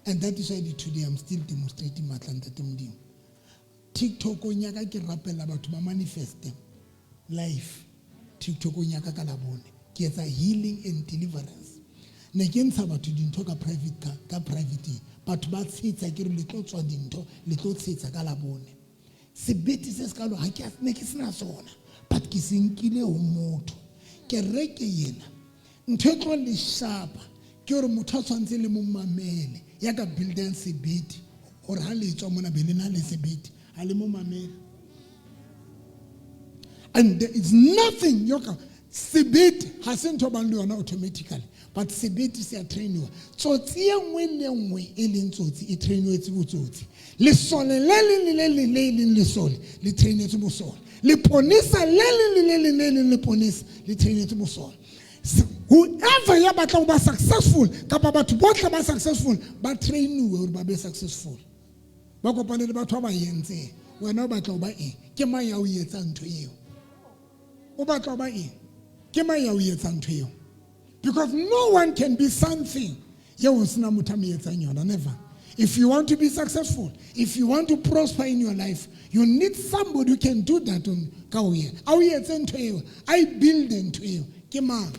And that is why today I'm still demonstrating matlanta te modimo. TikTok o nyaka ke rapela batho ba manifeste life. TikTok o nyaka ka labone ke etsa healing and deliverance. Ne ke ntsha batho dintho ka private batho ba tsetsa ke re le tlo tswa dintho le tlo tsetsa ka labone. Sebete se ska lo ha ke ne ke sena sona but ke senkile ho motho ke reke yena ntho tlo le shapa ke re motho tshwantse le mo mamele ya ka building sebete or ha le tswa mona belena le sebete ha le mo mamele and there is nothing yoka sebete ha se ntho ba le yona automatically but sebete se a trainiwa tsotsi e nngwe le nngwe e leng tsotsi e trainwetse botsotsi le sole le sole le trainwetse bosole le ponisa le ponisa le trainwetse bosole. Whoever ya batla ba successful kapa batho botle ba successful ba trainiwe hore ba be successful ba kopane le batho ba yentse wena o batla ba eng ke mang ya o etsa ntho eo o batla ba eng ke mang ya o etsa ntho eo because no one can be something ya o sina motho a me etsang yona never. If you want to be successful, if you want to prosper in your life, you need somebody who can do that on ka o ye a o etse ntho eo I build into you ke mang.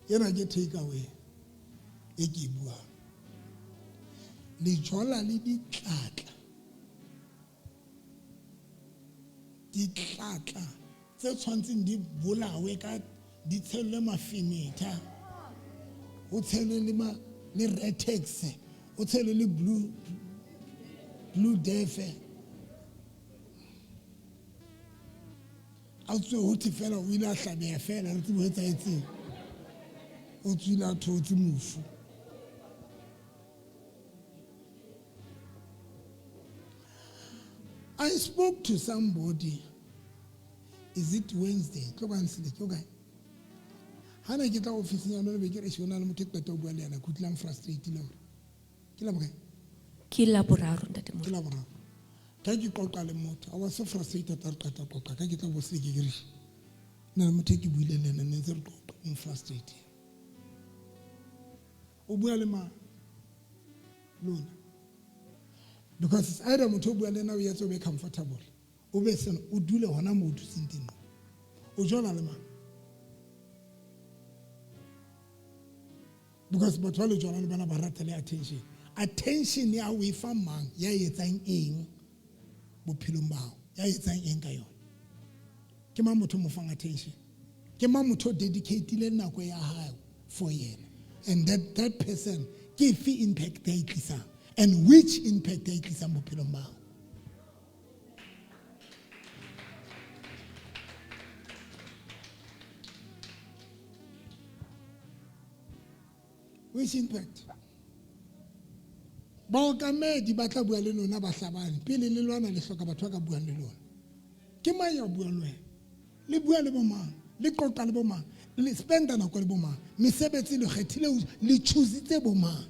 Yena ke take away e ke bua le jola le ditlatla tse tshwantseng di bolawe ka di tshelle mafenetha o tshelle le retex o tshelle le blue death a tswe ho tfela o ile a hlabeya fela re tsebo etsa etseng o tswila thotse mofu. I spoke to somebody. Is it Wednesday? Hana ke tla office ya nna be ke re shona le motho ke tla bua le yana kutlang frustrated le hore ke la boraro ntate mo ke la boraro ka ke qoqa le motho I was so frustrated that qata qoqa ka ke tla bo se ke re na motho ke buile le nna ntse re qoqa I'm frustrated o bua le ma lona because it's either motho o bua le na o yetso be comfortable o be sena o dule hona mo o thuseng teng o jona le ma because batho ba le jona le bana ba rata le attention ya o e fa mang ya etsang eng bophelong ba hao ya etsang eng ka yona ke mang motho mo fang attention ke mang motho dedicate le nako ya hao for yena and that person ke fi impact ya itlisa and which impact ya itlisa bophelong ba hao Which impact? Baokamedi ba tla bua le lona ba hlabane pele le lwana le hloka batho ba ka buang le lona. Ke mang ya bua le wena? Le bua le bomang, le qoqa le bomang, le spenda nako le bomang. Mesebetsi le kgethile le choositse bomang.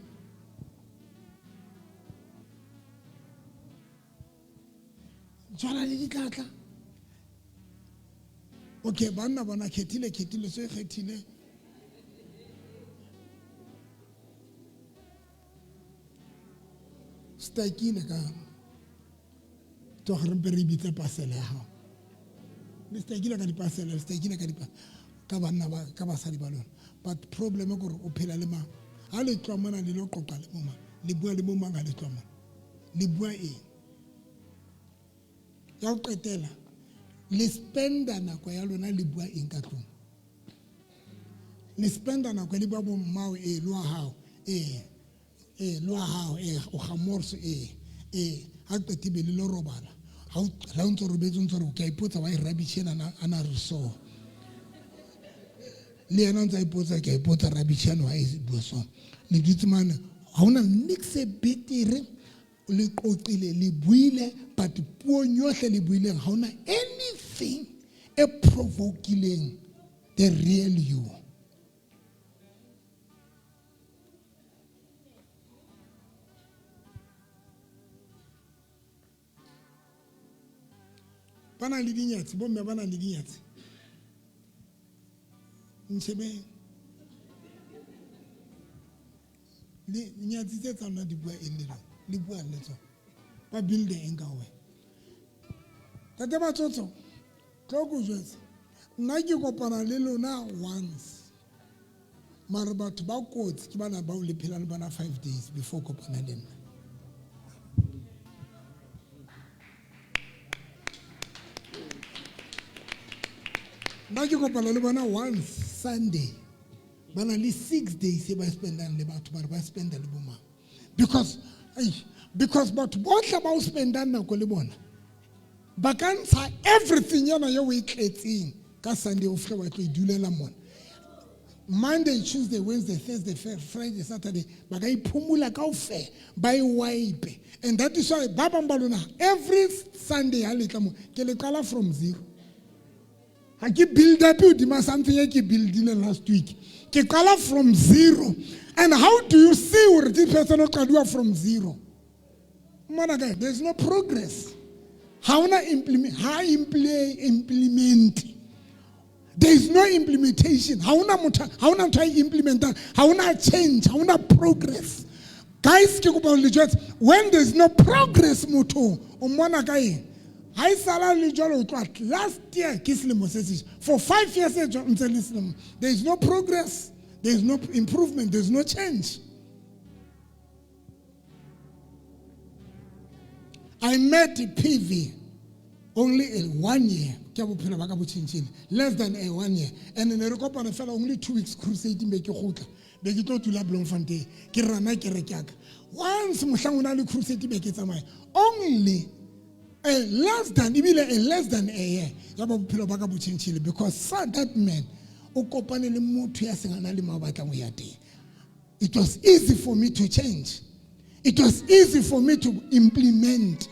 Jwala le ditlatla. Okay, banna bona khethile so e khethile. Stakile ka to re re bitse pasele ha. Le stakile ka dipasele, stakile ka dipa ka banna ba ka basadi ba lona. But problem e gore o phela le mang. Ha le tlomana le lo qoqa le moma, le bua le moma ga le tlomana. Le bua eng? Ya o qetela le spenda nako ya lona le bua eng ka tlong. Le spenda nako le bua bo mmao lo hao lo hao o gamorso ha qetibe le lo robala ha o ntse re betso ntse re ke ipotsa wa irabichena ana re so le ena ntse ipotsa ke ipotsa rabichena wa e bua so le ditsemane ha ona niks e betere le qoqile le buile but puo nyohle le buileng ha ona anything e provokileng the real you. Bana le dinyatsi bomme bana le dinyatsi ntshebe le dinyatsi tse tsana di bua eng le bua le tsona ba build eng ka we tate ba tsotso tlo go jwetsa nna ke kopana le lona once mara batho ba kotsi ke bana ba o le phela le bana 5 days before kopana le nna. Ba ke kopana le bona once Sunday bana le 6 days e ba spendang le batho ba spenda le boma because batho bohle ba o spendang nako le bona ba ka ntsha everything yana yo we tletseng ka Sunday o fle wa tlo idulela mona Monday, Tuesday, Wednesday, Thursday, Friday, Saturday ba ka iphumula kaofela ba I wipe and that is why ba bang ba lona every Sunday ha le tla mo ke le qala from zero. I keep build up something I keep building last week. Ke qala from zero. And how do you see where this person will do from zero? Managa, there's no progress. How na implement? There is no implementation. How na try implement that? How na change? How na progress? Guys, when there's no progress, moto, managa. Last year, for 5 years, there is no progress, there is no improvement, there is no change. I met PV only in 1 year, less than 1 year, and in a fellow only 2 weeks crusade make you hold. They go to La Blonfonte, Kirana Kerekiak. Once Mushanguna crusade make it only. Less than a year, because that man, it was easy for me to change. It was easy for me to implement.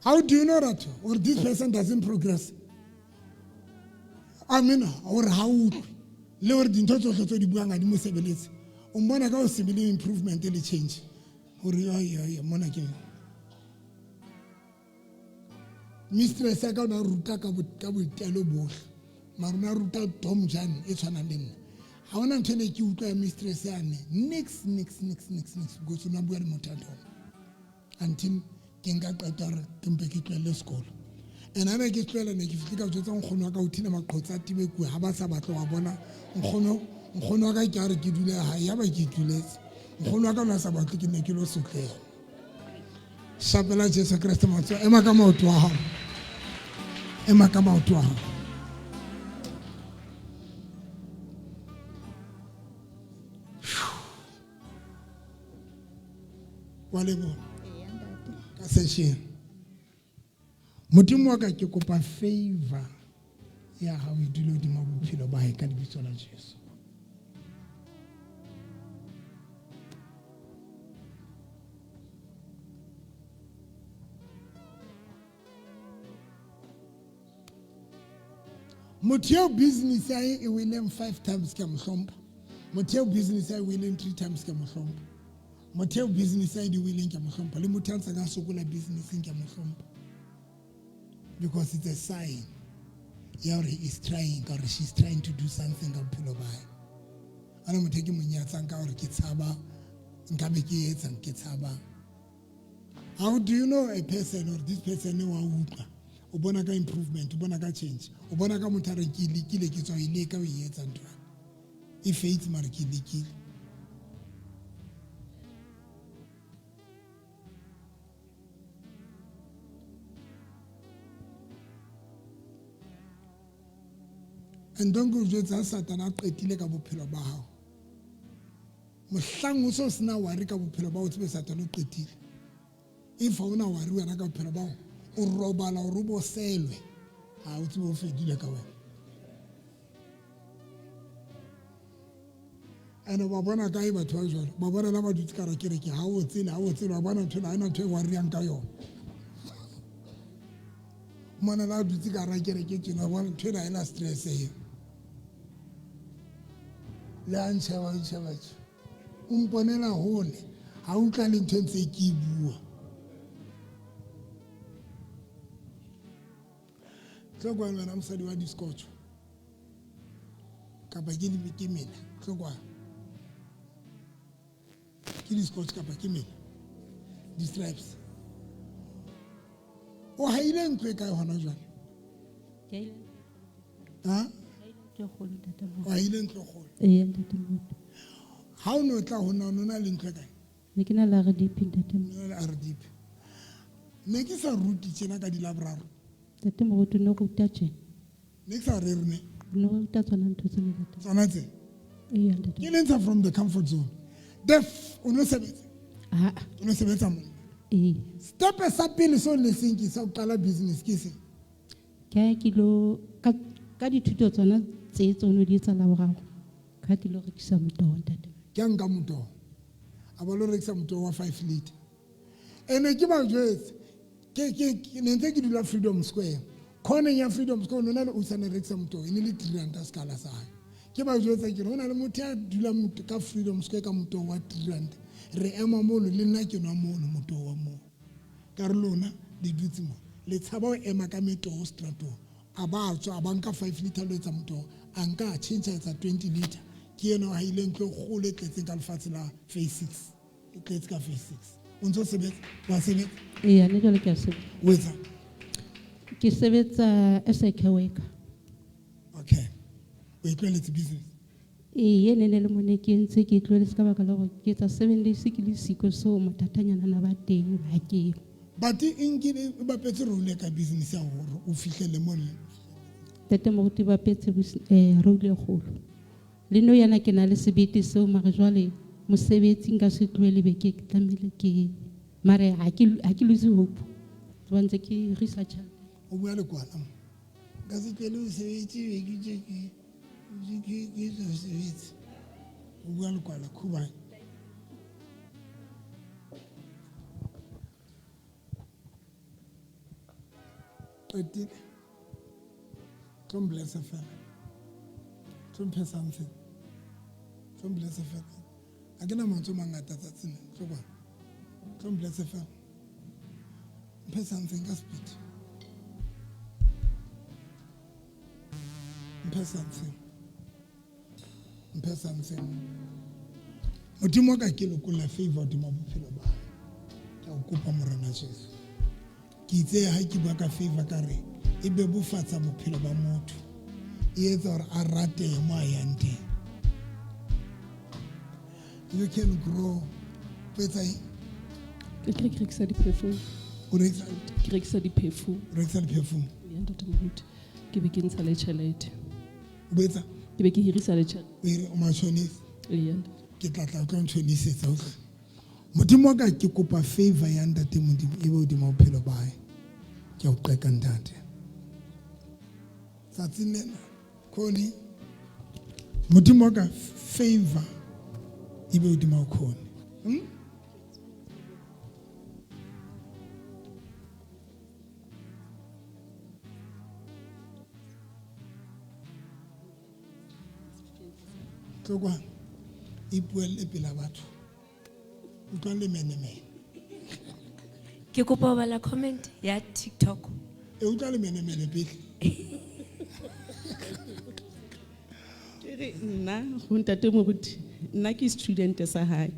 How do you know that? Or this person doesn't progress? I mean, or how lower the total of the Buanga Musabilis. Umbana similar improvement in the change. Mistress Saka na ruta ka botelo bohle maruna ruta Tom Jan e tshwana le nna ha ona ntho ne ke utlwa mistress yane next go tsona bua le motho until ke nka qeta re ke mpe ke tlwele sekolo and ana ke tlwela ne ke fitlha ka tsotsa nkgono ka uthina maqhotsa tibe ku ha ba sa batla wa bona nkgono ka ke re ke dule ha ya ba ke duletse nkgono ka na sa batla ke ne ke lo sotlela Shapela Jesu Kristo matso ema ka maoto wa hao ema ka maoto wa hao walebo ka session modimo wa ka ke kopa favor ya hao e dule hodima bophelo ba hae ka lebitso la Jesu. Motho business ya hae e wele 5 times ka mohlompha. Motho business ya hae e wele 3 times ka mohlompha. Motho business ya hae di wele ka mohlompha. Le motho a ntse ka sokola business ka mohlompha. Because it's a sign. Yeah, he is trying or she's trying to do something ka bophelo ba hae. Ana motho ke monyatsang ka hore ke tshaba nka be ke etsa ke tshaba. How do you know a person or this person wa utlwa? O bona ka improvement, o bona ka change. O bona ka motho a re ke lekile ke tswa ile ka o etsa ntwa. E faith mara ke lekile. And don't go to Satan a qetile ka bophelo ba hao. Mohlang o so sena wari ka bophelo ba o tsebe Satan o qetile. If o na wari wena ka bophelo ba o robala o rubo selwe. Ha o tsebe o fedile ka wena. Ana ba bona kae batho ba jwalo. Ba bona la ba dutse ka ra kereke ha o tsela ba bona ntho na ina ntho e wari yang ka yona. Mona la dutse ka ra kereke tsena bona ntho na ina stress e. La ntshaba umponela hole ha o tla le ntho tse ke bua tlogwa ngwana mosadi wa discotch ka ba ke le ke mena tlogwa ke discotch ka ba ke mena di stripes o haile ntwe ka hona jwale ha o haile ntwe kgolo ha o no tla hona o na le ntwe kae ne ke na la re deep la re deep ne ke sa ruti tsena ka di labraro tate mo go no go tache ne sa re rene no go tatsana ntho tsena tsona tse ke lentsha from the comfort zone def o no sebetsa mo step sa pele so le senki sa o qala business ke se ke kilo ka dithuto tsona tse tsono di etsa la borago ka ke lo rekisa motoho tate ke nka motoho a ba lo rekisa motoho wa 5 liter ene ke ba jwetse ke ne ntse ke dula Freedom Square khona ya Freedom Square no na le usane rekisa motoho ene le 300 skala sa hae ke ba jwetsa ke rona le motho ya dula ka Freedom Square ka motoho wa 300 re ema mono le nna ke nwa mono motoho wa mo ka re lona di dutse mo le tshaba o ema ka metoho strato a ba tswa ba nka 5 liter lo etsa motoho a nka change etsa 20 liter ke eno ha ile ntlo gole tletse ka lefatshe la phase 6 e tletse ka phase 6 o ntse sebetsa ba sebetsa ne jole ke se wetsa ke sebetsa as a care worker okay o itlweletse business ne le mone ke ntse ke itlweletse ka baka la go ke tsa 7 days ke le siko so matatanyana na ba teng ba ke but ingine ba petse role ka business ya hore o fihlele mo tete mo go ba petse role golo le no yana ke na le sebete seo mare jwale mosebetsi nka se tlwele be ke tlamile ke mare ha ke lose hope tswantse ke research o bua le kwana ka se tlwele o sebetsi be ke sebetsi o bua le kwana khubane don't bless a fellow. Don't pay something. Don't bless a fellow. I can amount to mangata that's in it. Don't bless a fellow. Pay something, that's it. Pay something. Pay something. Modimo ka ke lokolla favor di mabophelo ba ke o kopa morena Jesu ke itse ha ke ba ka favor ka re e be bofatsa bophelo ba motho e etsa gore a rate mo a yang teng. You can grow better. Ke rekisa di-perfume. O rekisa ke rekisa di-perfume. Rekisa di-perfume. Ya ntate moruti ke be ke ntsha le tšhelete. O betsa ke be ke hirisa le tšhelete. o ire o mashonisa ya ke tla tlo ntshonisetsa o modimo ka ke kopa favor ya ntate modimo e be o di maphelo ba hae ke o qeka ntate tsatsing lena khoni modimo wa ka favor e be hodima khoni tlokwana ipuelle pela batho utlwa le menemene Ke kopa ho bala comment ya TikTok. e utlwa le menemene pele Kere nna go ntate moruti nna ke student sa hae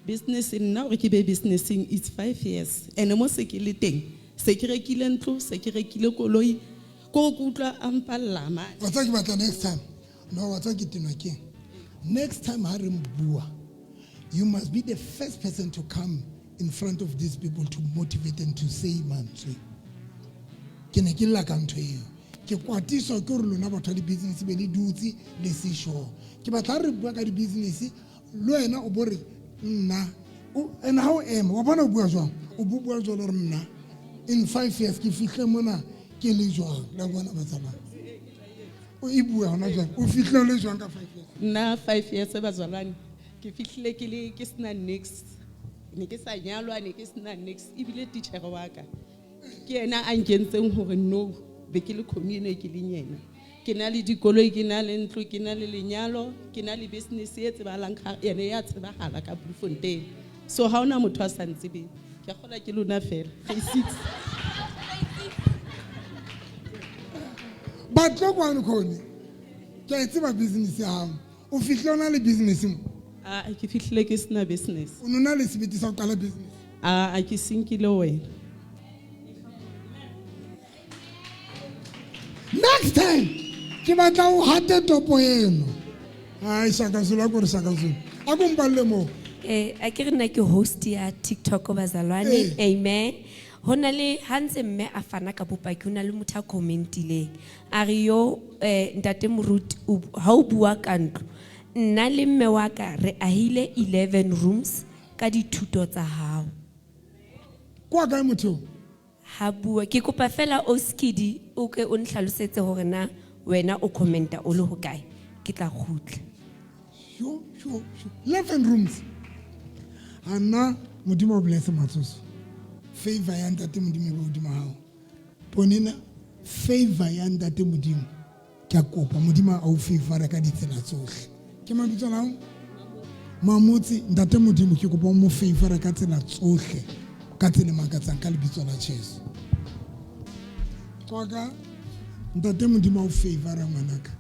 business nna gore ke be businessing it's 5 years and mo se ke le teng se ke rekile ntlo se ke rekile koloi ko go utlwa a mpalla mane wa tsa ke batla next time no wa tsa ke tenwa ke next time ha re mbua you must be the first person to come in front of these people to motivate them to say mantswe ke ne ke lla ka ntho eo ke kwatiswa ke gore lona batho ba di-business be le dutse le se sure ke batla re bua ka di-business le wena o bore nna and ha o ema wa bona o bua jwang o bua jwang gore nna in 5 years ke fihle mona ke le jwang la bona ba tsaba o e bua hona jwang o fihle le jwang ka 5 years nna 5 years bazalwane ke fihlile ke sena next ne ke sa nyalwa ne ke sena next ebile teacher wa ka ke ena a nkentseng hore no be ke le commune ke le nyena ke na le dikoloi ke na le ntlo ke na le lenyalo ke na le business e tsebalang ene ya tsebahala ka Bloemfontein so ha ona motho a sa ntsebe ke gola ke lona fela ke 6 batlo kwane khone ke a tseba business ya hao o fihle ona le business mo ke fihlile ke sena business o nona le sebete sa go qala business a ke sinkile wena next time ke batla o hate topo eno ai Shaka Zulu gore Shaka Zulu a go mpalle mo A ke re nna ke host ya TikTok bazalwane amen hona le hantse mme a fana ka bopaki hona le motho a commentile a re yo ntate moruti ha o bua ka ntlo nna le mme wa ka re ahile 11 rooms ka dithuto tsa hao kwa ka motho ha bua ke kopa fela o skidi o ke o nhlalosetse hore na wena o commenta o le hokae ke tla khutla yo 11 rooms ana modimo bless matsoso favor ya ntate modimo e bodimo hao ponena favor ya ntate modimo ke a kopa modimo a o favor ka ditsela tsohle ke mabitso lao mamotse ntate modimo ke kopa mo favor ka tsela tsohle ka tsela makatsang ka lebitso la Jesu toka ntate modimo o favor ngwanaka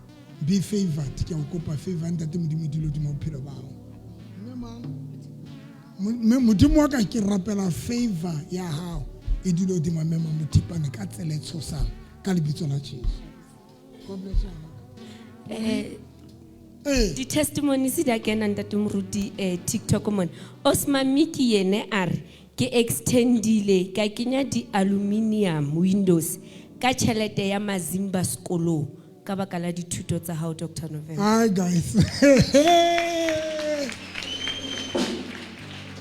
be favored ke a kopa favor ntate modimo dilo di mo phelo ba hao modimo wa ka ke rapela favor ya hao e dilo di mamema motipane ka tsela tshosang ka lebitso la Jesu God bless you di testimonies di kena ntate moruti TikTok mon Osman Miki yene are ke extendile ka kenya di aluminium windows ka chelete ya Mazimba skolo ka baka la dithuto tsa hao Dr November hi guys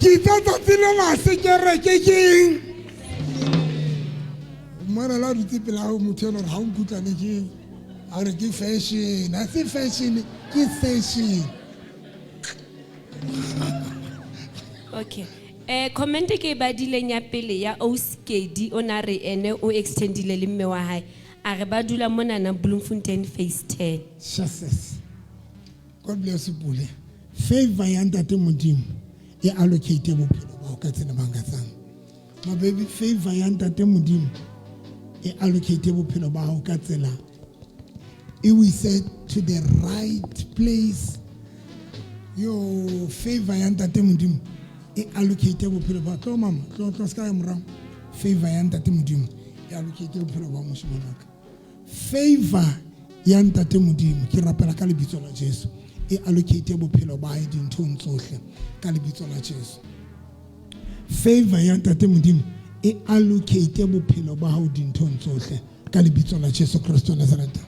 ke tsatsile mase ke re ke keng mara la dutse pela ho motho le ha o nkutla le ke a re ke fashion a se fashion ke fashion okay comment ke badileng ya pele ya Oskedi ona re ene o extendile le mme wa hae a re ba dula mona na Bloemfontein phase 10 Jesus God bless you bule favor ya ntate modimo e allocate bophelo ba ka tsena bangatsang my baby favor ya ntate modimo e allocate bophelo ba ka tsela e we said to the right place your favor ya ntate modimo e allocate bophelo ba ka mama tlo ska ya morao favor ya ntate modimo e allocate bophelo ba moshimolaka favor ya ntate modimo ke rapela ka lebitso la Jesu e allocate bophelo ba hae dinthong tsohle ka lebitso la Jesu favor ya ntate modimo e allocate bophelo ba hao dinthong tsohle ka lebitso la Jesu Kristo Nazareth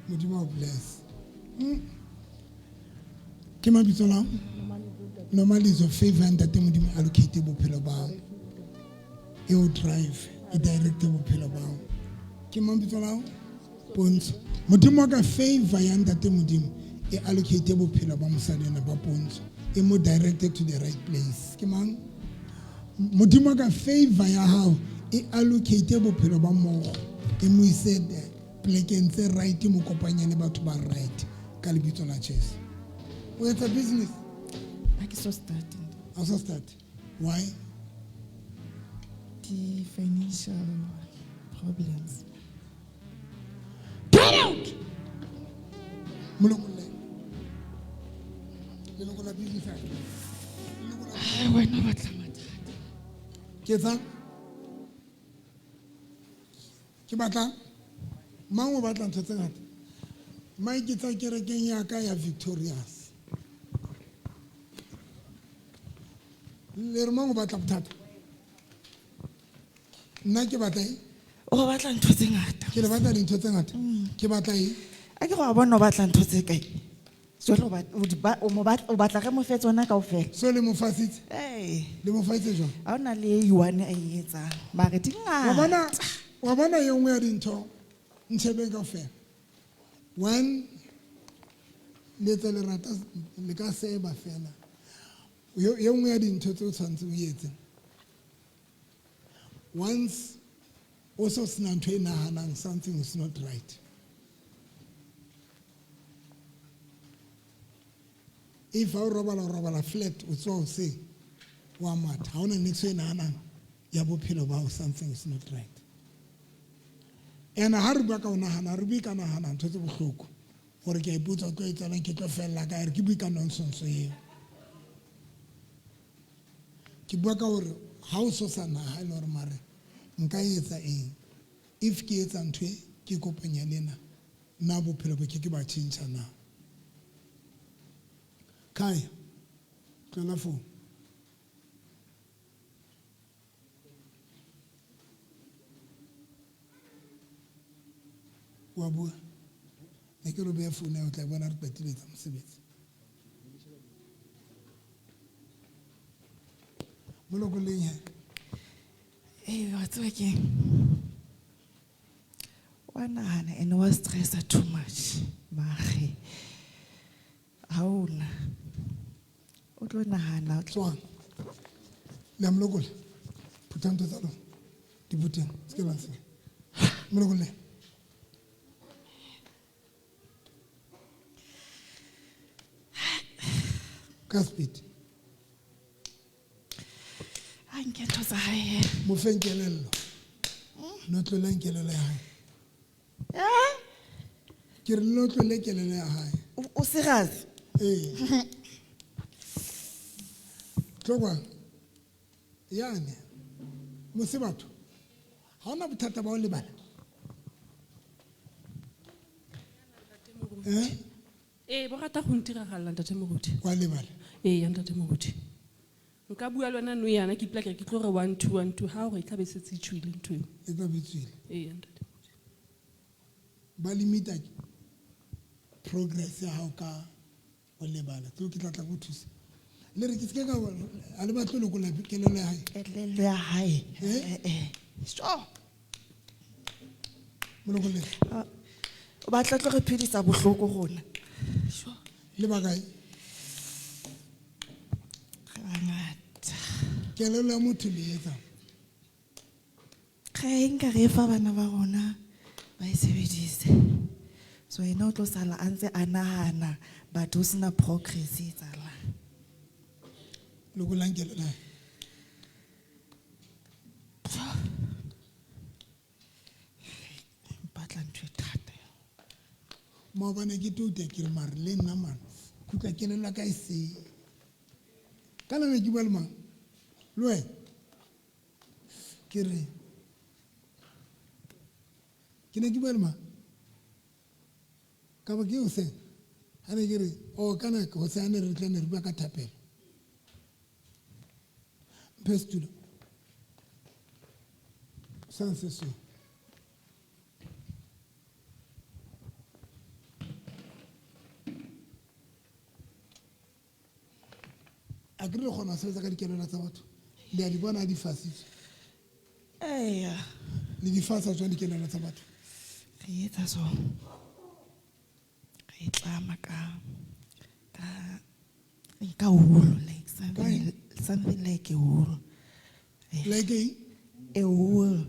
Modimo bless. Ke mabitso la normally is of favor and that Modimo allocate bophelo bao. E o drive, e direct bophelo bao. Ke mabitso la Pontsho. Modimo ka favor ya ntate Modimo e allocate bophelo ba mosadi na ba Pontsho. E mo directed to the right place. Ke mang? Modimo ka favor ya hao e allocate bophelo ba mmogo. E mo ise plekeng tse right mo kopanya le batho ba right ka lebitso la Jesu. O etsa business? I so starting. I so start. Why? The financial problems. Get out! Mulokole. Leloko la business. Ai wena batla mathata. Ke etsa? Ke batla mang o batla ntho tse ngata. Mai ke tsa kerekeng ya ka ya Victorious. Le re mang o batla bothata? Nna ke batla eng? O batla ntho tse ngata. Ke le batla dintho tse ngata. Ke batla eng? A ke go bona o batla ntho tse kae? Jwale o batla ge mo fe tsona kaofela. So le mo fasitse? Le mo fasitse jwang? Ha ona le yuane a e etsang. Mare di ngata. Wa bona ye nngwe ya dintho ntshebeng kaofela. One, le tse le rata le ka seba fela. Ye nngwe ya dintho tse o tshwanetse o etse. Once also sena ntho e nahanang something is not right. If I robala flat o tso se wa matha ha ona niks e nahanang ya bophelo ba o something is not right. Ena ha re bua ka o nahana re bua ka nahana ntho tse bohloko gore ke a ipotsa ko e tsalang ke tlo fella ka re ke bua ka nonsense eo. Ke bua ka gore ha o so sa naha le gore mare nka etsa eng if ke etsa ntho e ke kopanya lena na bophelo ba ke ba change na. Kai tlola phone. Wa bua ne ke robe phone ya o tla bona re qetile tsa mosebetsi. Moloko leng he? Wa tswa ke. Wa nahana and was stressed too much. Mare. Hauna. O tlo nahana tswang. Le moloko le. Phuthang tsa lo. Di buteng. Se ke la se. Moloko le. Ka speed. Anke ntho tsa hae. Mo fenkelello. No tlola nkelelo ya hae. Ke re no tlola kelelo ya hae. O serious? Tlogwa. Yane. Mo se batho. Ha ona bothata ba o lebala. Bo rata go ntiragalla ntate moruti. Wa lebala. Ya ntate moruti. Nka bua le wena no yana ke plaka ke tlo re 1 2 1 2 ha o tla be se tsitswile ntwe. E tla bitswile. Ya ntate moruti. Ba limita progress ya hao ka o lebala. Tlo ke tla go thusa. Le re ke se ka a le batlo le go la kelelo ya hae. Kelelo ya hae. Sure. Moloko le. O batla tlo re phedisa bohloko gona. Sure. Le ba kae? Kelelo ya motho le etsa. Ge nka re fa bana ba rona ba e sebedise. So ena o tlo sala antse a nahana but o sena progress e tsala. Lo go lankela la. Batla ntho e thata. Ma bana ke tuta ke re mare le nna man. Kutla kelelo ka e se. Kana ne ke bua le mang? Loe ke re ke ne ke bua le mang? Ka ba ke o se ha ne ke re o kana go se ane re tla ne re bua ka thapelo. Pestulo sans so tlo kgona ho sebetsa ka dikelello tsa batho le a di bona di fasitse le di fasa jwang dikelello tsa batho re etsa so re tlama ka wool, like something like a wool. Like a wool.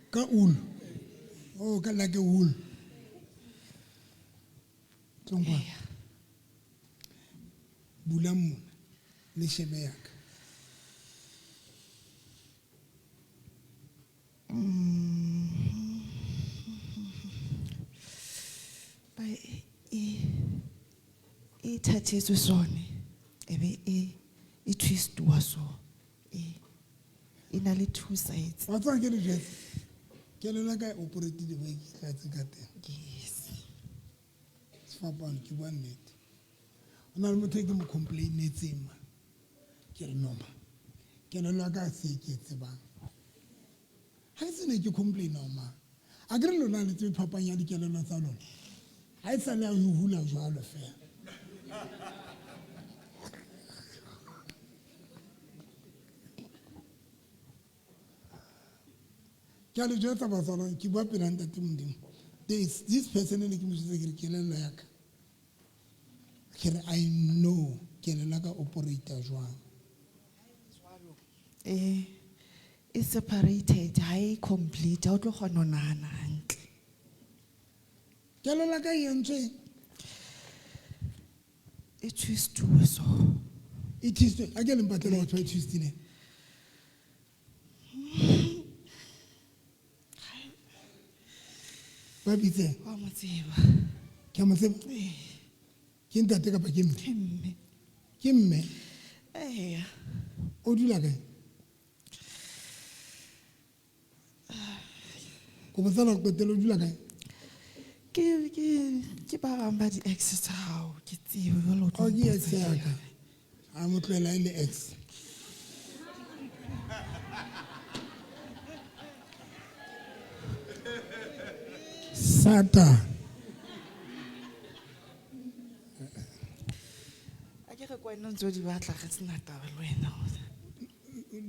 Ka wool. Oh, like a wool. Tlongwa. Bula mona le shebe yaka. Ba thathetswe sone ebe e twist-wa so e na le two sides. Wa tswa ke le jetse kelelo ka operate the way ke tlatse ka teng. Yes. Sfapane ke bua nnete. Ona le motho ke mo complainetseng ma. Ke re noma. Kelelo ka se ke tsebang. Ha se ne ke complain ma. A ke re lona le tse phapanya dikelelo tsa lona. Ha e sa le a hula jwalo fela. There is this person in the I know Kelelaka operator Juan. It's separated, high complete, out of Hononana. Kelelaka Yanche. It is true so. It is I get him better what it is today. Baby say, Kinta take up a Kim. Oh, do you like it? Kumasala ko telo dula kae? Ke ba bamba di ex tsa hao ke tsebe jalo o ke ex ya ka a mo tlela ile ex Sata a ke re kwena ntse di batla ga tsena taba le wena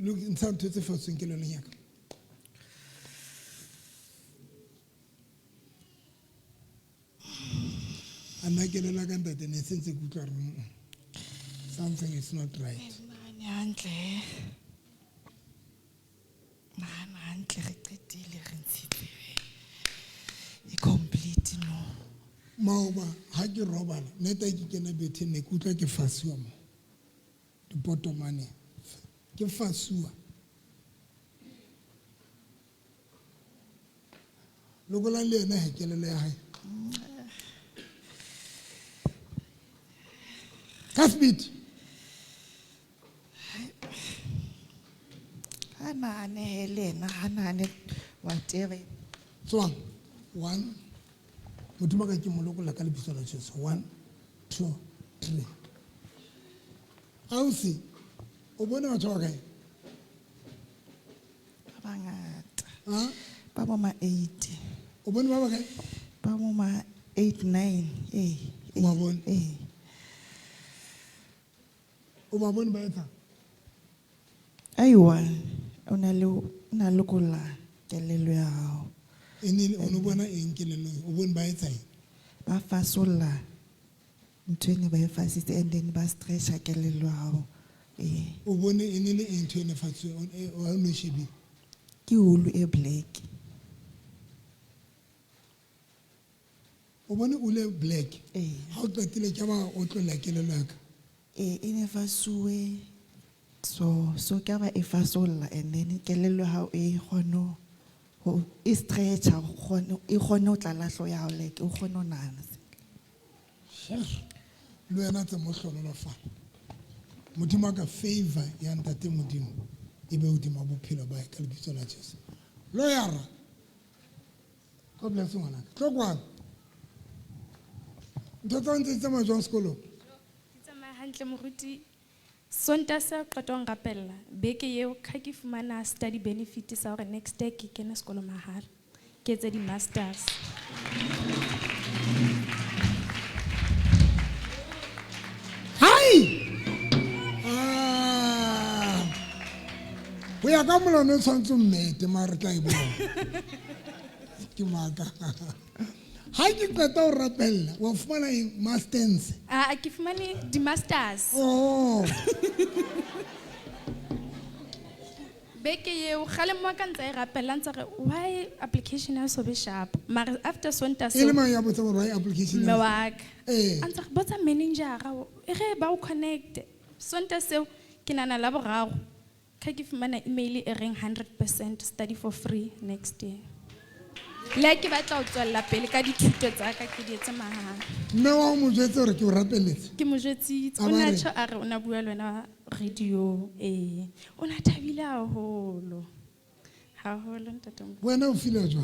look in some to the first thing ke le nyaka ana ke le la ka ntate ne sentse ke utlwa re something is not right hantle hantle re qetile re ntshitse e complete no maoba ha ke robala neta ke kena bethe ne ke utlwa ke fasiwa mo dipotomane ke fasiwa lokola le ena hekelele ya hae Kasbit hanane Helena hanane whatever so 1 motho ba ka ke molokola ka lebitso la Jesu 1 2 3 ausi o bona batho ba kae bangata ba mo ma 8 o bona ba ba kae ba mo ma 8 9 wa bona o ba bona ba etsa aiwa ona le kola kelelo ya hao enile ono bona eng kelelo o bona ba etsa ba fasolla ntwene ba fasitse and then ba stretcha kelelo ya hao o bone enile eng ntwene fatse o no shebi ke hulu e black o bone o le black ha o qetile ke ba o tlola kelelo ya ka ine fasue so ka ba e fasolla and then kelelo ha e khono ho e stretcha khono e khono tla lahlo ya like o khono nana lo yana tse mo hlolela fa modimo ka favor ya ntate modimo e be udima bophelo ba ka lebitso la Jesu lo yara God bless you ngwana tlokwa ntotsa ntse tsama jwa sekolo hantle moruti sonta sa qetong rapella beke eo kha ke fumana study benefit sa hore next day ke kena sekolo mahala ke tse di masters hai tla ka molano tshwantse o mmete mare tla e bona ke maaka ha ke qeta o rapella wa fumana eng masters ke fumane di-masters oh beke eo gale mo ka ntse e rapella ntse re why application ya so be sharp mara after sonta so ile mang ya botsa gore why application me wa ka a ntse re botsa manager e re ba o connect sonta seo ke nana la boraro ka ke fumana email e reng 100% study for free next year le ke batla o tswella pele ka dithuto tsa ka ke di etse mahala mme wa mo jetse gore ke o rapeletse ke mo jetse o na tsho a re o na bua le wena radio ona thabile haholo ntate mo wena o feel jwa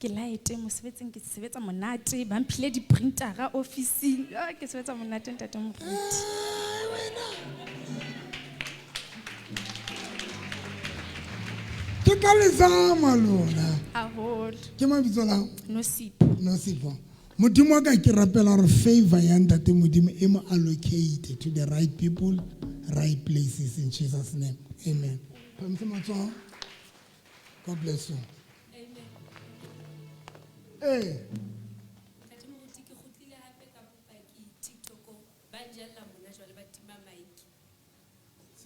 ke laete mosebetsing ke sebetsa monate ba mphile di printera office ke sebetsa monate ntate mo ke ka lezama lona haholo ke mabitso la Nosipho modimo wa ka ke rapela gore favor ya ntate modimo e mo allocate to the right people right places in Jesus name amen phamisa matsoho God bless you amen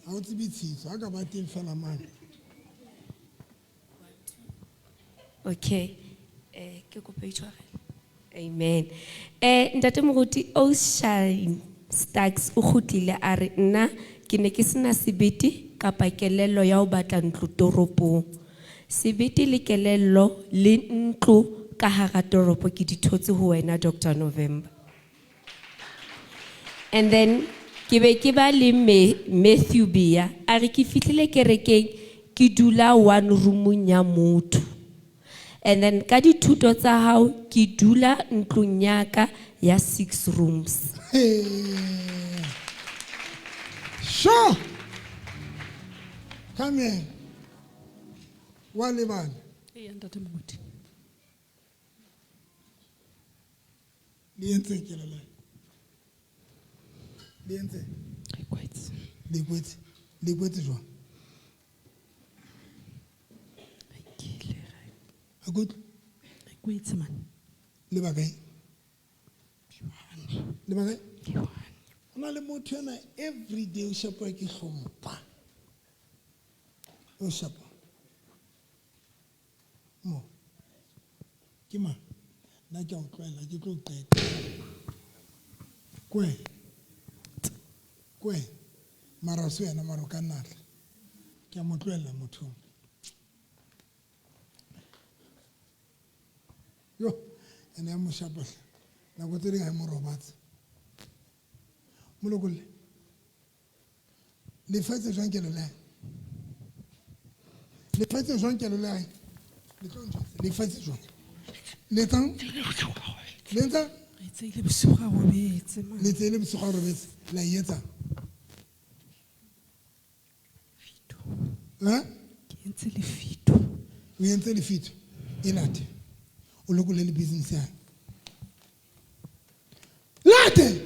ha o tsebe tsitso ha ka ba teng fela mane okay ke kope itshware amen ntate moruti Ocean Stacks o khutile a re nna ke ne ke sena sebete kapa kelello ya ho batla ntlo toropong sebete le kelello le ntlo ka hara toropo ke dithotse ho wena Dr November and then ke be ke ba le Matthew Bia a re ke fihlile kerekeng ke dula one room ya motho and then ka dithuto tsa hao ke dula ntlong yaka ya 6 rooms sure come here wa lebana ntate moruti le entse ke la le entse le kwetse jwa good kwetse man le bakae ona le motho yana every day o shapa ke hlompha o shapa mo ke ma na ke o tloela ke tlo qeta kwe mara so yana maro ka nala ke a mo tloela motho yo ene ya mo shapa na go tsere ga mo robatse molokole le faitse jwang ke le faitse jwang ke le le faitse jwang le tang le tang le bosigo robetse man le tsele bosigo robetse la yetsa ke entse le fito o entse le fito elate o lokole le business ya late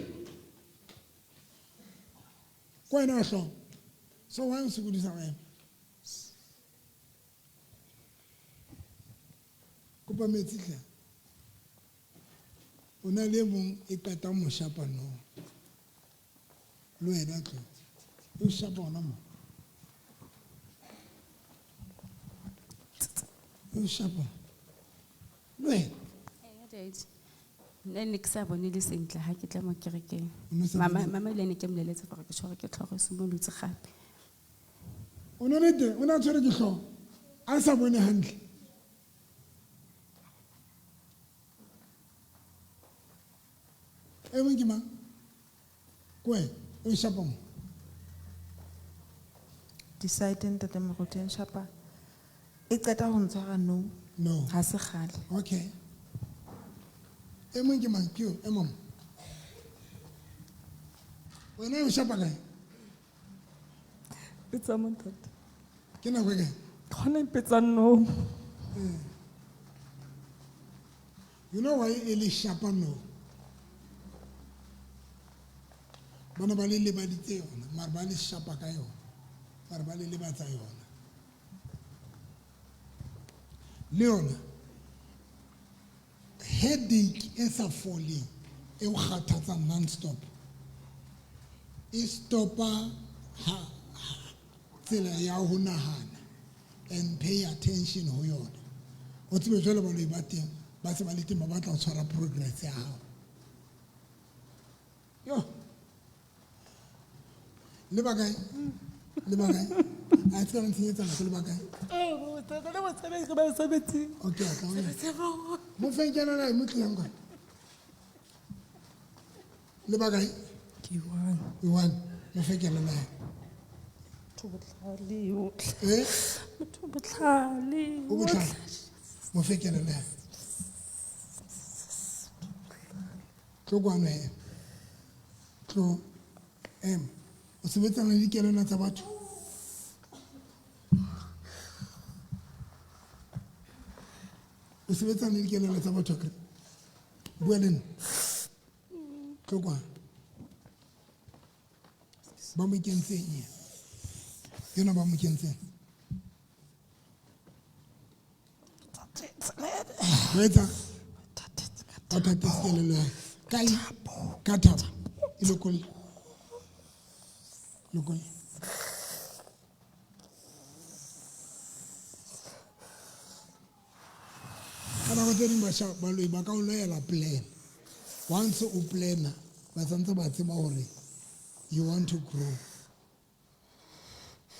kwa ina hlo so wa se godisa wena kopa metsi tla ona le mong e qeta mo shapa no lo ena tlo o shapa ona mo o shapa lo ena nne ne ke sa bone le sentle ha ke tla mo kerekeng mama le ne ke mmoleletse gore ke tshware ke tlhogo se mo lutse gape o no nete o na tshware ke tlhogo a sa bone hantle e mong ke mang kwe o shapa mo decide ntate moruti shapa e qeta ho ntshwara no ha se gale okay e mong ke mang ke e mong wena o shapa kae pizza montate ke na go ke khona pizza no you know why ele shapa no bana ba le baditse yona mara ba le shapa ka yona mara ba le batsa yona Leona, headache e sa foleng e o kgathatsang non-stop e stopa tsela ya ho nahana and pay attention ho yona. O tsebe jwale baloi ba teng ba se ba le teng ba batla ho tshwara progress ya hao. Yo, le ba kae? Le ba kae? A tsela ntsenyetsa nako le ba kae? Okay, mo fengkela la mo tleng ka. Le ba kae? Ke one. Mo fengkela la. Mo fengkela la. Tlo kwana he. Tlo o sebetsana le dikelello tsa batho. O sebetsana le dikelello tsa batho ka. Bua le nna. Tlo kwana. Ba mo kentseng ye. Yona ba mo kentseng. Wetsa. O thata dikelello. Kai ka thaba. Ilokole. Lokole. Kana go tse ding ba loi ba ka o loela plan. Once o plana ba tsantse ba tseba hore you want to grow.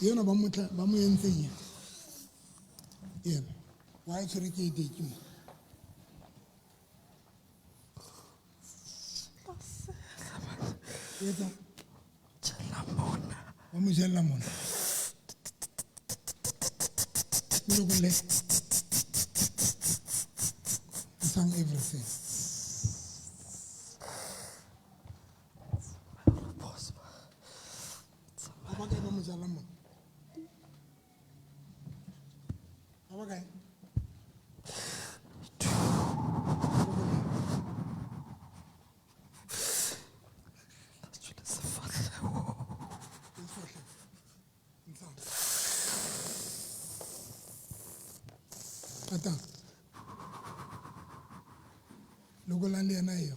Yena ba mo entseng ya. Yena wa e tshwere ke e take mo. Yeta Chelamona. Wa mo jella mona. Lokole. Sang everything. Abaka ba mo jella mona. Abaka. Attends. Le golan le na yo.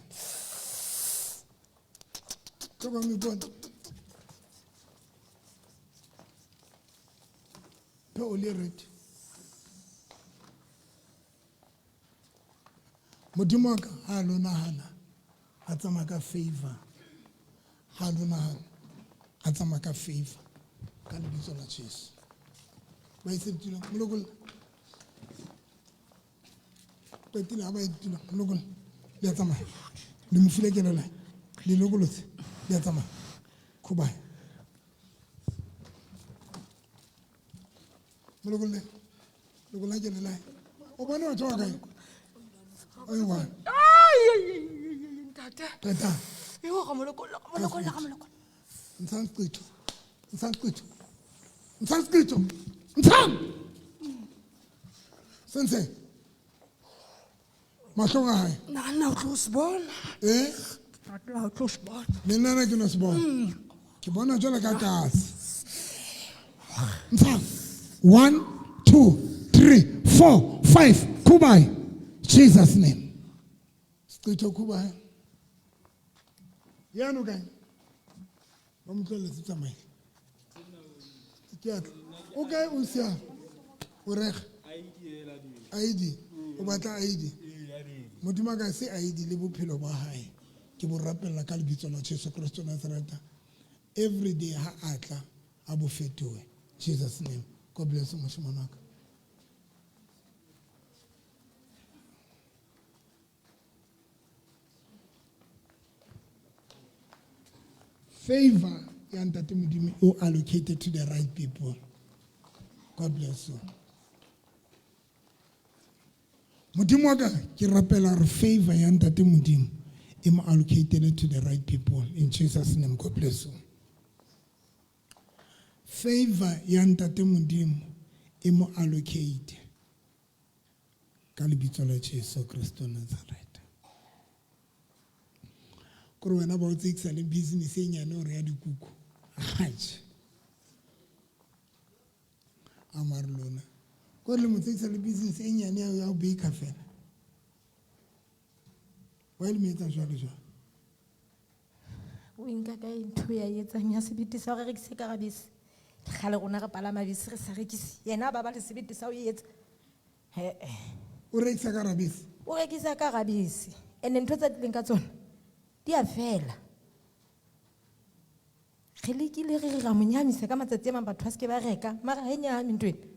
Comment me bon? Pe o le ret. Modimo ka ha lo nahana a tsama ka favor. Ha lo nahana a tsama ka favor. Ka lebitso la Jesu. Ba itse ditlo mo lokola. Petile ha ba itlo mo lokola. Le tsama. Le mo file kelelo. Le lokolotse. Le tsama. Khubai. Mo lokola. Lokola ke le lai. O bona o tswa kae? Oy wa. Tata. Yo ga mo lokola. Sanskrit. Sense. Mahlonga hae. Nana o tlo bona. Nana o tlo bona. Le nna ke no se bona. Ke bona jwale ka tlase. Ntshang. 1 2 3 4 5 Kubai. Jesus name. Skrito Kubai. Yano kae? Ba mo tlole se tsamaile. Okay, o sia. O rega. ID. O batla ID. Modimo ka se ID le bophelo ba hae. Ke bo rapella ka lebitso la Jesu Kristo Nazareth. Every day ha atla a bo fetoe. Jesus name. God bless you moshimana ka. Favor ya ntate modimo o allocated to the right people. God bless you. Modimo ka ke rapela re favor ya ntate modimo e mo allocated to the right people in Jesus name. God bless you. Favor ya ntate modimo e mo allocate ka lebitso la Jesu Kristo Nazareth. Kore wena ba o tsekisa le business e nyane o re ya dikuku. Amar lona. go le motsekisa le business e nyane ya go baker fela wa le metsa jwalo jwalo o nka ka ntho ya etsang ya sebete sa go rekisa ka gabese gale rona re palama bese re sa rekise yena ba ba le sebete sa o etsa o rekisa ka gabese o rekisa ka gabese ene ntho tsa dileng ka tsona di a fela ge lekile re ra monyamisa ka matsatsi a mang batho ba seke ba reka mara ga e nyame ntwena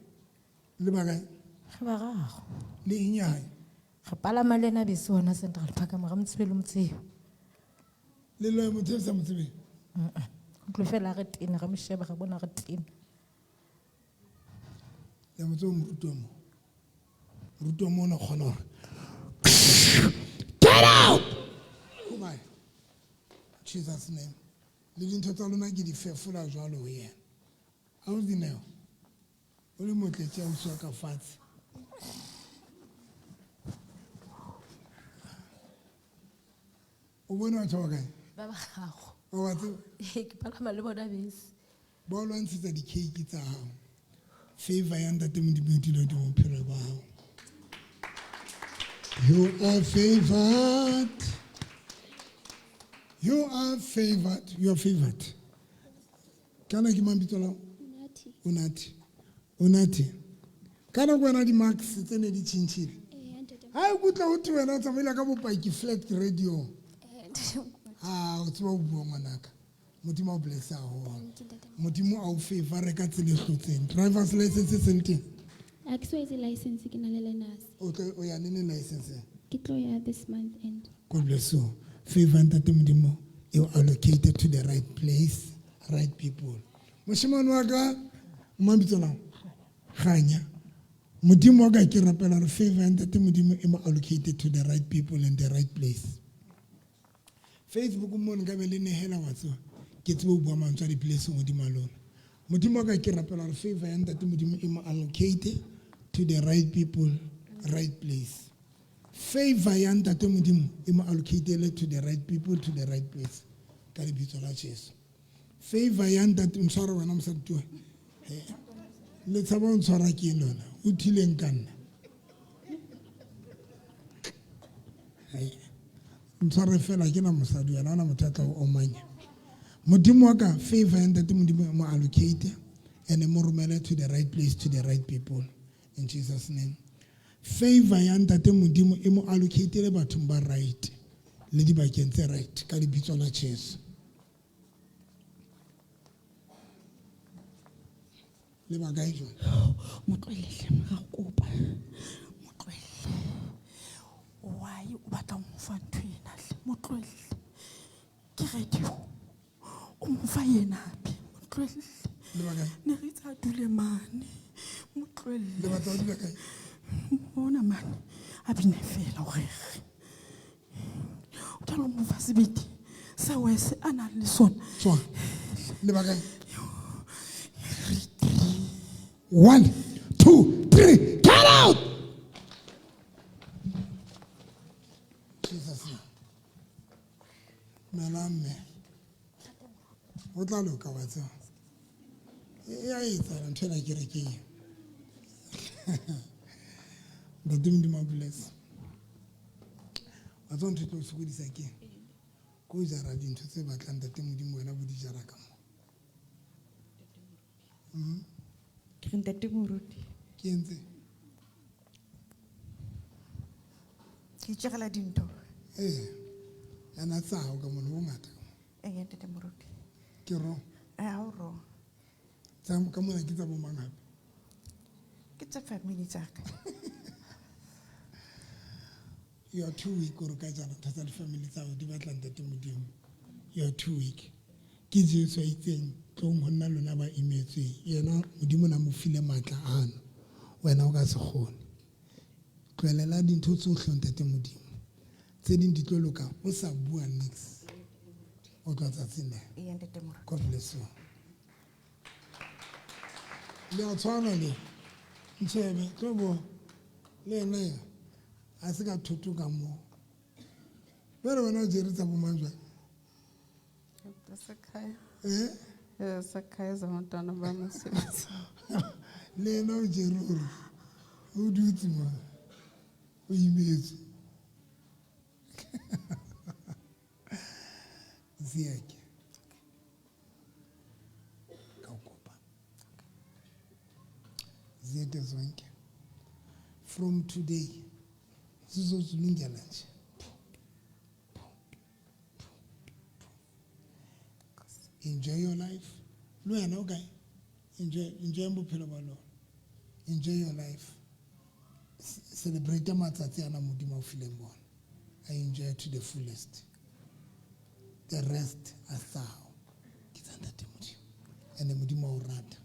le bakae ge ba gago le enyane re palama le ena bese ona Central Park mara motsebe le motseo le lo motho sa motsebe o tlo fela re tena ga mosheba ga bona re tena ya motho moruto mo ona kgona gore get out oh my Jesus name le dintho tsa lona ke di fefola jwalo ho yena a o di neo o le motle tša o swa ka fatshe o bone batho ba kae ba ba gago o batse ke palama le bona bese ba o lwantshetsa di-cake tsa gago favor ya ntate modimo dilo di bophelo ba gago you are favored. You are favored. You are favored. Kana ki mambito lao? Unati. Kana kwa na di marks tene di chinchili. Hai kutla utu wena utamila kama upa flat radio. Utuwa ubuwa manaka. Mutimu blessa ho. Mutimu au favor reka tsile hlotseng. Driver's license sente. Actually license ke na le lenas. Okay, o ya nene license. Ke tlo ya this month end. God bless you. Favor and Tatimudimo, you are allocated to the right place, right people. Mushimanwaga, Mambitola, Hanya. Mudimoga Kirapela, favor and Tatimudimo, you are allocated to the right people in the right place. Facebook Mon Gabeline Hela Watso, get to Woman to the place of Mudimalone. Mudimoga Kirapela, favor and Tatimudimo, you are allocated to the right people, right place. Favor and that ima allocated to the right people to the right place. Kalibitola chase. Favor and that umsara wana msatu. Let's have on soraki lona. Utilenkan. Umsara fela kina musadu ya na mutata omanya. Mudimwaka favor and that ima allocated and morumele to the right place to the right people. In Jesus' name. Favor yanda te modimo e mo allocate le batho ba right le di bakeng tse right ka lebitso la Jesu le ba ga jo motlwelele ga kopa motlwelele why o batla mo fa ntwena le motlwelele ke radio o mo fa yena pe motlwelele le ba ga ne re tsa dule mane motlwelele le ba tsa dule kae Ona man, abine fela o rege. O tla mo fa sebete. Sa wese ana le sona. Tswa. Le ba kae 1 2 3 get out Jesus Melame o tla loka wa tsa ya itsa ntshela kerekeng But do my bless. I don't think it's good again. Go is a radin to say about the Timudimo and Abu Jarakam. Kienze. Kichakala dinto. And that's how come on home at. Again to the Muruti. Kiro. Auro. Some come on, I get a woman. It's a 5 minutes. You are too weak, or Kajana, Tassal family, Development at the Mudim. You are too weak. Kids you say thing, Tom Honalo never image, you know, Mudimona Mufile Mata An, when I was a horn. Quellalad into social at the Mudim. Said in the look up, what's up, Bua next? What was that in there? God bless you. The autonomy. Nchebe, Tobo, Lene. I think I took more. Where when I did it, That's a kai. Yes, a kai is a mountain of Bamas. Leno Jerur. o dutse mo o imetse Ziyake kawukopa ziyete zonke from today sizozilungela nje enjoy your life lo yena okay enjoy bophelo ba lona enjoy your life celebrate matsatsi ana modimo o fileng bona I enjoy to the fullest the rest asao ke tsa ntate modimo ene modimo o rata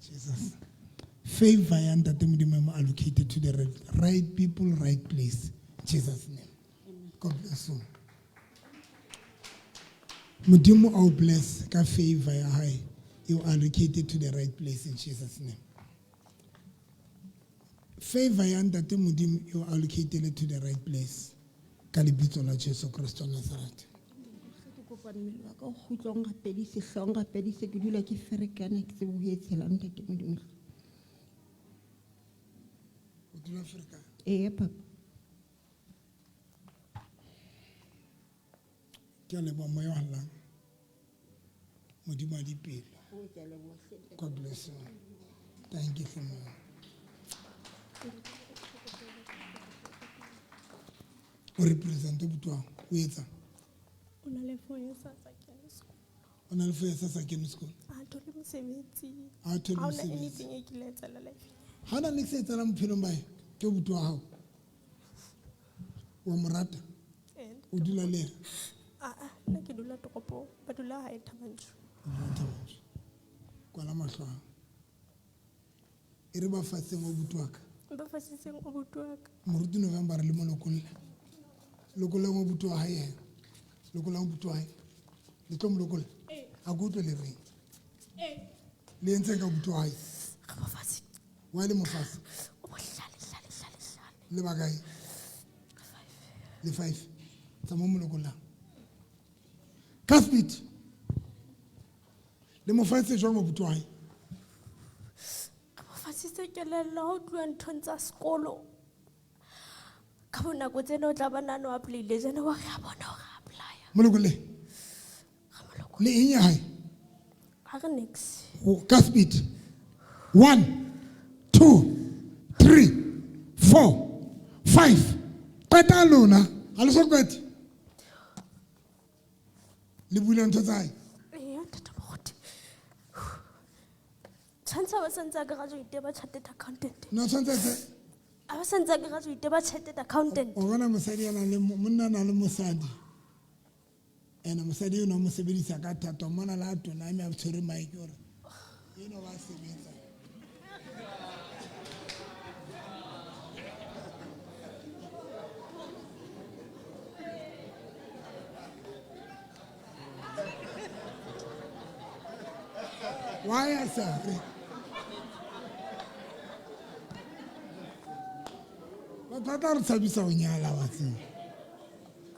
Jesus favor ya ntate modimo mo allocated to the right people right place in Jesus name God bless you modimo o bless ka favor ya hae you allocated to the right place in Jesus name favor ya ntate modimo you allocated to the right place ka lebitso la Jesu Kristo wa Nazareth kopa mmele wa ka o khutlong gapedi sehlong gapedi se ke dula ke ferekana ke se boetshela ntate modimo o dula ferekana papa ke le ba moyo halang modimo a dipelo God bless you thank you so much o represente butwa o etsa o na le foye sa kena school o na le foye sa kena school a thole mosebetsi a thole ha ona mosebetsi anything e ke letsa la life ha na nik se tsala mphelo mbae ke butwa hao wa morata o dula le nna ke dula toropong ba dula ha e Thabanchu kwa la mahlo e re ba fatseng o butwaka ba fasitseng o butwaka moruti November le monokolle lokola mo butwa hae lokola mo butwa hae le tlo molokola a go tlo le reng le ntse ka butwa hae ga ba fasi wa le mofasi o bohlale le bagae le 5 tsa mo molokola ka speed le mofasi jwa mo butwa hae ba fasitse kelello ho tluwa nthong tsa sekolo ka bonako tsena o tla banana wa apply-ile jana wa re a bona hore a apply-a molokole le enya hae ha re next ka speed 1 2 3 4 5 qeta lona ha le sokwete le bula ntho tsa hae tshwantsha ba santse graduate ba chartered accountant no tshwantsha a ba santse graduate ba chartered accountant o bona mosadi ana le monna na le mosadi ena mosadi o no mo sebedisa ka thata mona la tona me a tshwere mic ore eno ba sebetsa why sorry Tata re tshabisa o nyala wa tse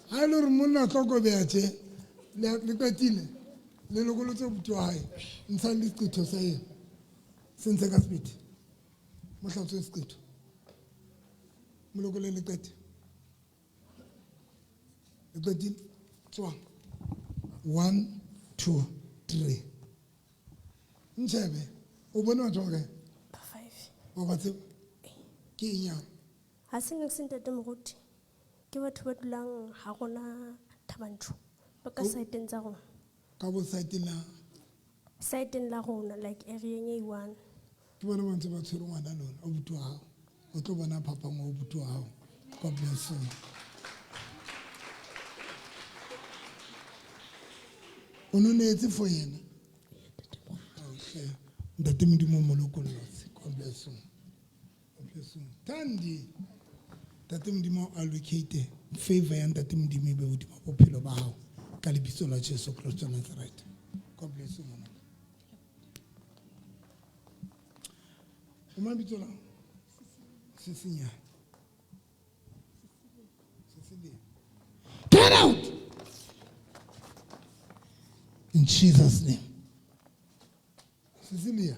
ha ile re monna tloko beache le kwetile le lokolotse butwa hae ntsha le qitho sa yena sentse ka speed mo hlatse seqitho mo lokole le qete le qetile tswa 1 2 3 ntshebe o bona batho ba kae 5 o ba tse ke inyang ha se nek sentate moruti ke batho ba dulang ha gona Thabanchu ba ka site tsa rona ka bo site la rona like area e 1 ke bona ba ntse ba tshwere ngwana lona o butwa hao o tlo bona papa mo o butwa hao God bless you ono netse for yena okay ndate modimo molokolotse God bless you Tandi tate modimo allocate favor ya ntate modimo be hodimo bophelo ba hao ka lebitso la Jesu Kristo wa Nazareth God bless you mama o mabitso la Sisinya get out in Jesus name Cecilia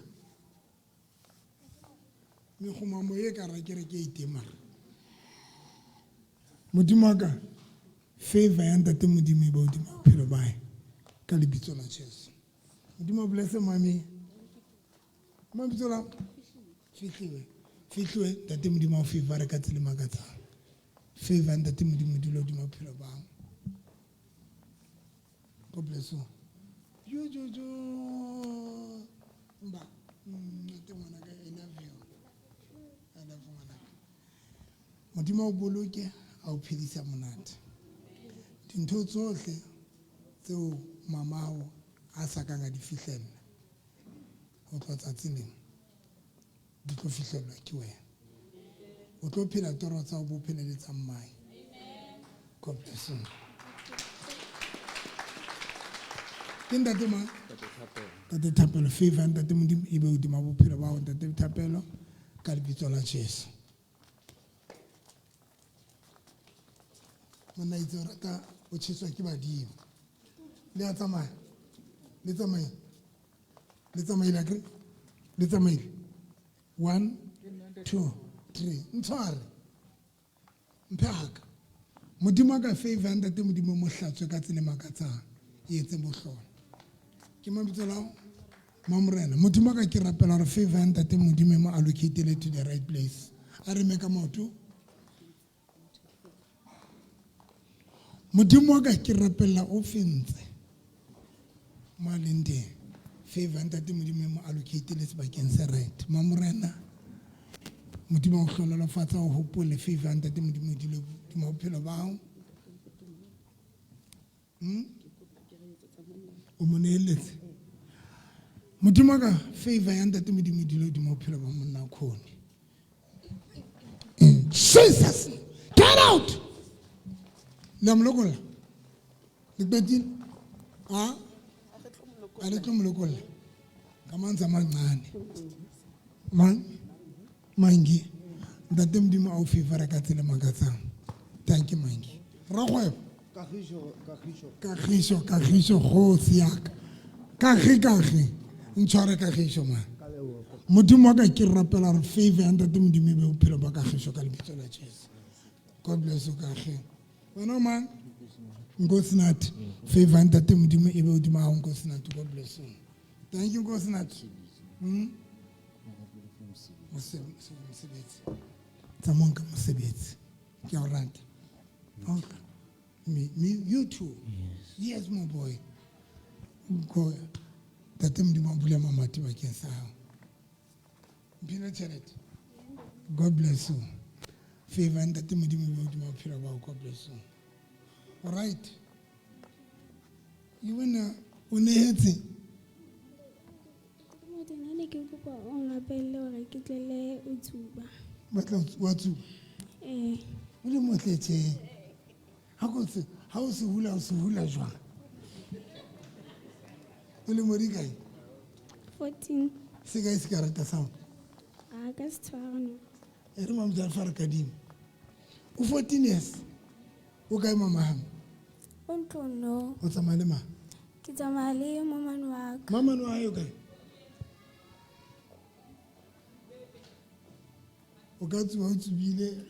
Mekgomamo e ka ra ke re ke itemara. Modimo wa ka, favor ya ntate Modimo e ba hodima bophelo ba hae ka lebitso la Jesu. Modimo bless mami. Mabitso la fihliwe ntate Modimo o favor ka tsela makatsang. Favor ntate Modimo dilo hodima bophelo ba hao. God bless you. Jo. Mba. Ntate ngwana ka I love you. I love you ngwana. Modimo o boloke a o phedisa monate. Dintho tsohle tseo mamao a sa kang a di fihlella go tloha tsatsing lena di tlo fihlellwa ke wena. O tlo phela toro tsa go bopheleletsa mmae. God bless you. Ke ntate mang? Ntate Thapelo. Favor ntate Modimo e be hodima bophelo ba hao ntate Thapelo ka lebitso la Jesu. Monna itse o rata o tshetswa ke badimo. Le a tsamaya. Le tsamaile akere? Le tsamaile. 1 2 3 ntshware. Mphaka. Modimo ka favor ntate Modimo mo hlatswe ka tsela makatsang. E etse bohlolo. Ke mabitso lao Mamorena. Modimo ka ke rapela re favor ntate Modimo mo allocate to the right place. A re meka maoto. Modimo ka ke rapela o fentse. Malende favor ntate Modimo mo allocate le sebakeng se right. Mamorena. Modimo o hlolela fatsa o hopole favor ntate Modimo di le mo bophelo ba hao. O moneletse. Modimo ka favor ya ntate Modimo di le mo bophelo ba monna khone. Jesus, get out. Lamlokola. Libeti. Ah? Alekho mlokola. Kamanza mancane. Mangi. Ntate Modimo a o favor ka tsela makatsang. Thank you Mangi. Ragwebo. Kagiso go siaka. Kagi. Ntshware kagiso man. Modimo ka ke rapela re favor ya ntate Modimo be bophelo ba kagiso ka lebitso la Jesu. God bless you kagi. Wena man. Ngosinathi favor ntate Modimo e be hodima hao Ngosinathi. God bless you. Thank you Ngosinathi. Mosebetsi. Tsamonka mosebetsi. Ke a rata. Okay. Me, you too. Yes, my boy. Go. Tate Modimo bula mamati ba ke sa. Bina charity. God bless you. Favor ntate Modimo be hodima phela ba. God bless you. All right. You wanna unehetse. Modena ke kopa o ngapelle hore ke tlele o tsuba. Batla wa tsuba. O le motletse. Ha o se hula jwang. O le mori kae? 14. Se ga se karata sa. A ka se tshwarano. E re mamja fara kadimo. O 14 years. O kae mama ham? O ntlono. O tsamaya le ma? Ke tsamaya le mamane wa ka. Mamane wa hae o kae? O ka tsuba o tsubile.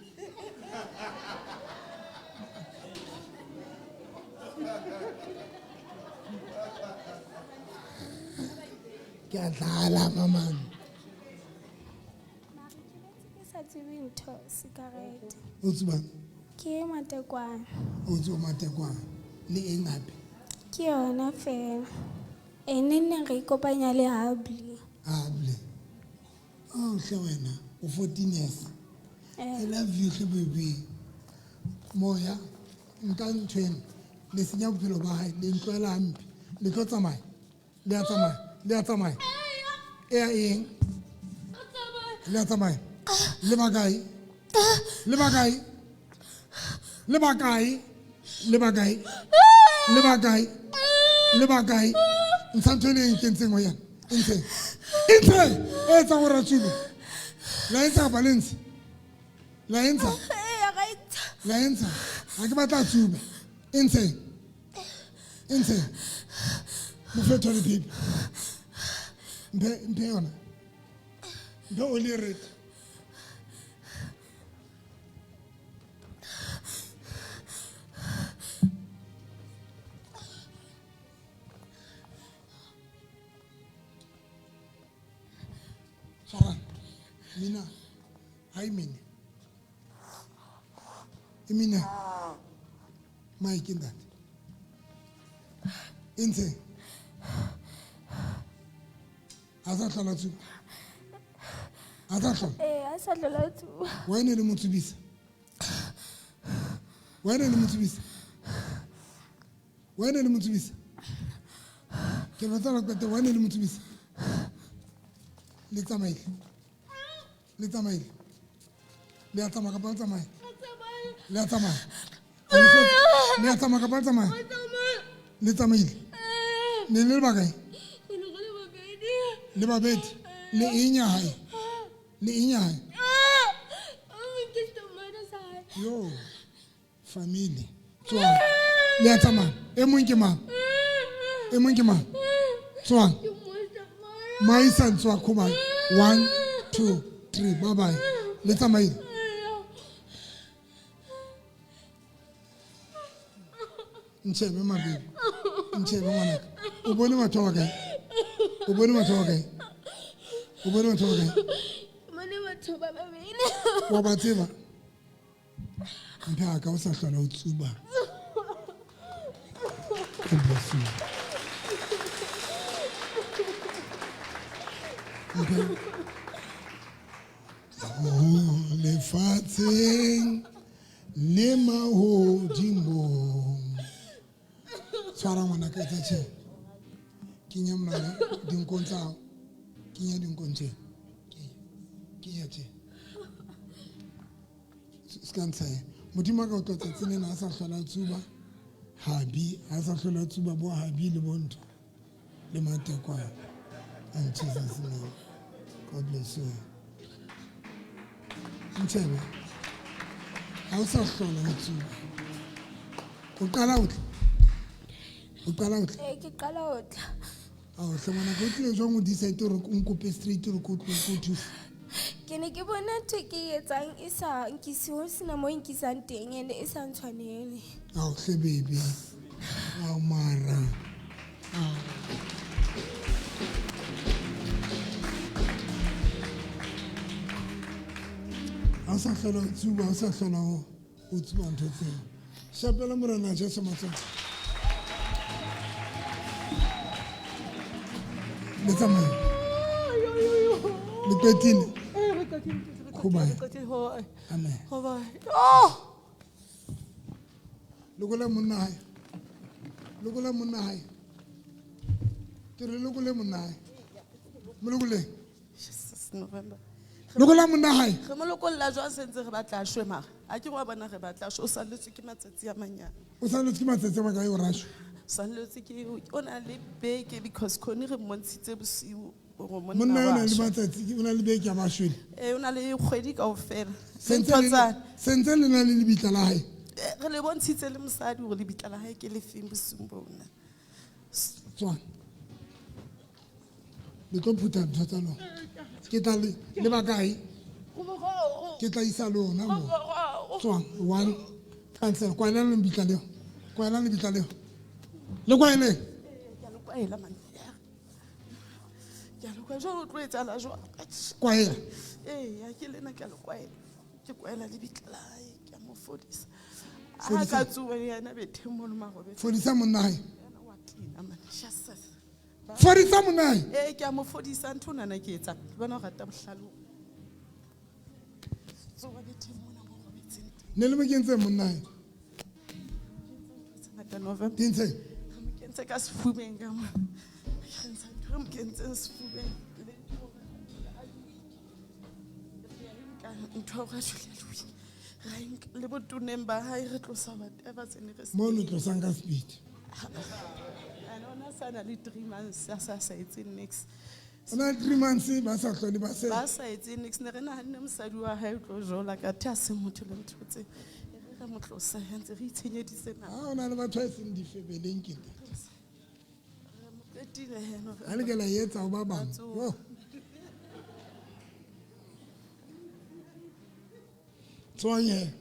Ke a dlala mamane. Ke sa tsebe ntho cigarette. O tsuba? Ke matekwane. O tsuba matekwane. Le eng hape? Ke yona fela. Neng re ikopanya le Hable. Hable. Oh, hle wena. O 14 years. I love you, baby. Moya. Nka ntshwena. Le senya bophelo ba hae. Le ntloela hampe. Le tlo tsamaya. Le a tsamaya. Le a tsamaya. E a eng? Le a tsamaya. Le bakae? Le bakae? Le bakae? Le bakae? Le bakae? Le bakae? Ntshantho le eng kentseng ho yana? Ntse. E tsa go ratshube. La entsa balance. La entsa. La entsa. Ha ke batla tsube. Ntse. Mufetho le pipi. Mpe yona. Mpe o le rete. Mina. Hi, Mina. Mina. Mike in that. Inse. Asahlala tsu. Asahlala. Asahlala tsu. Why ne le motsubisa? Why ne le motsubisa? Why ne le motsubisa? Ke batla go kweta why ne le motsubisa? Le tsamaile. Le tsamaile. Le a tsamaya ka pa tsamaya. Le a tsamaya. Le a tsamaya ka pa tsamaya. Le tsamaile. Ne le ba kae? Le babedi. Le inya hae. Le inya hae. Yo. Family. Tswa. Le a tsamaya. E mong ke mang? E mong ke mang? Tswa. Maisan tswa khumai. 1 2 3 bye bye. Le tsamaile. Nchebe mabibi. Nchebe ngwanaka. O bone matho wa kae? O bone matho wa kae? O bone matho wa kae? Mane batho ba babedi. Wa ba tseba? Mpha ka o sa hlola o tsuba. God bless you. Okay. Oh, lefatsheng le mahodimong. Tshwara ngwana ka etsa tjhe. Kenya mona dinkong tsa hao. Kenya dinkong tjhe. Kenya tjhe. Skantsha. Modimo ka o tlotsa tsene na sa hlola tsuba. Habi, a sa hlola tsuba bo habi le bonto. Le matekwa. In Jesus' name. God bless you. Ntshebe. A o sa hlola tsuba. O qala o tla. O qala o tla. Ke qala o tla. A o hlemana go tle jwa mo decide re o nkope straight re go thusa. Ke ne ke bona ntho ke etsang e sa nkisi ho sena mo nkisang teng ene e sa ntshwanele. A o hle baby. A o mara. A sa hlola tsuba, a sa hlola o tsuba ntho tseo. Shapela morena Jesu matsogo. Le tsamaya. Le qetile. Khubaya. Amen. Lokola monna hae. Lokola monna hae. Ke re lokole monna hae. Mo lokole. Jesus November. Lokola monna hae. Re mo lokolla jwa sentse re batla shwe mara. A ke go bona re batla shwe o salletswe ke matsatsi a manyane. O salletswe ke matsatsi a makae o rashwe? Salletswe ke o na le beke because khone re montshitse bosiu. Monna yona le matsatsi o na le beke ya mashwele. O na le kgwedi kaofela. Sentse le na le lebitla la hae. Re le bontshitse le mosadi gore lebitla la hae ke le feng bosiung bona. Tswa. Le tlo phutha ntho tsa lona. Ke tla le ba kae? Ke tla isa lona mo. Tswa 1 cancel kwa ela le lebitla leo. Kwa ela le lebitla leo. Le kwa ela. Ya lo kwa ela man. Ya lo kwa jo tlo etsa la jo. Kwa ela. Ya ke lena ke lo kwa ela. Ke kwa ela lebitla la hae ke mo fodisa. A ka tsuwa yana bethe mo magobe. Fodisa monna hae. Jesus. Fodisa monna hae. Ke a mo fodisa ntho nana ke etsa. Ke bona o rata bohlalo. Tsuwa bethe mo na magobe tsene. Ne le mo kentse monna hae. November. Dintse. Mo kentse ka sefubeng ka mo. Re mo kentse sefubeng. Ntho ga jule le botoneng ba hae re tlosa whatever tsene re se. Mo no tlosang ka speed. Ana sana le 3 months sa etse next. Ona 3 months ba sa tlole ba se. Ba sa etse next ne re na hanne mosadi wa hae tlo jola ka tha se motho le ntho tse. Re mo tlosa hantse re itshenyedise na. Ona le batho e seng difebeleng ke. Re mo qetile heno. A le ke la etsa o ba bang. Yo. Tswanye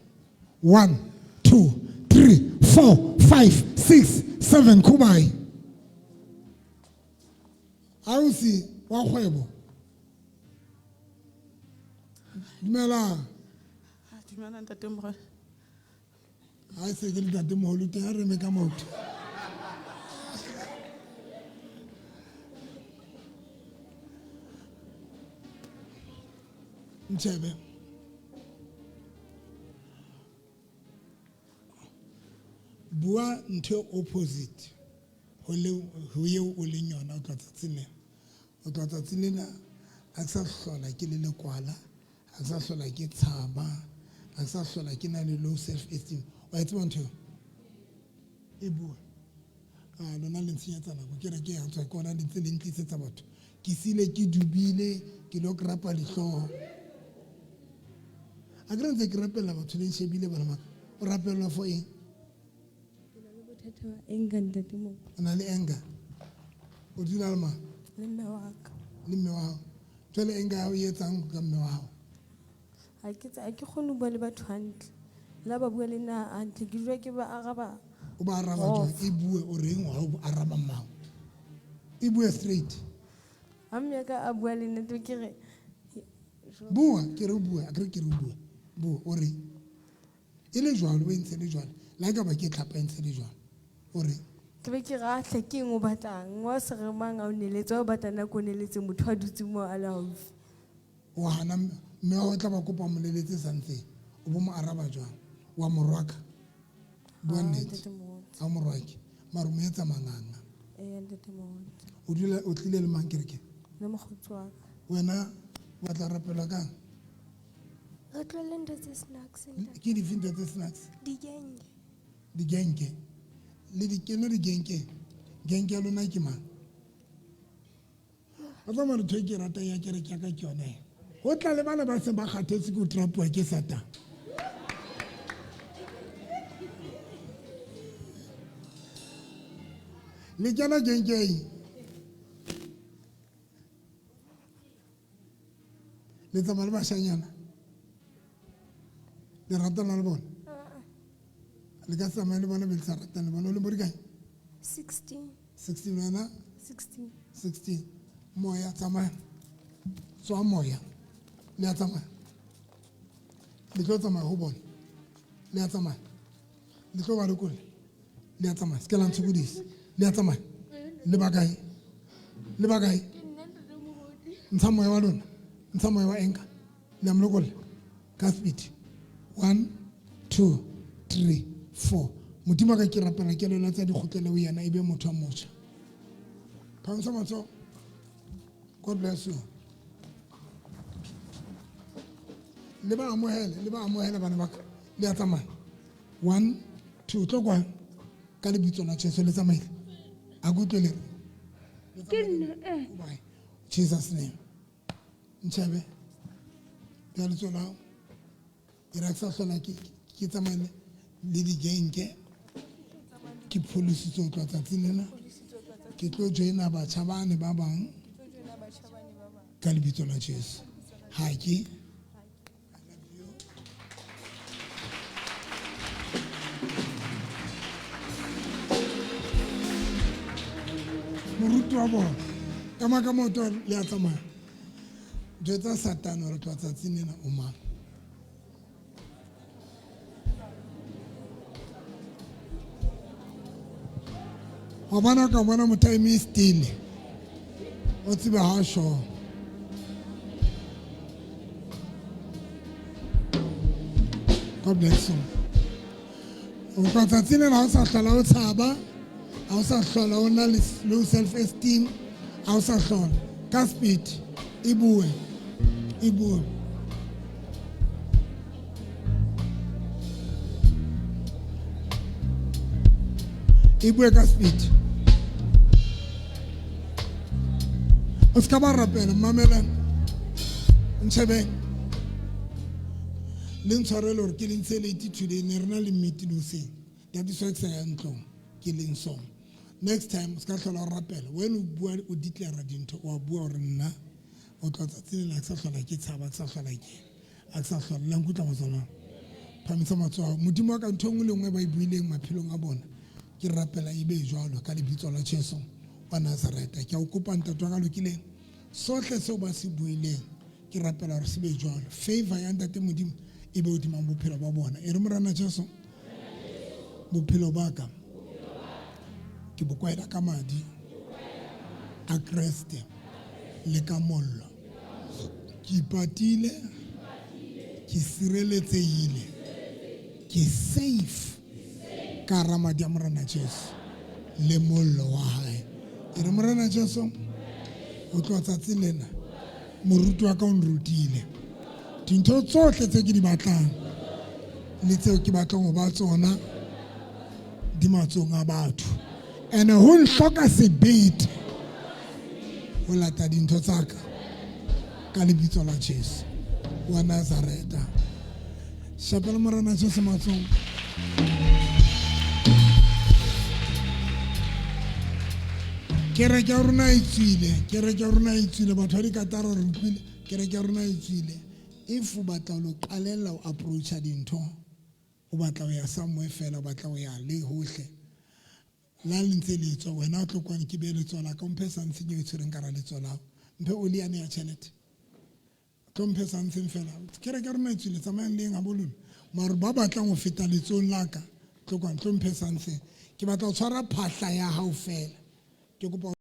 1 2 3 4 5 6 7 Kubai. Ausi wa kgwebo. Dumela. Dumela ntate Mogolo. Ha se ke le ntate Mogolo teng a re me ka maoto. Ntshebe. Bua ntho opposite. Ho eo o leng yona o tla tsatsing. O tla tsatsing lena a sa hlola ke le lekwala, a sa hlola ke tshaba, a sa hlola ke na le low self esteem. Wa tseba ntho e bua. Lona le ntshenyetsana go ke re ke ya tswa kona le tse le ntlisetsa batho. Ke sile ke dubile ke lo krapa lehloho. A ke ntse ke rapela batho le nshebile bana maka. O rapelwa for eng? Ana le anger. O dula le ma? Le mme wa ka. Le mme wa hao. Jwale anger ya hao e etsang ka mme wa hao? Ha ke kgone ho bua le batho hantle. La ba bua le nna hantle ke jwa ke ba araba. O ba araba jwang? E bue o reng wa ho araba mmao? E bue straight. Ha mme ka a bua le nna to ke re bua ke re bua a ke re bua. Bua o re e le jwalo o ntse le jwalo. La ka ba ke tlhapa ntse le jwalo. O re ke be ke ratla ke ngo batlang wa se re mang a o neletse o batana ko neletse motho a dutse mo a la haufi. Wa hana mme o tla ba kopa mo leletse santse o bo mo araba jwang wa morwaka bua nnete a morwaki mara mo etsa manganga ntate Moholo. o dula o tlile le mang kereke Le mogotsi wa ka. wena ba tla rapelwa kang Re tlole ntate snacks ke di finta tse snacks digenge. di genke le di kena di genke genke ya lona ke mang a tsamaya ntho e ke ratang ya kereke ya ka ke yone go tla le bana ba se ba kgathetse ke o trapiwa ke Satan. Le kena genkeng le tsamaya le bashanyana le ratana le bona le ka tsamaya le bona be le sa ratana le bona o le mo dikae 16 wena 16 moya tsamaya tswa moya le a tsamaya le tlo tsamaya ho bona le a tsamaya le tlo ba le kole le a tsamaya se ke la ntshokudisa le a tsamaya le bakae ntsha moya wa lona ntsha moya wa enka le a mlokolla ka speed 1 2 3 4 modimo ka ke rapela ke lona tsa dikgotlele o yena e be motho a motjha phamsa matso God bless you le ba amohela bana ba ka le a tsamaya 1 2 tlo kwa ka lebitso la Jesu le tsamaile a go tlele Jesus name ntshebe ya letsola e ra sa hlola ke tsamaile le di genke ke polisitse o tla tsatsing lena ke tlo joina batjha bane ba bang ka lebitso la Jesu ha ke moruti wa bona ka maka moto le a tsamaya jwetsa Satane gore tla tsatsing lena o mang wa bona ka bona motho a eme still o tseba ha sure God bless you o tla tsatsing lena ha o sa hlola o tshaba ha o sa hlola o na le low self esteem ha o sa hlola ka speed e bue e bue ka speed o ska ba rapela mamela ntshebeng le ntshwarele gore ke le ntse late today ne rena le meeting o seng ya diso ke sa ya ntlong ke leng song next time o ska hlola o rapela when o bua o declare dintho o bua gore nna o tla tsatsing la sa hlola ke tshaba sa hlola ke a sa hlola la nkutla motsana phamisa matsoa modimo wa ka ntho ngwe le ngwe ba e buileng maphelong a bona ke rapela e be jwalo ka lebitso la Jesu wa Nazareta ke a o kopa ntate wa ka lokileng sohle seo ba se buileng ke rapela gore se be jalo favor ya ntate modimo e be hodima bophelo ba bona e re Morena Jesu bophelo ba ka ke bo kwaela ka madi a Kriste le ka mollo ke ipatile ke sireletsehile ke safe ka hara madi a Morena Jesu le mollo wa hae e re Morena Jesu o tloha tsatsi lena moruti wa ka o nrutile dintho tsohle tse ke di batlang le tseo ke batlang ho ba tsona di matsong a batho ene ho nhloka sebete ho lata dintho tsa ka lebitso la Jesu wa Nazareta shapela Morena Jesu matsong kereke ya rona e tswile batho ba dikatara re utlwile kereke ya rona e tswile if o batla ho qalella o approacha dintho o batla ho ya somewhere fela o batla ho ya le hohle la lentse le tswa wena o tlo kwane ke be le tswa la ka mphe something e tshwereng ka ra le tswa la mphe oli ya tšhelete tlo mphe something fela kereke ya rona e tswile tsamayang le eng a bolona mare ba batlang ho feta letsong la ka tlo mphe something ke batla ho tshwara phahla ya hao fela ke kopa